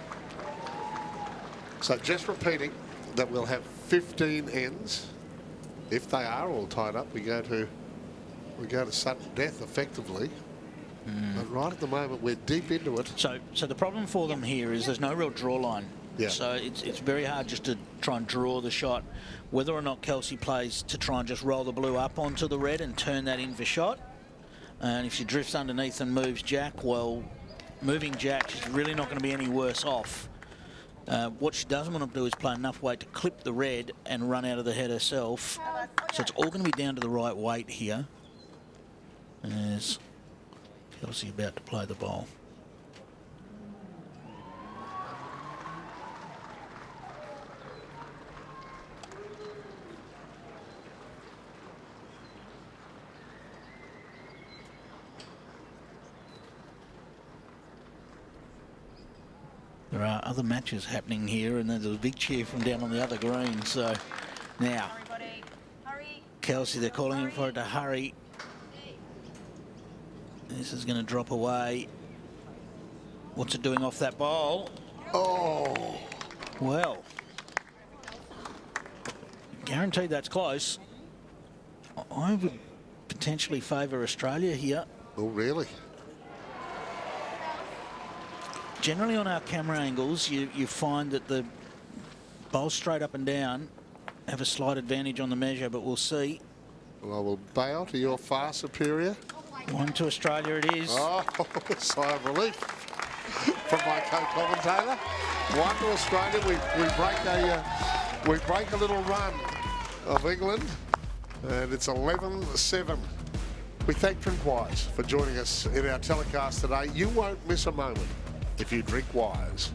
So just repeating that we'll have 15 ends. If they are all tied up, we go to sudden death effectively. But right at the moment, we're deep into it. So the problem for them here is there's no real draw line. Yeah. So it's very hard just to try and draw the shot. Whether or not Kelsey plays to try and just roll the blue up onto the red and turn that in for shot. And if she drifts underneath and moves Jack, well, moving Jack, she's really not going to be any worse off. What she doesn't want to do is play enough weight to clip the red and run out of the head herself. So it's all going to be down to the right weight here. As Kelsey about to play the ball. There are other matches happening here, and there's a big cheer from down on the other green. So now, Kelsey, they're calling him for it to hurry. This is going to drop away. What's it doing off that bowl? Oh, well, guaranteed that's close. I would potentially favour Australia here. Oh, really? Generally on our camera angles, you find that the bowls straight up and down have a slight advantage on the measure, but we'll see. Well, I will bow to your far superior. 1 to Australia it is. Oh, sigh of relief from my co-commentator. 1 to Australia. We break a little run of England, and it's 11-7. We thank Drinkwise for joining us in our telecast today. You won't miss a moment if you drink Wise.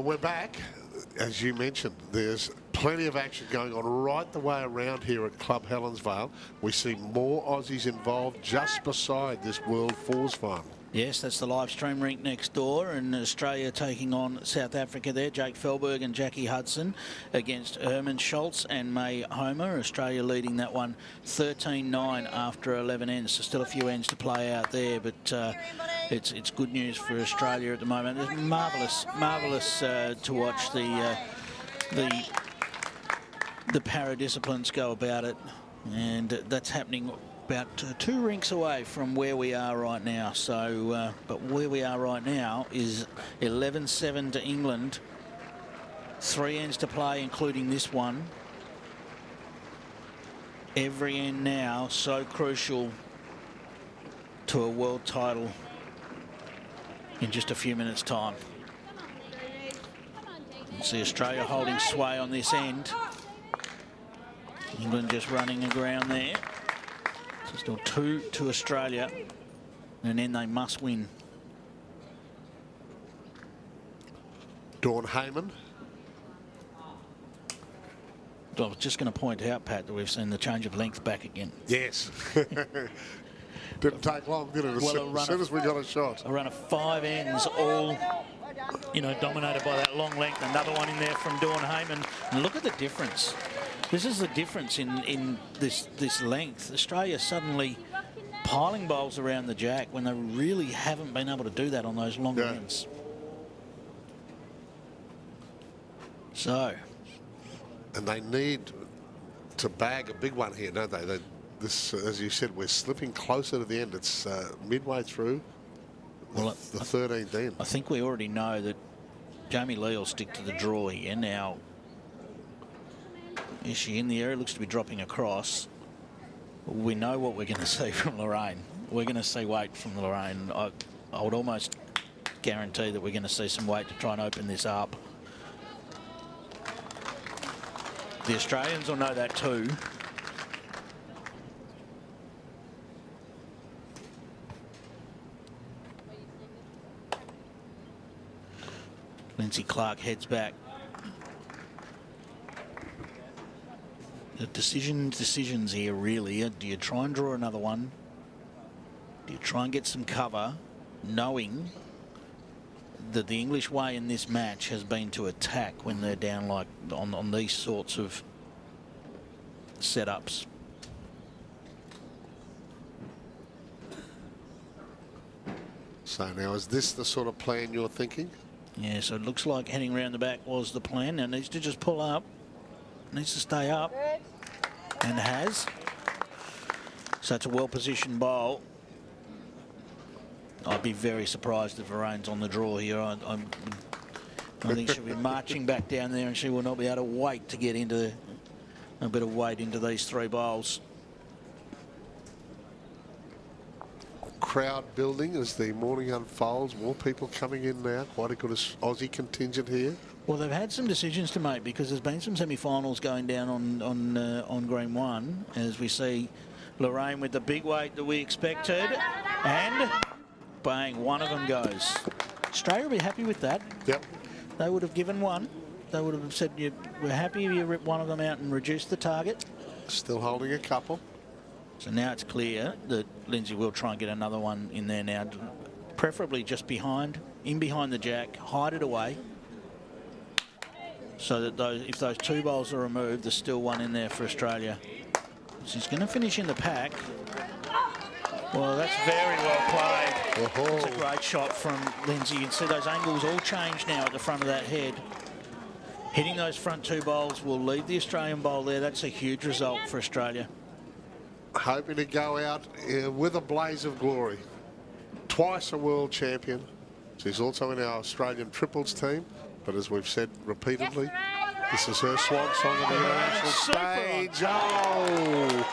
We're back. As you mentioned, there's plenty of action going on right the way around here at Club Helensvale. We see more Aussies involved just beside this World Fours Farm. Yes, that's the live stream rink next door, and Australia taking on South Africa there. Jake Felberg and Jackie Hudson against Herman Schultz and May Homer. Australia leading that one 13-9 after 11 ends. So still a few ends to play out there, but it's good news for Australia at the moment. It's marvellous to watch the paradisciplines go about it, and that's happening about 2 rinks away from where we are right now. So, but where we are right now is 11-7 to England. 3 ends to play, including this one. Every end now so crucial to a world title in just a few minutes' time. See Australia holding sway on this end. England just running aground there. So still 2 to Australia, and then they must win. Dawn Hayman. I was just going to point out, Pat, that we've seen the change of length back again. Yes. Didn't take long, did it? As soon as we got a shot. A run of 5 ends, all, you know, dominated by that long length. Another one in there from Dawn Hayman. And look at the difference. This is the difference in this length. Australia suddenly piling bowls around the jack when they really haven't been able to do that on those longer ends. So. And they need to bag a big one here, don't they? This, as you said, we're slipping closer to the end. It's midway through the 13th end. I think we already know that Jamie-Lea will stick to the draw here. Now, is she in the air? It looks to be dropping across. We know what we're going to see from Lorraine. We're going to see weight from Lorraine. I would almost guarantee that we're going to see some weight to try and open this up. The Australians will know that too. Lynsey Clarke heads back. The decisions here really. Do you try and draw another one? Do you try and get some cover, knowing that the English way in this match has been to attack when they're down like on these sorts of setups? So now, is this the sort of plan you're thinking? Yeah, so it looks like heading around the back was the plan. Now needs to just pull up, needs to stay up, and has. So it's a well-positioned bowl. I'd be very surprised if Lorraine's on the draw here. I think she'll be marching back down there, and she will not be able to wait to get into a bit of weight into these 3 bowls. Crowd building as the morning unfolds. More people coming in now. Quite a good Aussie contingent here. Well, they've had some decisions to make because there's been some semi-finals going down on green 1, as we see Lorraine with the big weight that we expected, and bang, one of them goes. Australia will be happy with that. Yep. They would have given one. They would have said, we're happy if you rip one of them out and reduce the target. Still holding a couple. So now it's clear that Lynsey will try and get another one in there now, preferably just behind, in behind the jack, hide it away. so that if those 2 bowls are removed, there's still 1 in there for Australia. She's going to finish in the pack. Well, that's very well played. It's a great shot from Lynsey. You can see those angles all change now at the front of that head. Hitting those front 2 bowls will leave the Australian bowl there. That's a huge result for Australia. Hoping to go out with a blaze of glory. Twice a world champion. She's also in our Australian triples team. But as we've said repeatedly, this is her swan song on the international stage. Oh!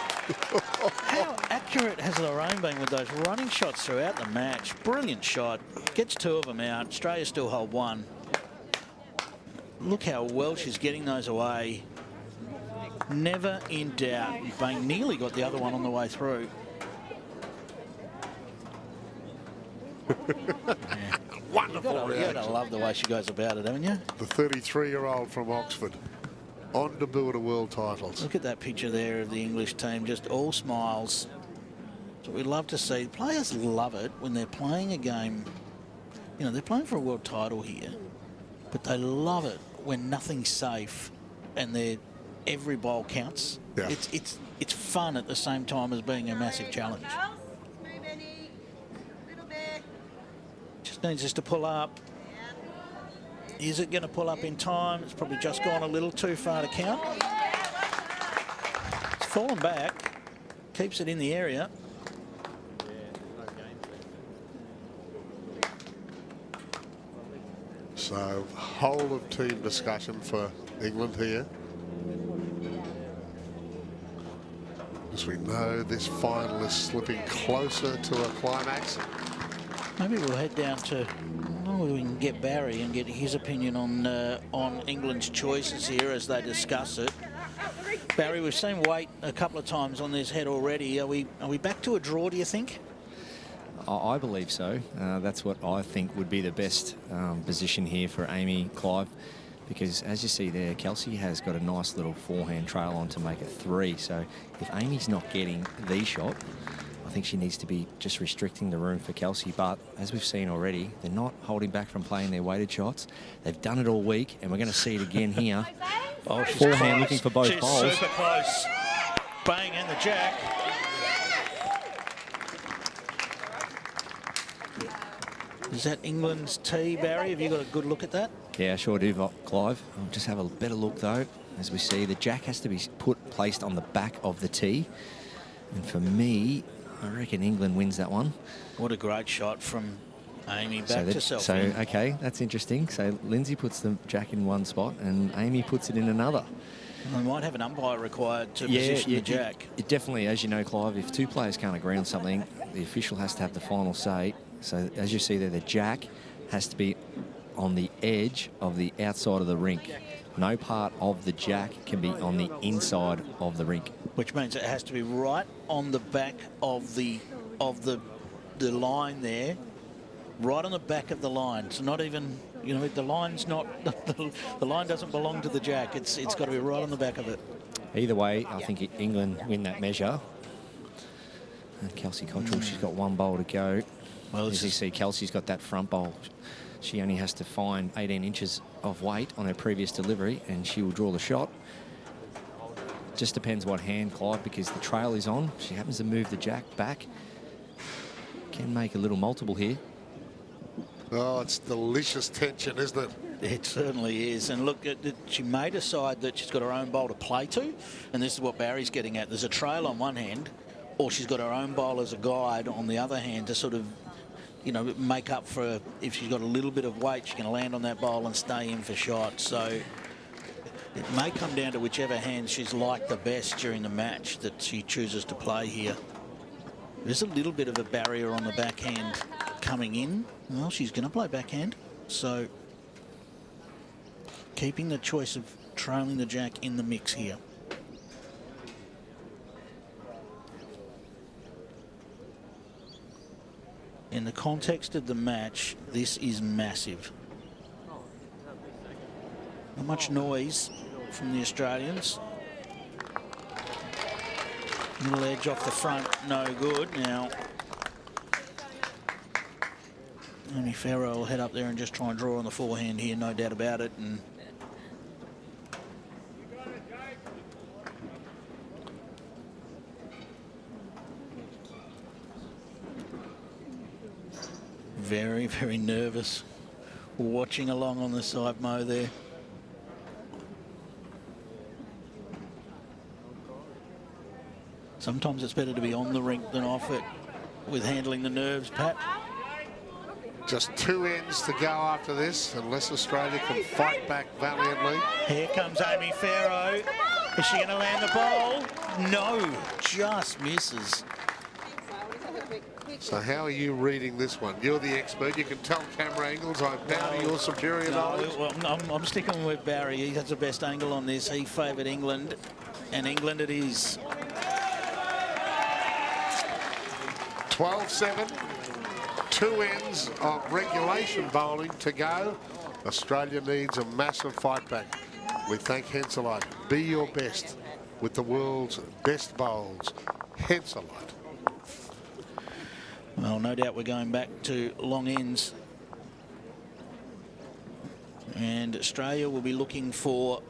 How accurate has Lorraine been with those running shots throughout the match? Brilliant shot. Gets 2 of them out. Australia still hold 1. Look how well she's getting those away. Never in doubt. Bang nearly got the other one on the way through. Wonderful You gotta love the way she goes about it, haven't you? The 33-year-old from Oxford, on debut at a world titles. Look at that picture there of the English team, just all smiles. That's what we love to see. Players love it when they're playing a game. You know, they're playing for a world title here, but they love it when nothing's safe and every bowl counts. Yeah. It's fun at the same time as being a massive challenge. Just needs us to pull up. Is it going to pull up in time? It's probably just gone a little too far to count. It's fallen back. Keeps it in the area. So, whole of team discussion for England here. As we know, this final is slipping closer to a climax. Maybe we'll head down to, we can get Barry and get his opinion on England's choices here as they discuss it. Barry, we've seen weight a couple of times on this head already. Are we back to a draw, do you think? I believe so. That's what I think would be the best position here for Amy, Clive, because as you see there, Kelsey has got a nice little forehand trail on to make it 3. So if Amy's not getting the shot, I think she needs to be just restricting the room for Kelsey. But as we've seen already, they're not holding back from playing their weighted shots. They've done it all week, and we're going to see it again here. Oh, she's forehand close. looking for both she's bowls. Super close. Bang and the jack. Is that England's tee, Barry? Have you got a good look at that? Yeah, I sure do, Clive. I'll just have a better look, though. As we see, the jack has to be placed on the back of the tee. And for me, I reckon England wins that one. What a great shot from Amy. Back to Sophie. So, okay, that's interesting. So Lynsey puts the jack in one spot and Amy puts it in another. We might have an umpire required to position the jack. It definitely, as you know, Clive, if 2 players can't agree on something, the official has to have the final say. So as you see there, the jack has to be on the edge of the outside of the rink. No part of the jack can be on the inside of the rink. Which means it has to be right on the back of the line there, right on the back of the line. So not even, you know, the line's not, the line doesn't belong to the jack. It's got to be right on the back of it. Either way, I think England win that measure. And Kelsey Cottrell, she's got 1 bowl to go. Well, as you see, Kelsey's got that front bowl. She only has to find 18 inches of weight on her previous delivery and she will draw the shot. Just depends what hand, Clive, because the trail is on. She happens to move the jack back. Can make a little multiple here. Oh, it's delicious tension, isn't it? It certainly is. And look, she may decide that she's got her own bowl to play to, and this is what Barry's getting at. There's a trail on one hand, or she's got her own bowl as a guide on the other hand to sort of, you know, make up for if she's got a little bit of weight, she can land on that bowl and stay in for shots. So it may come down to whichever hand she's liked the best during the match that she chooses to play here. There's a little bit of a barrier on the backhand coming in. Well, she's going to play backhand. So keeping the choice of trailing the jack in the mix here. In the context of the match, this is massive. Not much noise from the Australians. Little edge off the front, no good. Now, only Pharaoh will head up there and just try and draw on the forehand here, no doubt about it. And very, very nervous watching along on the side mow there. Sometimes it's better to be on the rink than off it with handling the nerves, Pat. Just 2 ends to go after this, unless Australia can fight back valiantly. Here comes Amy Pharaoh. Is she going to land the ball? No, just misses. So how are you reading this one? You're the expert. You can tell camera angles. I bow to your superior knowledge. Well, I'm sticking with Barry. He has the best angle on this. He favoured England, and England it is. 12-7. 2 ends of regulation bowling to go. Australia needs a massive fight back. We thank Henselite. Be your best with the world's best bowls. Henselite. Well, no doubt we're going back to long ends. And Australia will be looking for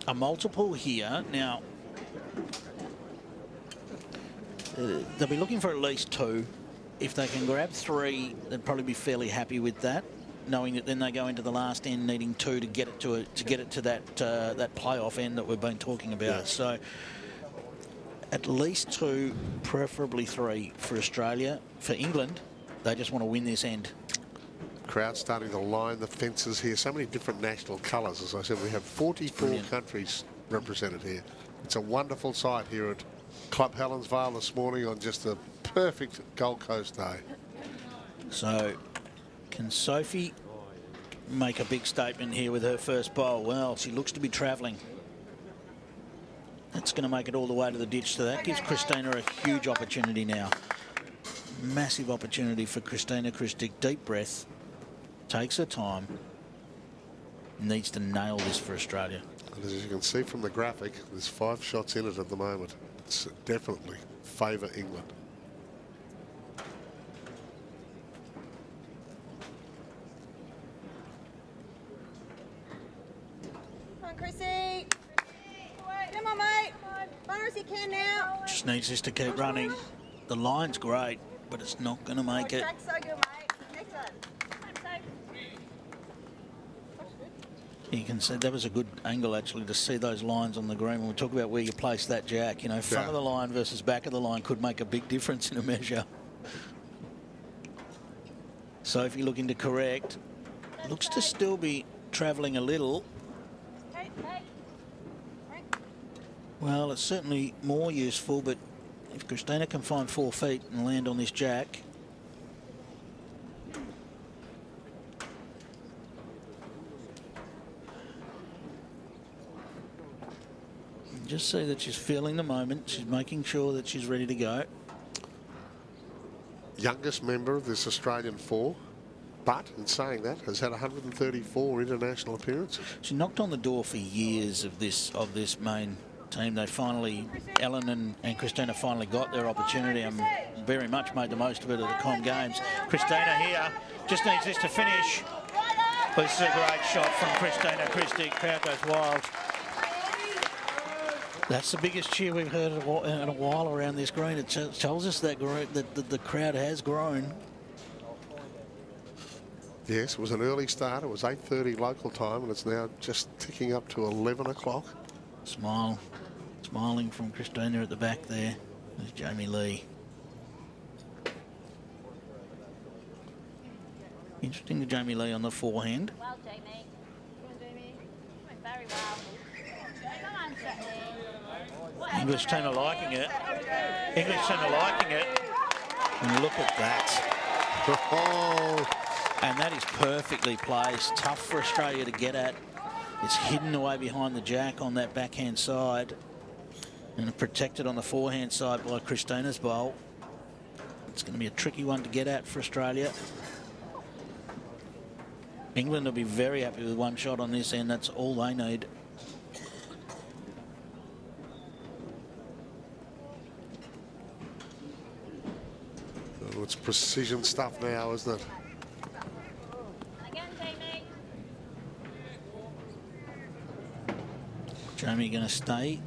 a multiple here. Now, they'll be looking for at least 2. If they can grab 3, they'd probably be fairly happy with that, knowing that then they go into the last end needing 2 to get it to that that playoff end that we've been talking about. Yeah. So at least 2, preferably 3 for Australia. For England, they just want to win this end. Crowd starting to line the fences here. So many different national colours. As I said, we have 44 countries represented here. It's a wonderful sight here at Club Helensvale this morning on just a perfect Gold Coast day. So can Sophie make a big statement here with her first bowl? Well, she looks to be travelling. That's going to make it all the way to the ditch. So that gives Kristina a huge opportunity now. Massive opportunity for Kristina Krstic. Deep breath. Takes her time. Needs to nail this for Australia. And as you can see from the graphic, there's 5 shots in it at the moment. It's definitely favour England. Come on, Chrissy. Come on, mate. Run as you can now. Just needs this to keep running. The line's great, but it's not going to make it. So good, mate. Next one. You can see that was a good angle actually to see those lines on the green. When we talk about where you place that jack, you know, front of the line versus back of the line could make a big difference in a measure. Sophie looking to correct. Looks to still be travelling a little. Well, it's certainly more useful, but if Kristina can find 4 feet and land on this jack. Just see that she's feeling the moment. She's making sure that she's ready to go. Youngest member of this Australian 4, but in saying that, has had 134 international appearances. She knocked on the door for years of this main team. They finally, Ellen and Kristina finally got their opportunity and very much made the most of it at the Com Games. Kristina here just needs this to finish. But this is a great shot from Kristina Krstic. Crowd goes wild. That's the biggest cheer we've heard in a while around this green. It tells us that the crowd has grown. Yes, it was an early start. It was 8:30 local time, and it's now just ticking up to 11 o'clock. Smiling from Kristina at the back there. There's Jamie-Lea. Interesting, the Jamie-Lea on the forehand. Well, Jamie. Come on, Jamie. Doing very well. Come on, Jamie. English team are liking it. English team are liking it. And look at that. Oh. And that is perfectly placed. Tough for Australia to get at. It's hidden away behind the jack on that backhand side. And protected on the forehand side by Kristina's bowl. It's going to be a tricky one to get at for Australia. England will be very happy with 1 shot on this end. That's all they need. Oh, it's precision stuff now, isn't it? Again, Jamie. Jamie going to stay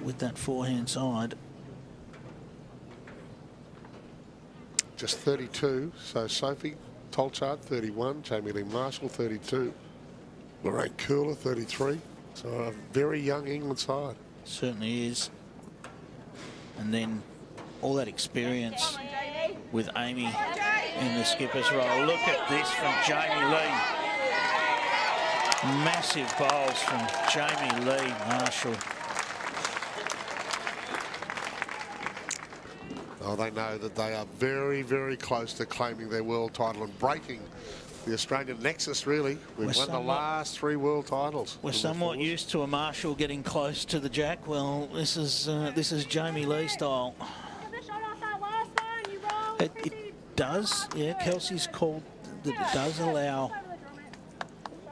with that forehand side. just 32. So Sophie Tolchard, 31. Jamie-Lea Marshall, 32. Lorraine Kuhler, 33. So a very young England side. Certainly is. And then all that experience with Amy in the skipper's role. Look at this from Jamie-Lea. Massive bowls from Jamie-Lea Marshall. Oh, they know that they are very, very close to claiming their world title and breaking the Australian nexus, really. We've won the last 3 world titles. We're somewhat used to a Marshall getting close to the Jack. Well, this is Jamie-Lea style. It does, yeah, Kelsey's called that it does allow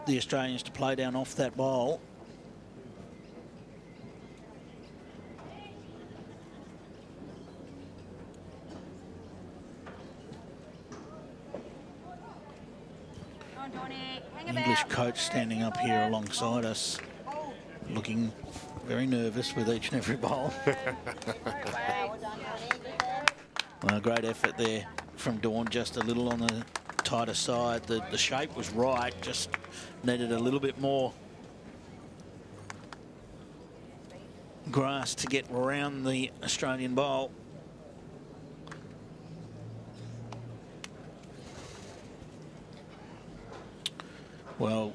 the Australians to play down off that bowl. English coach standing up here alongside us, looking very nervous with each and every bowl. Well, great effort there from Dawn, just a little on the tighter side. The shape was right, just needed a little bit more grass to get around the Australian bowl. Well,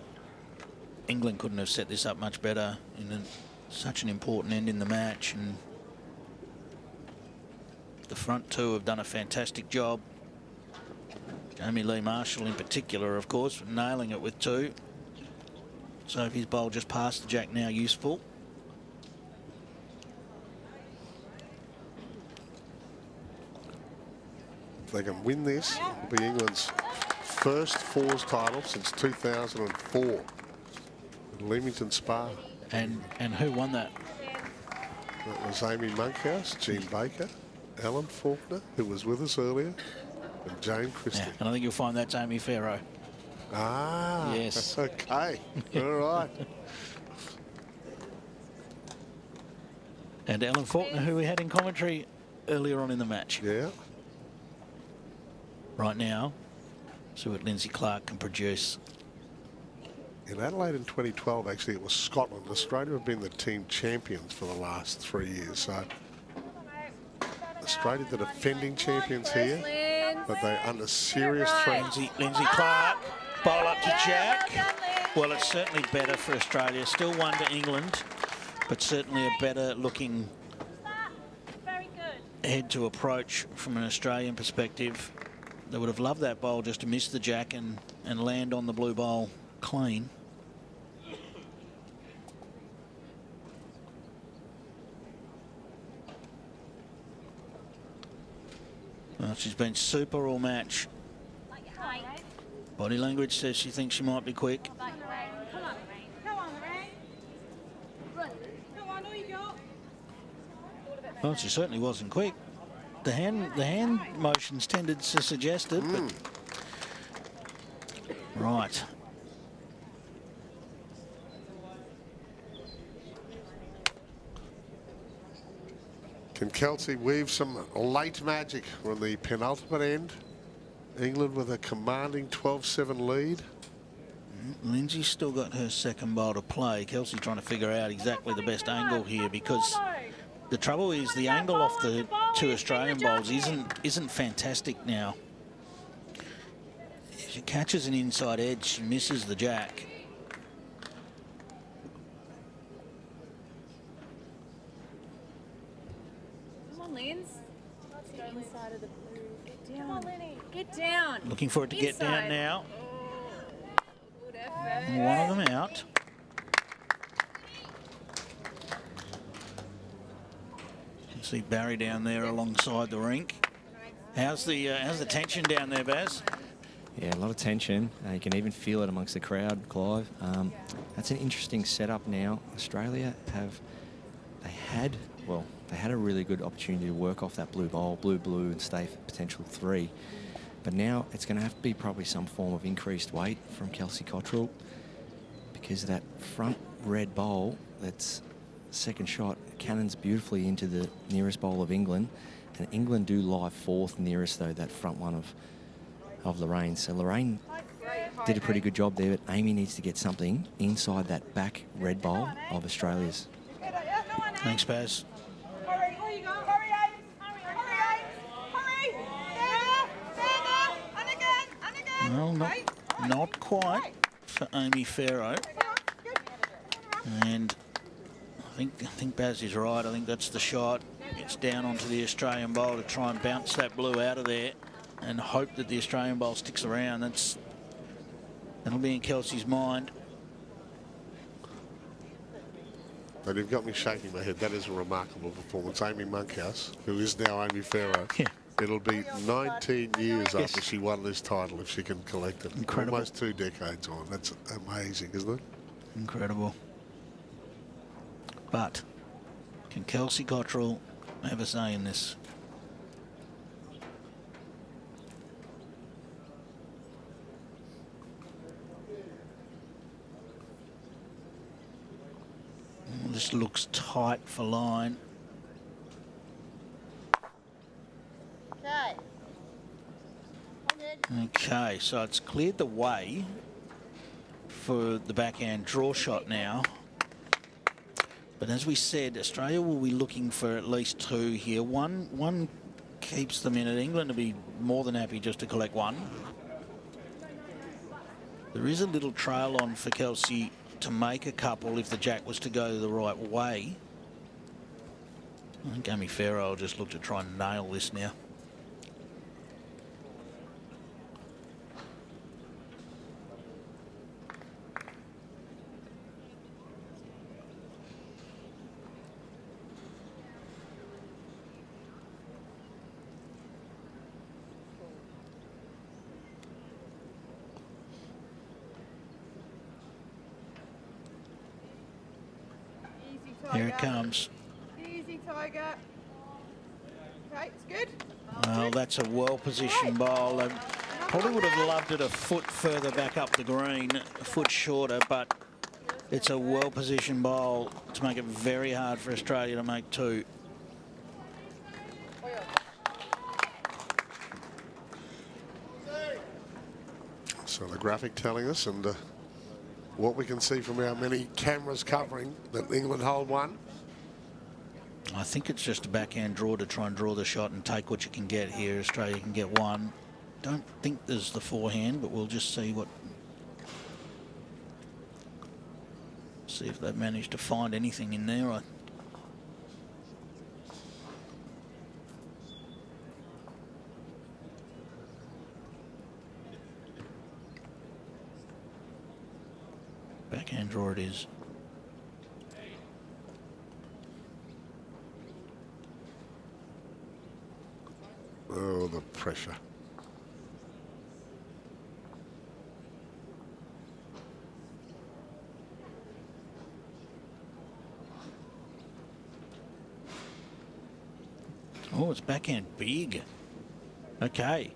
England couldn't have set this up much better in such an important end in the match, and the front two have done a fantastic job. Jamie-Lea Marshall in particular, of course, nailing it with 2. Sophie's bowl just past the Jack, now useful. If they can win this, it'll be England's first fours title since 2004 at Leamington Spa. And who won that? That was Amy Monkhouse, Jean Baker, Alan Faulkner, who was with us earlier, and Jane Krstic. Yeah, and I think you'll find that's Amy Pharaoh. Ah, yes. Okay, all right. And Alan Faulkner, who we had in commentary earlier on in the match. Yeah. Right now, see what Lynsey Clarke can produce. In Adelaide in 2012, actually, it was Scotland. Australia have been the team champions for the last 3 years. So Australia, the defending champions here, but they're under serious threat. Lynsey Clarke, bowl up to Jack. Well, it's certainly better for Australia. Still 1 to England, but certainly a better looking head to approach from an Australian perspective. They would have loved that bowl just to miss the Jack and land on the blue bowl clean. Well, she's been super all match. Body language says she thinks she might be quick. Well, she certainly wasn't quick. The hand motions tended to suggest it, but right. Can Kelsey weave some late magic on the penultimate end? England with a commanding 12-7 lead. Lynsey's still got her second bowl to play. Kelsey trying to figure out exactly the best angle here, because the trouble is the angle off the 2 Australian bowls isn't fantastic now. If she catches an inside edge, she misses the Jack. Come on, Lyns. Let's go inside of the blue. Get down. Come on, Lenny. Get down. Looking for it to get down now. Good effort. One of them out. See Barry down there alongside the rink. How's the tension down there, Baz? Yeah, a lot of tension. You can even feel it amongst the crowd, Clive. That's an interesting setup now. Australia had a really good opportunity to work off that blue bowl, blue, and stay for potential 3. But now it's going to have to be probably some form of increased weight from Kelsey Cottrell, because that front red bowl, that's second shot, cannons beautifully into the nearest bowl of England, And England do lie fourth nearest, though, that front one of Lorraine. So Lorraine did a pretty good job there, but Amy needs to get something inside that back red bowl of Australia's. Thanks, Baz. Well, not quite for Amy Pharaoh. And I think Baz is right. I think that's the shot. It's down onto the Australian bowl to try and bounce that blue out of there and hope that the Australian bowl sticks around. That'll be in Kelsey's mind. But you've got me shaking my head. That is a remarkable performance. Amy Monkhouse, who is now Amy Pharaoh. Yeah. It'll be 19 years after she won this title if she can collect it. Incredible. Almost 2 decades on. That's amazing, isn't it? Incredible. But can Kelsey Cottrell have a say in this? This looks tight for line. Okay, so it's cleared the way for the backhand draw shot now. But as we said, Australia will be looking for at least 2 here. One keeps them in it. England will be more than happy just to collect 1. There is a little trail on for Kelsey to make a couple if the jack was to go the right way. I think Amy Pharaoh will just look to try and nail this now. Here it comes. Easy, Tiger. Okay, it's good. Well, that's a well-positioned bowl. They probably would have loved it a foot further back up the green, a foot shorter, but it's a well-positioned bowl to make it very hard for Australia to make 2. So the graphic telling us, and what we can see from our many cameras covering, that England hold 1. I think it's just a backhand draw to try and draw the shot and take what you can get here. Australia can get 1. Don't think there's the forehand, but we'll just see if they've managed to find anything in there. Backhand draw it is. Oh, the pressure. Oh, it's backhand big. Okay.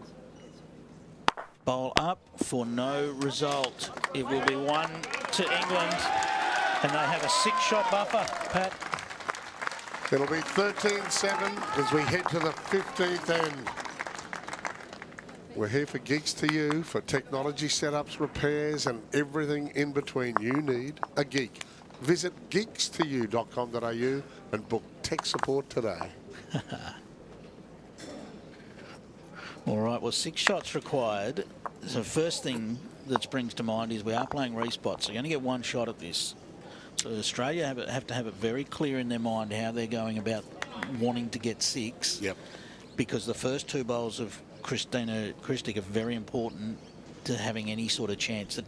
Bowl up for no result. It will be 1 to England, and they have a 6-shot buffer, Pat. It'll be 13-7 as we head to the 15th end. We're here for Geeks to You, for technology setups, repairs, and everything in between. You need a geek. Visit geekstoyou.com.au and book tech support today. All right, well, 6 shots required. So first thing that springs to mind is we are playing respots. So you're going to get 1 shot at this. So Australia have to have it very clear in their mind how they're going about wanting to get 6. Yep. Because the first 2 bowls of Krstic are very important to having any sort of chance. That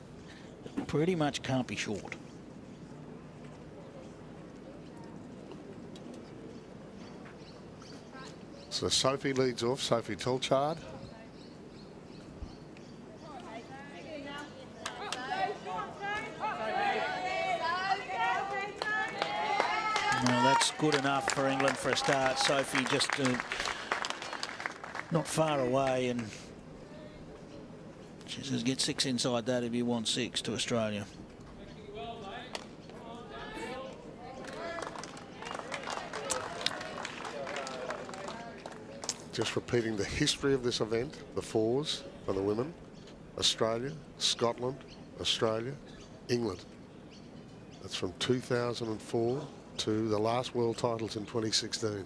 pretty much can't be short. So Sophie leads off, Sophie Tolchard. Well, that's good enough for England for a start. Sophie just not far away, and she says get 6 inside that if you want 6 to Australia. Just repeating the history of this event, the fours for the women. Australia, Scotland, Australia, England. That's from 2004 to the last world titles in 2016.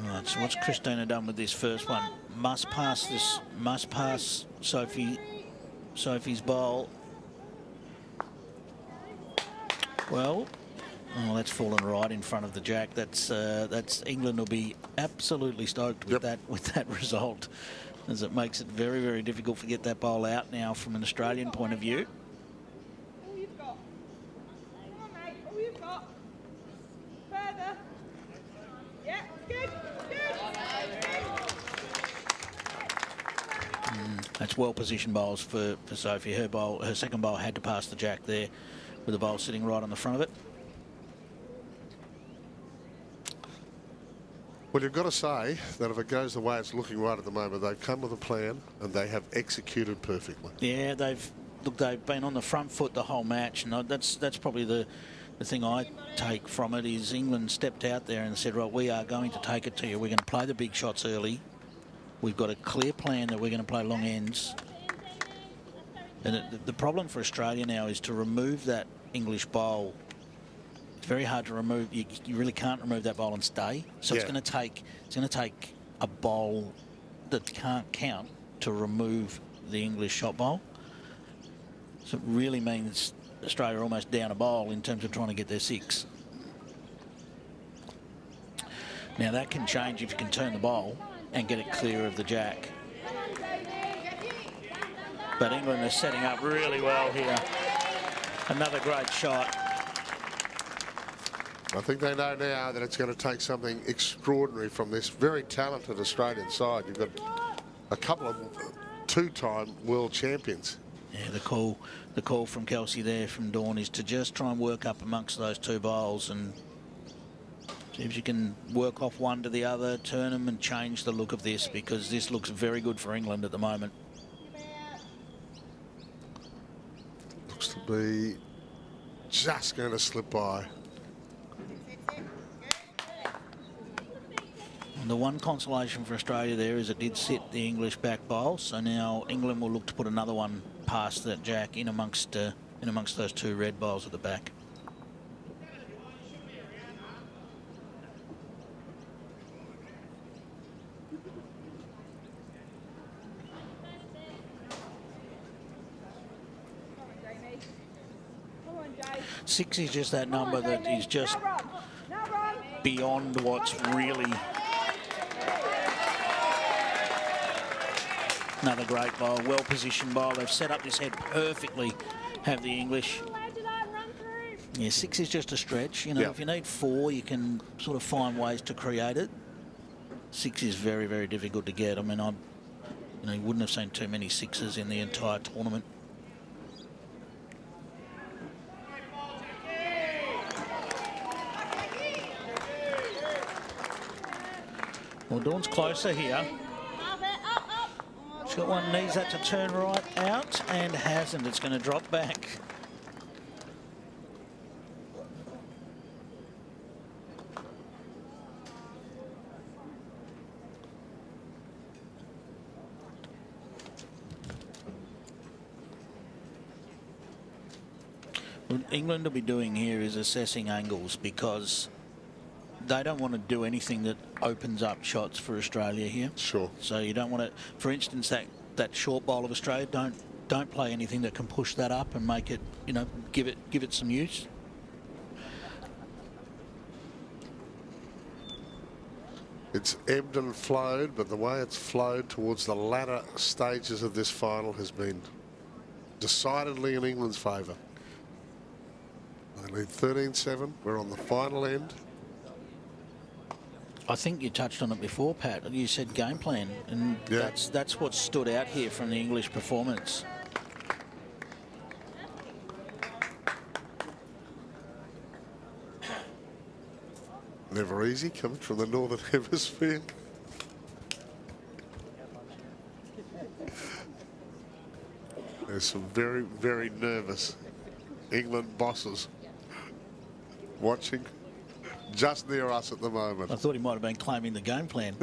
Right, so what's Kristina done with this first one? Must pass Sophie's bowl. Well, oh, that's fallen right in front of the jack. That's England will be absolutely stoked with that result, as it makes it very, very difficult to get that bowl out now from an Australian point of view. All you've got. Come on, mate. All you've got. Further. Yeah, good. That's well-positioned bowls for Sophie. Her second bowl had to pass the jack there, with the bowl sitting right on the front of it. Well, you've got to say that if it goes the way it's looking right at the moment, they've come with a plan and they have executed perfectly. Yeah, they've been on the front foot the whole match, and that's probably the thing I take from it is England stepped out there and said, right, we are going to take it to you. We're going to play the big shots early. We've got a clear plan that we're going to play long ends. And the problem for Australia now is to remove that English bowl. It's very hard to remove. You really can't remove that bowl and stay. So it's going to take a bowl that can't count to remove the English shot bowl. So it really means Australia are almost down a bowl in terms of trying to get their six. Now that can change if you can turn the bowl and get it clear of the jack. But England is setting up really well here. Another great shot. I think they know now that it's going to take something extraordinary from this very talented Australian side. You've got a couple of two-time world champions. Yeah, the call from Kelsey there from Dawn is to just try and work up amongst those two bowls and see if you can work off one to the other, turn them and change the look of this, because this looks very good for England at the moment. Looks to be just going to slip by. And the one consolation for Australia there is it did sit the English back bowl, so now England will look to put another one past that jack in amongst those two red bowls at the back. Six is just that number that is just beyond what's really. Another great bowl, well-positioned bowl. They've set up this head perfectly, have the English. Yeah, six is just a stretch. You know, if you need four, you can sort of find ways to create it. Six is very, very difficult to get. I mean, you wouldn't have seen too many sixes in the entire tournament. Well, Dawn's closer here. She's got one, needs that to turn right out and hasn't. It's going to drop back. What England will be doing here is assessing angles, because they don't want to do anything that opens up shots for Australia here. Sure. So you don't want to, for instance, that short bowl of Australia, don't play anything that can push that up and make it, you know, give it some use. It's ebbed and flowed, but the way it's flowed towards the latter stages of this final has been decidedly in England's favour. They lead 13-7. We're on the final end. I think you touched on it before, Pat. You said game plan, and that's what stood out here from the English performance. Never easy coming from the Northern Hemisphere. There's some very, very nervous England bosses watching just near us at the moment. I thought he might have been claiming the game plan.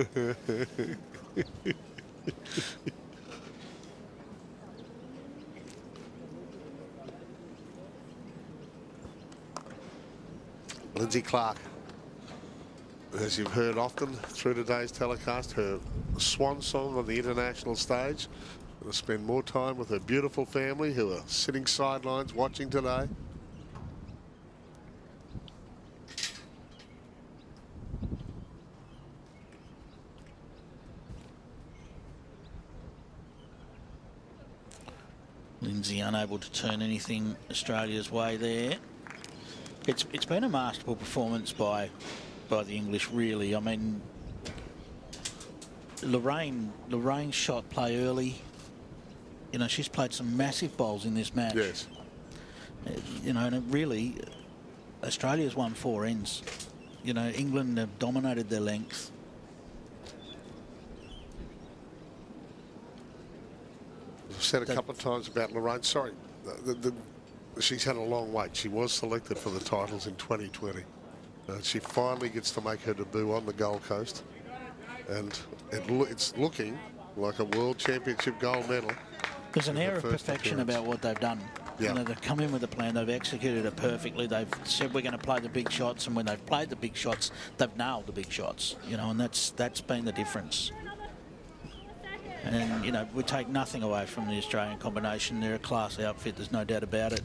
Lynsey Clarke, as you've heard often through today's telecast, her swan song on the international stage. Going to spend more time with her beautiful family who are sitting sidelines watching today. Lynsey unable to turn anything Australia's way there. It's been a masterful performance by the English, really. I mean, Lorraine shot play early. You know, she's played some massive bowls in this match. Yes. You know, and it really, Australia's won 4 ends. You know, England have dominated their length. I've said a couple of times about Lorraine. Sorry, she's had a long wait. She was selected for the titles in 2020. She finally gets to make her debut on the Gold Coast. And it's looking like a World Championship gold medal. There's an air of perfection about what they've done. Yeah. You know, they've come in with a plan, they've executed it perfectly, they've said we're going to play the big shots, and when they've played the big shots, they've nailed the big shots, you know, and that's been the difference. And, you know, we take nothing away from the Australian combination. They're a class outfit, there's no doubt about it.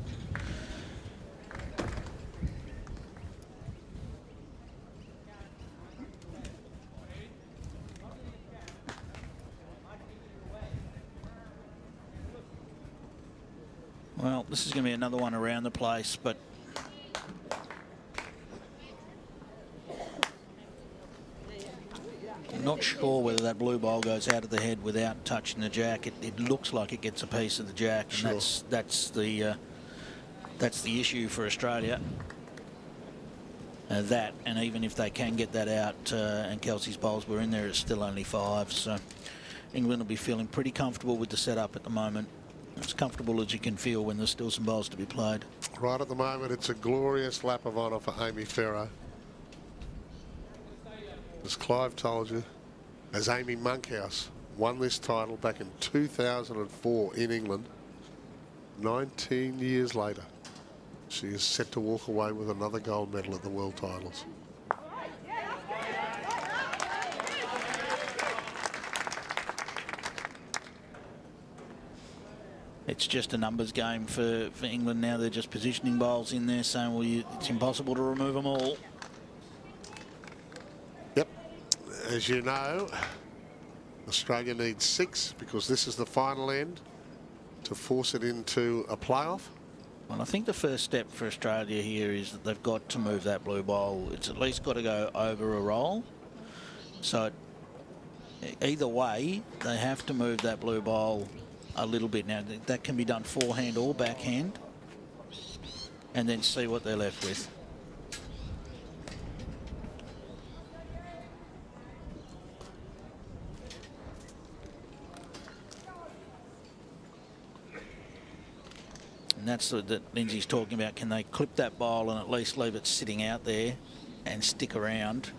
Well, this is going to be another one around the place, but I'm not sure whether that blue bowl goes out of the head without touching the jack. It looks like it gets a piece of the jack, and sure. that's the issue for Australia. That, and even if they can get that out, and Kelsey's bowls were in there, it's still only 5. So England will be feeling pretty comfortable with the setup at the moment. As comfortable as you can feel when there's still some bowls to be played. Right at the moment, it's a glorious lap of honour for Amy Pharaoh. As Clive told you, as Amy Monkhouse won this title back in 2004 in England, 19 years later, she is set to walk away with another gold medal at the World Titles. It's just a numbers game for England now. They're just positioning bowls in there, saying, well, it's impossible to remove them all. Yep. As you know, Australia needs 6 because this is the final end to force it into a playoff. Well, I think the first step for Australia here is that they've got to move that blue bowl. It's at least got to go over a roll. So either way, they have to move that blue bowl a little bit. Now, that can be done forehand or backhand, and then see what they're left with. And that's what Lynsey's talking about. Can they clip that bowl and at least leave it sitting out there and stick around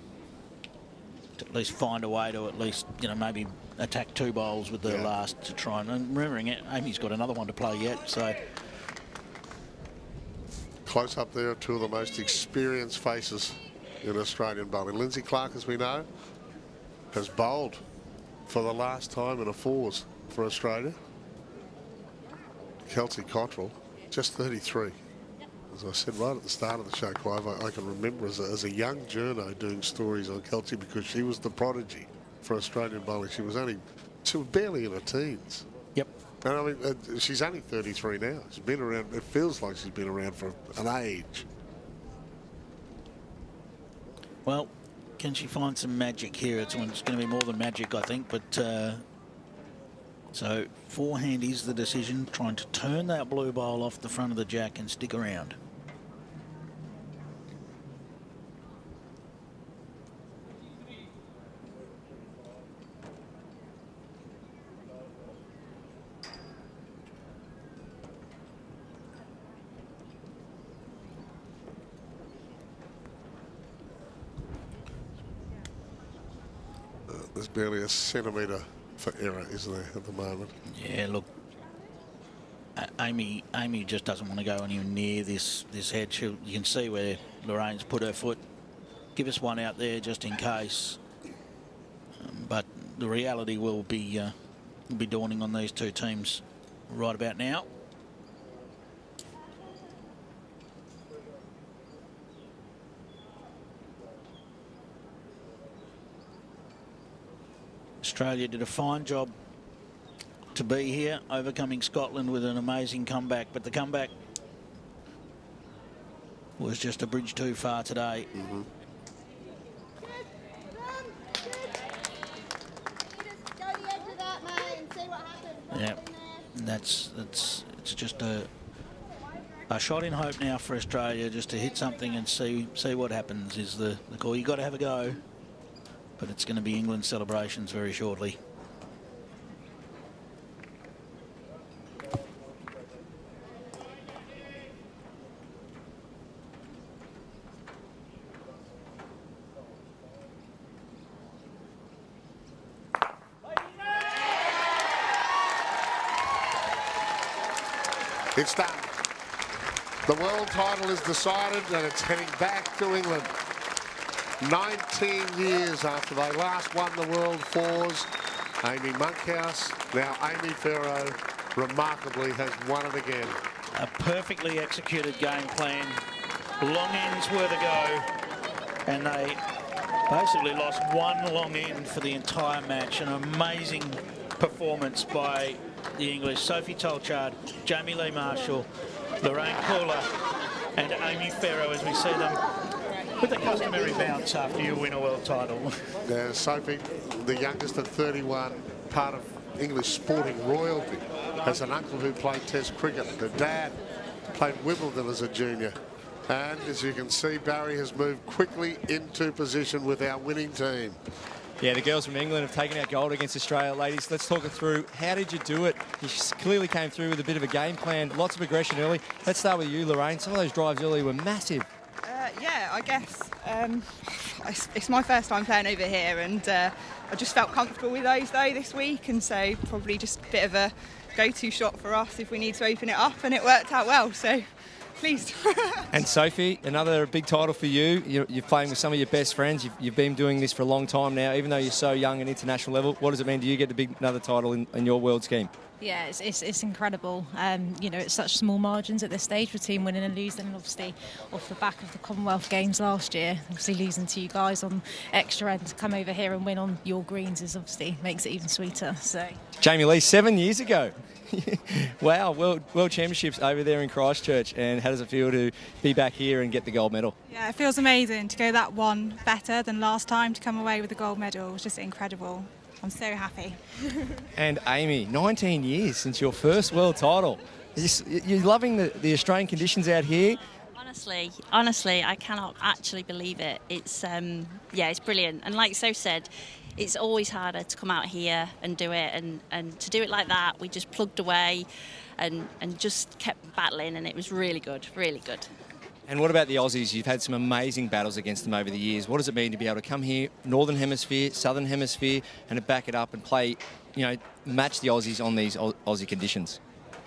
to at least find a way to at least, you know, maybe attack 2 bowls with the last to try and remembering it. Amy's got another one to play yet, so close up there, 2 of the most experienced faces in Australian bowling. Lynsey Clarke, as we know, has bowled for the last time in a 4s for Australia. Kelsey Cottrell, just 33. As I said right at the start of the show, Clive, I can remember as a young journo doing stories on Kelsey because she was the prodigy for Australian bowling. She was barely in her teens. Yep. And I mean, she's only 33 now. She's been around, it feels like she's been around for an age. Well, can she find some magic here? It's going to be more than magic, I think, but so forehand is the decision, trying to turn that blue bowl off the front of the jack and stick around. there's barely a centimetre for error, isn't there, at the moment? Yeah, look, Amy just doesn't want to go anywhere near this hedge. You can see where Lorraine's put her foot. Give us one out there just in case. But the reality will be dawning on these two teams right about now. Australia did a fine job to be here, overcoming Scotland with an amazing comeback, but the comeback was just a bridge too far today. Yeah, it's just a shot in hope now for Australia, just to hit something and see what happens is the call. You've got to have a go, but it's going to be England celebrations very shortly. It's done. The world title is decided and it's heading back to England. 19 years after they last won the World Fours, Amy Monkhouse, now Amy Pharaoh, remarkably has won it again. A perfectly executed game plan. Long ends were to go, and they basically lost one long end for the entire match. An amazing performance by the English. Sophie Tolchard, Jamie-Lea Marshall, Lorraine Kuhler and Amy Pharaoh, as we see them with the customary bounce after you win a world title. Sophie, the youngest at 31, part of English sporting royalty, has an uncle who played Test cricket. Her dad played Wimbledon as a junior. And as you can see, Barry has moved quickly into position with our winning team. Yeah, the girls from England have taken out gold against Australia. Ladies, let's talk it through. How did you do it? You clearly came through with a bit of a game plan, lots of aggression early. Let's start with you, Lorraine. Some of those drives early were massive. Yeah, I guess it's my first time playing over here, and I just felt comfortable with those though this week, and so probably just a bit of a go-to shot for us if we need to open it up, and it worked out well, so pleased. And Sophie, another big title for you. You're playing with some of your best friends. You've been doing this for a long time now, even though you're so young at international level. What does it mean to you get another title in your world scheme? Yeah, it's incredible. You know, it's such small margins at this stage between winning and losing, and obviously off the back of the Commonwealth Games last year, obviously losing to you guys on extra end, to come over here and win on your greens is obviously makes it even sweeter. So Jamie-Lea, 7 years ago. Wow, World Championships over there in Christchurch, and how does it feel to be back here and get the gold medal? Yeah, it feels amazing to go that one better than last time, to come away with the gold medal. It was just incredible. I'm so happy. And Amy, 19 years since your first world title. You're loving the Australian conditions out here? Honestly, I cannot actually believe it. It's it's brilliant. And like Soph said, it's always harder to come out here and do it, and to do it like that, we just plugged away and just kept battling, and it was really good, really good. And what about the Aussies? You've had some amazing battles against them over the years. What does it mean to be able to come here, Northern Hemisphere, Southern Hemisphere, and to back it up and play, match the Aussies on these Aussie conditions?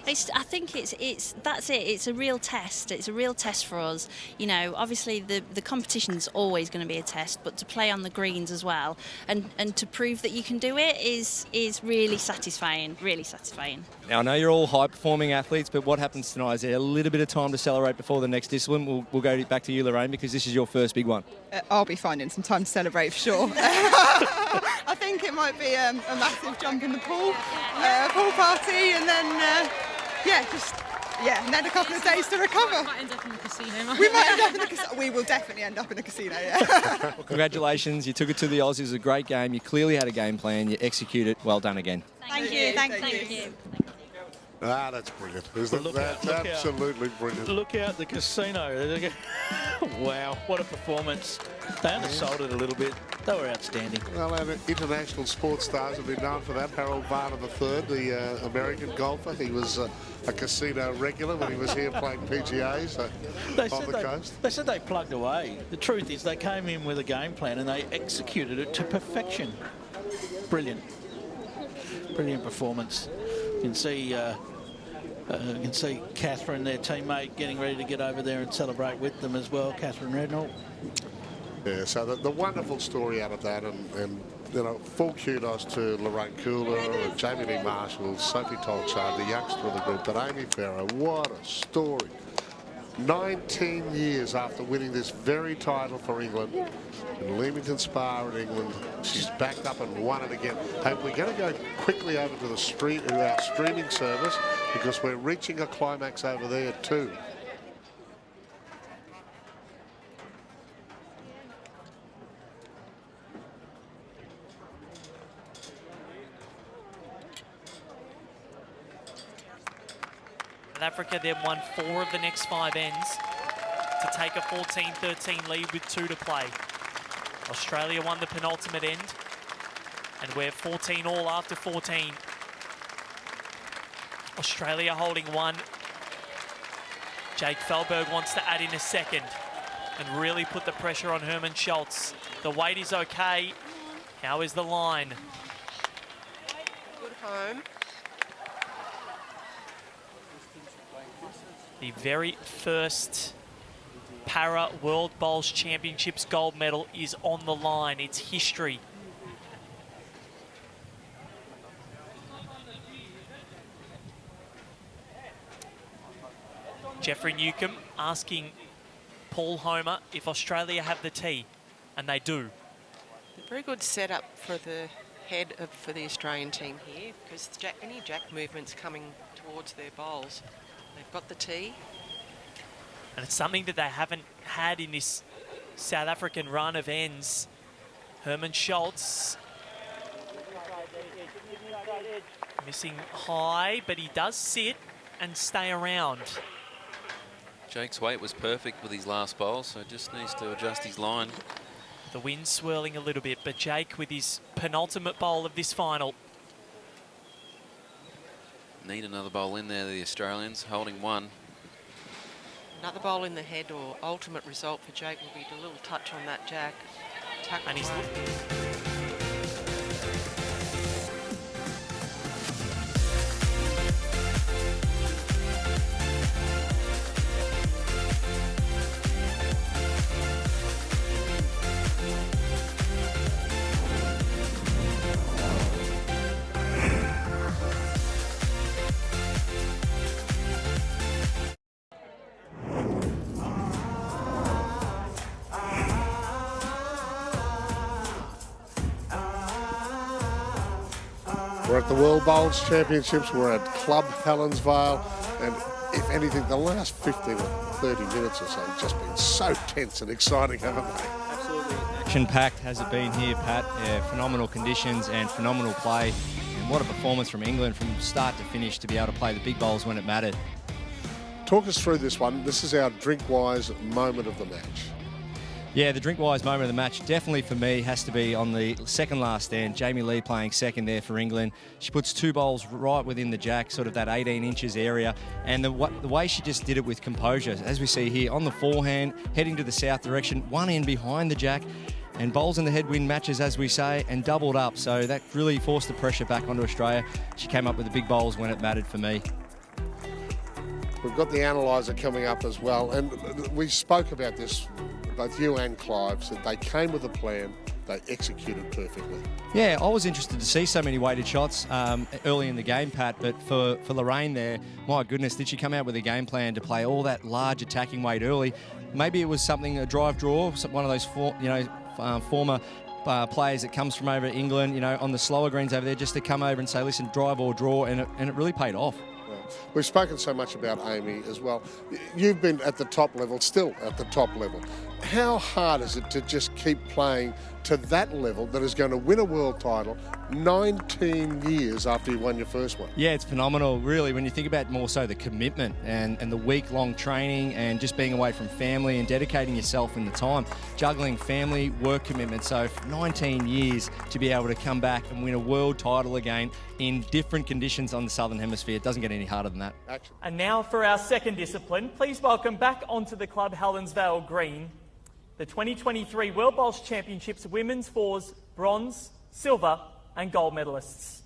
I think that's it. It's a real test. It's a real test for us. You know, obviously the competition's always going to be a test, but to play on the greens as well and to prove that you can do it is really satisfying. Really satisfying. Now I know you're all high-performing athletes, but what happens tonight? Is there a little bit of time to celebrate before the next discipline? We'll go back to you, Lorraine, because this is your first big one. I'll be finding some time to celebrate for sure. I think it might be a massive jump in the pool party, and then. And then a couple of days to recover. We might end up in the casino. We might end up in the casino. We will definitely end up in the casino, yeah. Well, congratulations. You took it to the Aussies. It was a great game. You clearly had a game plan. You executed. Well done again. Thank you. Thank you. Ah, that's brilliant. That's absolutely brilliant. Look out the casino. Wow, what a performance. They undersold it a little bit. They were outstanding. Well, our international sports stars have been known for that. Harold Varner III, the American golfer. He was a casino regular when he was here playing PGAs on the coast. They said they plugged away. The truth is they came in with a game plan and they executed it to perfection. brilliant performance. You can see Catherine, their teammate, getting ready to get over there and celebrate with them as well, Catherine Rednall. Yeah, so the wonderful story out of that, and you know, full kudos to Lorraine Kuhler, Jamie-Lea Marshall, Sophie Tolchard, the youngster of the group, but Amy Pharaoh, what a story. 19 years after winning this very title for England in Leamington Spa in England, she's backed up and won it again. Hey, we're going to go quickly over to our streaming service because we're reaching a climax over there too. South Africa then won 4 of the next 5 ends to take a 14-13 lead with 2 to play. Australia won the penultimate end, and we're 14 all after 14. Australia holding 1. Jake Fehlberg wants to add in a second and really put the pressure on Herman Schultz. The weight is okay. How is the line? Good home. The very first Para World Bowls Championships gold medal is on the line. It's history. Jeffrey Newcomb asking Paul Homer if Australia have the tee, and they do. Very good setup for the head for the Australian team here, because any jack movements coming towards their bowls. They've got the tee. And it's something that they haven't had in this South African run of ends. Herman Schultz missing high, but he does sit and stay around. Jake's weight was perfect with his last bowl, so just needs to adjust his line. The wind swirling a little bit, but Jake with his penultimate bowl of this final. Need another bowl in there, the Australians, holding 1. Another bowl in the head or ultimate result for Jake will be a little touch on that jack. And he's We're at the World Bowls Championships. We're at Club Helensvale, and if anything, the last 15 or 30 minutes or so have just been so tense and exciting, haven't they? Absolutely. Action-packed has it been here, Pat. Phenomenal conditions and phenomenal play. And what a performance from England from start to finish to be able to play the big bowls when it mattered. Talk us through this one. This is our drink-wise moment of the match. Yeah, the drink-wise moment of the match definitely for me has to be on the second last stand. Jamie-Lea playing second there for England. She puts 2 bowls right within the jack, sort of that 18 inches area. And the way she just did it with composure, as we see here, on the forehand, heading to the south direction, 1 end behind the jack, and bowls in the headwind matches, as we say, and doubled up. So that really forced the pressure back onto Australia. She came up with the big bowls when it mattered for me. We've got the analyser coming up as well, and we spoke about this, both you and Clive, said they came with a plan, they executed perfectly. Yeah, I was interested to see so many weighted shots early in the game, Pat, but for Lorraine there, my goodness, did she come out with a game plan to play all that large attacking weight early? Maybe it was something, a drive draw, one of those former players that comes from over England, you know, on the slower greens over there, just to come over and say, listen, drive or draw, and it really paid off. We've spoken so much about Amy as well. You've been at the top level, still at the top level. How hard is it to just keep playing to that level that is going to win a world title 19 years after you won your first one? Yeah, it's phenomenal, really, when you think about more so the commitment and the week-long training and just being away from family and dedicating yourself in the time, juggling family, work commitment. So for 19 years to be able to come back and win a world title again in different conditions on the Southern Hemisphere, it doesn't get any harder than that. And now for our second discipline, please welcome back onto the Club Helensvale green, the 2023 World Bowls Championships Women's Fours, Bronze, Silver and gold medalists.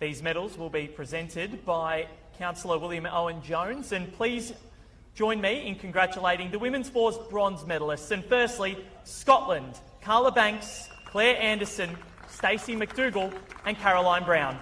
These medals will be presented by Councillor William Owen Jones, and please join me in congratulating the women's fours bronze medalists. And firstly, Scotland, Carla Banks, Claire Anderson, Stacey McDougall and Caroline Brown.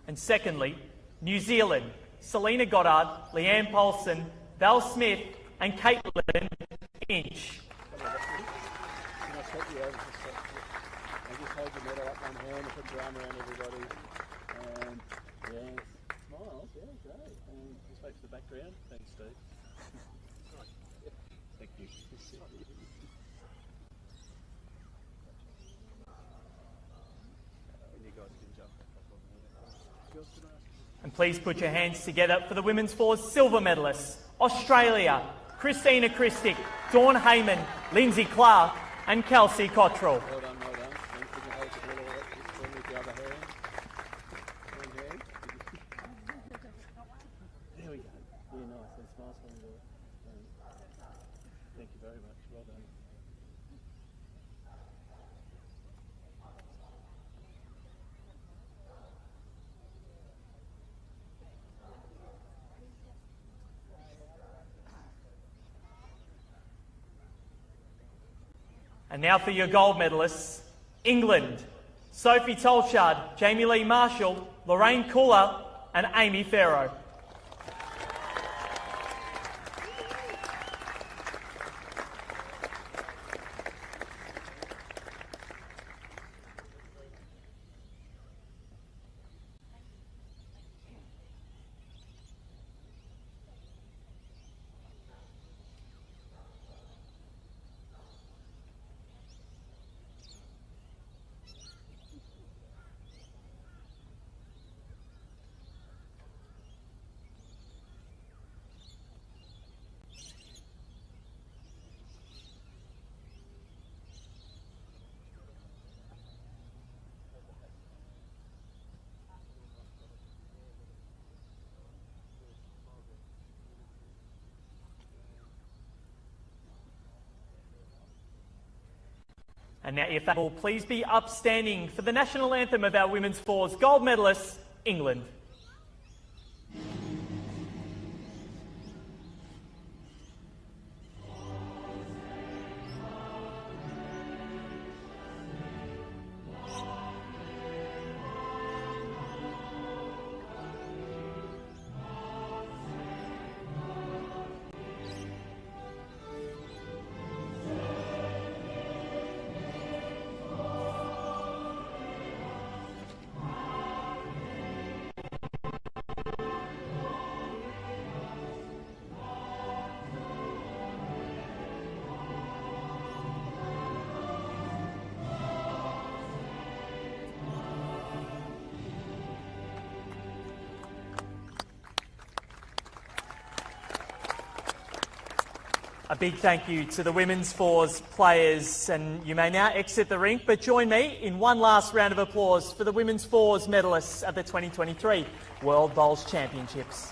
And secondly, New Zealand, Selena Goddard, Leanne Paulson, Val Smith and Caitlin Inch. And please put your hands together for the women's fours silver medalists. Australia, Kristina Krstic, Dawn Hayman, Lynsey Clarke and Kelsey Cottrell. Well done, well done. Thank you. Hold it a little bit with the other hand. One hand. There we go. Yeah, nice. That's nice one. Thank you very much. Well done. And now for your gold medalists, England, Sophie Tolchard, Jamie-Lea Marshall, Lorraine Kuhler and Amy Pharaoh. And now, if that will please be upstanding for the national anthem of our women's fours gold medalists, England. A big thank you to the women's fours players, and you may now exit the rink, but join me in one last round of applause for the women's fours medalists at the 2023 World Bowls Championships.